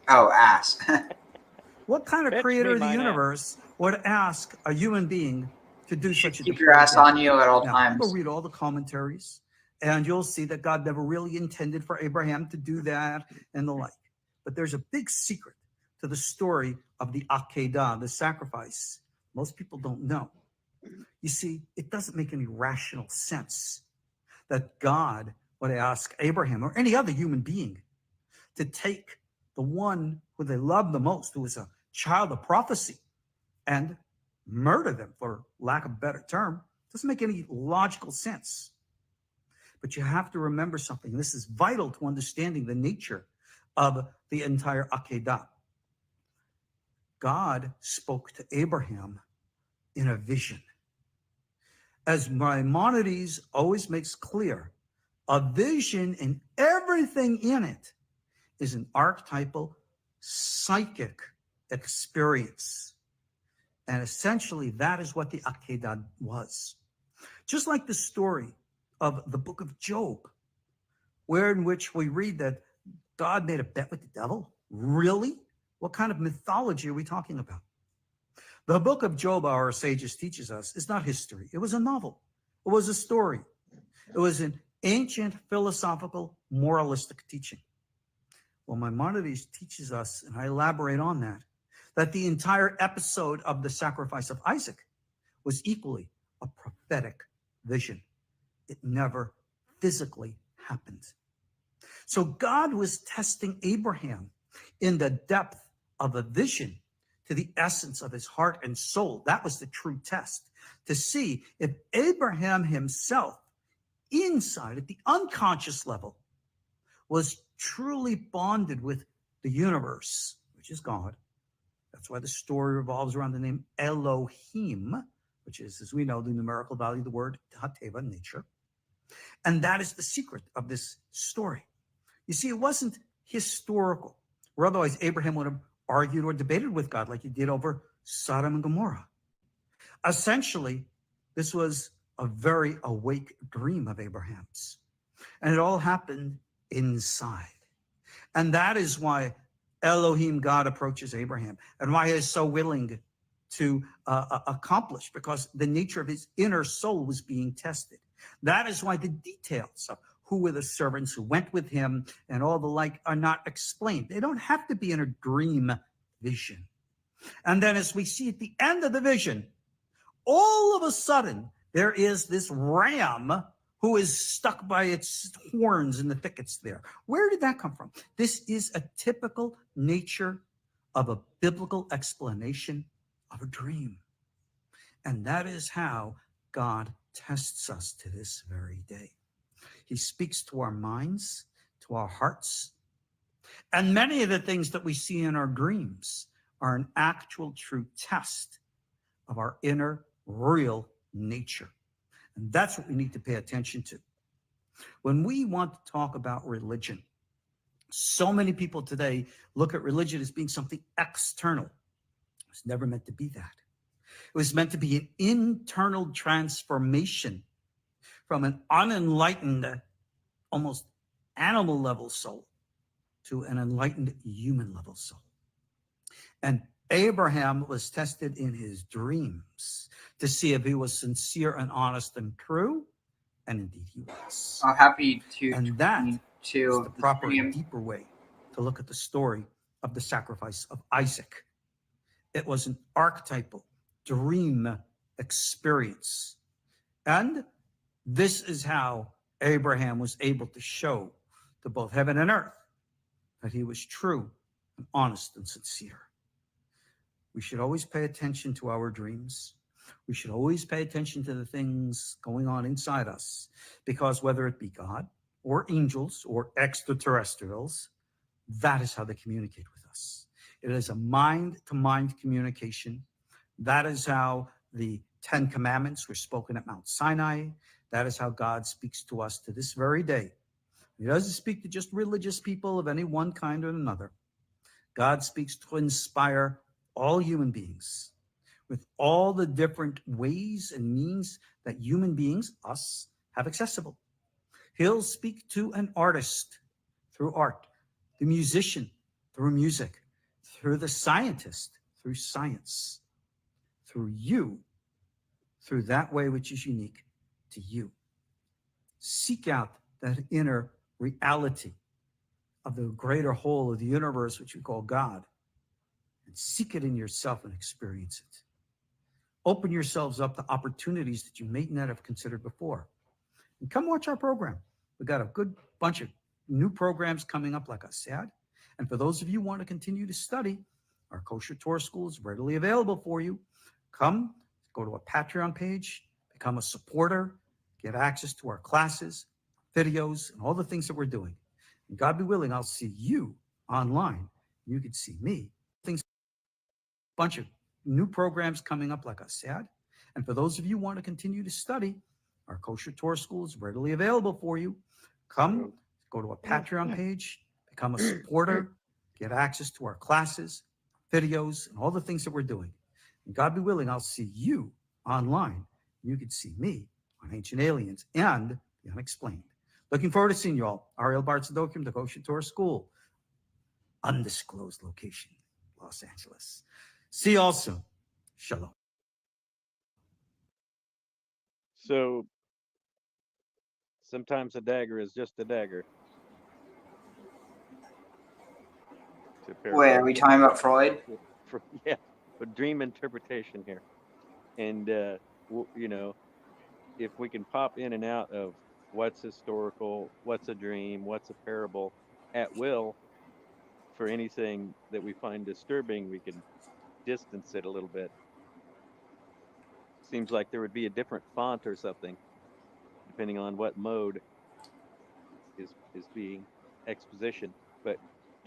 Oh, ass. What kind of Fetch creator me of the mine universe would ask a human being to do such a keep your ass on you at all now, times. Go read all the commentaries, and you'll see that God never really intended for Abraham to do that and the like. But there's a big secret to the story of the Akedah, the sacrifice. Most people don't know. You see, it doesn't make any rational sense that God would ask Abraham or any other human being to take the one who they love the most, who is a child of prophecy, and murder them, for lack of a better term. Doesn't make any logical sense. But you have to remember something. This is vital to understanding the nature of the entire Akedah. God spoke to Abraham in a vision. As Maimonides always makes clear, a vision and everything in it is an archetypal psychic experience. And essentially, that is what the Akedah was. Just like the story of the book of Job, where in which we read that God made a bet with the devil. Really? What kind of mythology are we talking about? The book of Job, our sages teaches us, is not history. It was a novel. It was a story. It was an ancient philosophical moralistic teaching. Well, Maimonides teaches us, and I elaborate on that the entire episode of the sacrifice of Isaac was equally a prophetic vision. It never physically happened. So God was testing Abraham in the depth of a vision to the essence of his heart and soul. That was the true test, to see if Abraham himself, inside at the unconscious level, was truly bonded with the universe, which is God. That's why the story revolves around the name Elohim, which is, as we know, the numerical value of the word Hateva, nature. And that is the secret of this story. You see, it wasn't historical, or otherwise Abraham would have argued or debated with God like he did over Sodom and Gomorrah. Essentially, This was a very awake dream of Abraham's. And it all happened inside. And that is why Elohim, God, approaches Abraham, and why he is so willing to accomplish, because the nature of his inner soul was being tested. That is why the details of who were the servants who went with him and all the like are not explained. They don't have to be in a dream vision. And then as we see at the end of the vision, all of a sudden, there is this ram who is stuck by its horns in the thickets there. Where did that come from? This is a typical nature of a biblical explanation of a dream. And that is how God tests us to this very day. He speaks to our minds, to our hearts. And many of the things that we see in our dreams are an actual true test of our inner real nature. And that's what we need to pay attention to. When we want to talk about religion, so many people today look at religion as being something external. It was never meant to be that. It was meant to be an internal transformation from an unenlightened, almost animal level soul to an enlightened human level soul. And Abraham was tested in his dreams to see if he was sincere and honest and true, and indeed he was. I'm happy to. And that is the proper and deeper way to look at the story of the sacrifice of Isaac. It was an archetypal dream experience. And this is how Abraham was able to show to both heaven and earth that he was true and honest and sincere. We should always pay attention to our dreams. We should always pay attention to the things going on inside us, because whether it be God or angels or extraterrestrials, that is how they communicate with us. It is a mind-to-mind communication. That is how the 10 Commandments were spoken at Mount Sinai. That is how God speaks to us to this very day. He doesn't speak to just religious people of any one kind or another. God speaks to inspire all human beings with all the different ways and means that human beings, us, have accessible. He'll speak to an artist through art, the musician through music, through the scientist through science, through you, through that way which is unique to you. Seek out that inner reality of the greater whole of the universe, which we call God, and seek it in yourself and experience it. Open yourselves up to opportunities that you may not have considered before. And come watch our program. We've got a good bunch of new programs coming up, like I said. And for those of you who want to continue to study, our Kosher Torah School is readily available for you. Come, go to our Patreon page, become a supporter, get access to our classes, videos, and all the things that we're doing. And God be willing, I'll see you online. You can see me. Bunch of new programs coming up, like I said. And for those of you who want to continue to study, our Kosher Torah School is readily available for you. Come, go to our Patreon page, become a supporter, get access to our classes, videos, and all the things that we're doing. And God be willing, I'll see you online. You can see me on Ancient Aliens and the Unexplained. Looking forward to seeing you all. Ariel Bar Tzedokim, the Kosher Torah School. Undisclosed location, Los Angeles. See you all soon. Shalom. So sometimes a dagger is just a dagger. Wait, are we talking about Freud? Yeah, but dream interpretation here. And, you know, if we can pop in and out of what's historical, what's a dream, what's a parable at will, for anything that we find disturbing, we can distance it a little bit. Seems like there would be a different font or something, depending on what mode is being exposition. But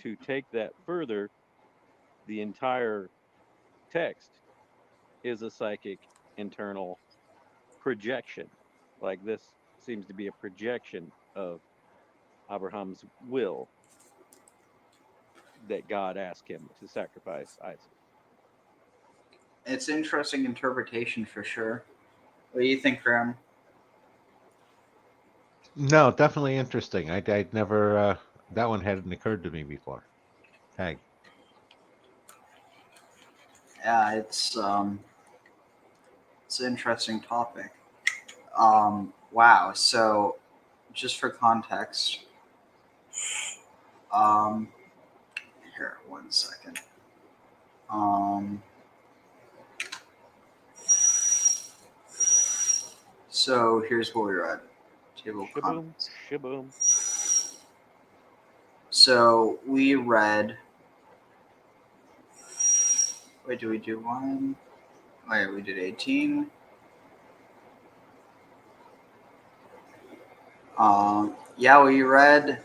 to take that further, the entire text is a psychic internal projection. Like this seems to be a projection of Abraham's will that God asked him to sacrifice Isaac. It's interesting interpretation for sure. What do you think, Graham? No, definitely interesting. I'd never that one hadn't occurred to me before. Tag. Yeah, it's an interesting topic. Wow. So, just for context, here, 1 second. So here's what we read. Table of contents. Shaboom. So we read. Wait, did we do one? Wait, we did 18. Yeah, we read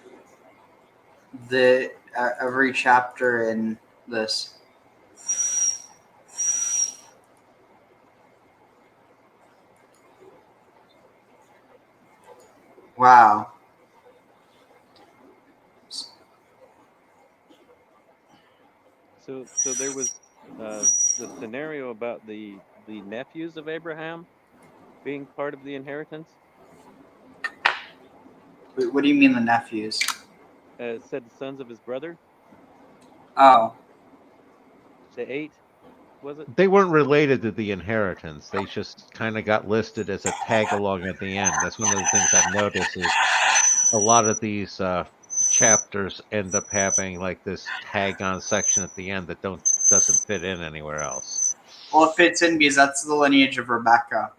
the every chapter in this. Wow. So there was the scenario about the nephews of Abraham being part of the inheritance. Wait, what do you mean the nephews? It said the sons of his brother. Oh. The 8, was it? They weren't related to the inheritance. They just kind of got listed as a tag along at the end. That's one of the things I've noticed is a lot of these chapters end up having like this tag on section at the end that doesn't fit in anywhere else. Well, it fits in because that's the lineage of Rebecca.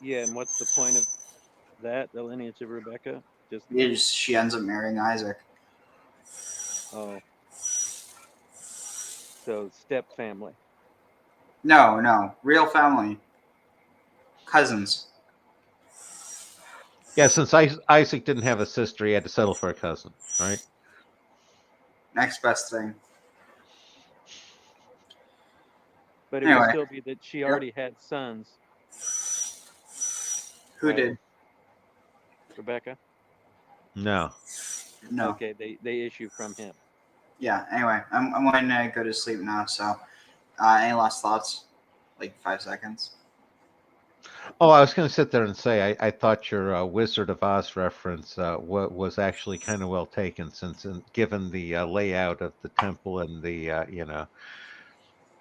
Yeah, and what's the point of that? The lineage of Rebecca? She ends up marrying Isaac. Oh. So step family. No, real family. Cousins. Yeah, since Isaac didn't have a sister, he had to settle for a cousin, right? Next best thing. But it Anyway. would still be that she already had sons. Who did? Rebecca? No. Okay, they issue from him. Yeah, anyway, I'm going to go to sleep now, so any last thoughts? Like 5 seconds? Oh, I was going to sit there and say I thought your Wizard of Oz reference was actually kind of well taken, since given the layout of the temple and the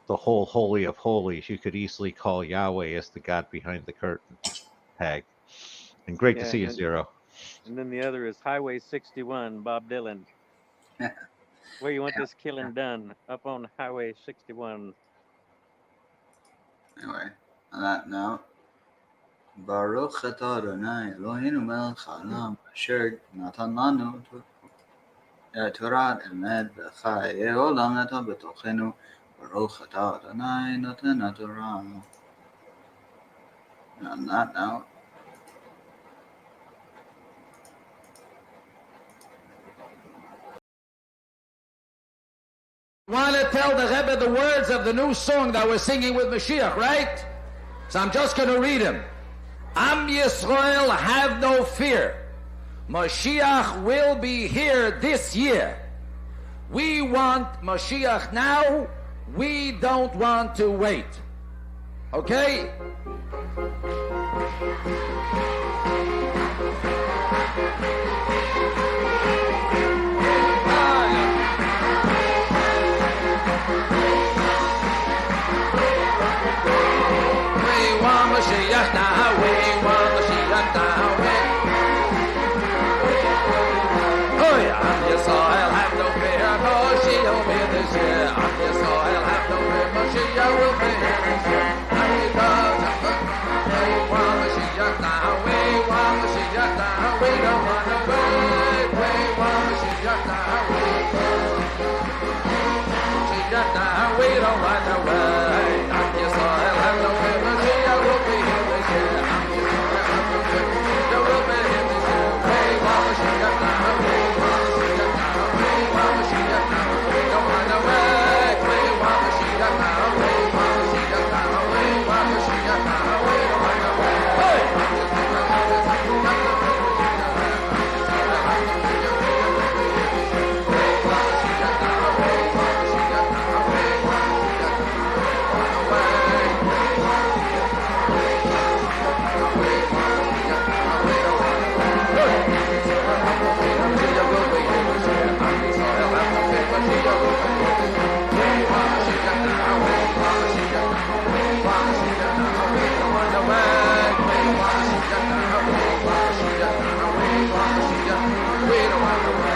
the whole Holy of Holies, you could easily call Yahweh as the God behind the curtain tag. And great to see you, Zero. And then the other is Highway 61, Bob Dylan. Where you want this killing done? Up on Highway 61. Anyway, on that note, Baruch atah Adonai Eloheinu melech haolam asher natan lanu Torah emet v'chayei olam natan b'tochenu Baruch atah Adonai noten Torah. And on that note, Want to tell the Rebbe the words of the new song that we're singing with Mashiach, right? So I'm just going to read them. Am Yisrael, have no fear. Mashiach will be here this year. We want Mashiach now. We don't want to wait. Okay? Mashiach now, we want Mashiach now. Oh yeah, Am Yisrael, have no fear, Mashiach will be this year. Am Yisrael, have no fear, Mashiach will be here this year. We want Mashiach now, we want Mashiach now, we don't want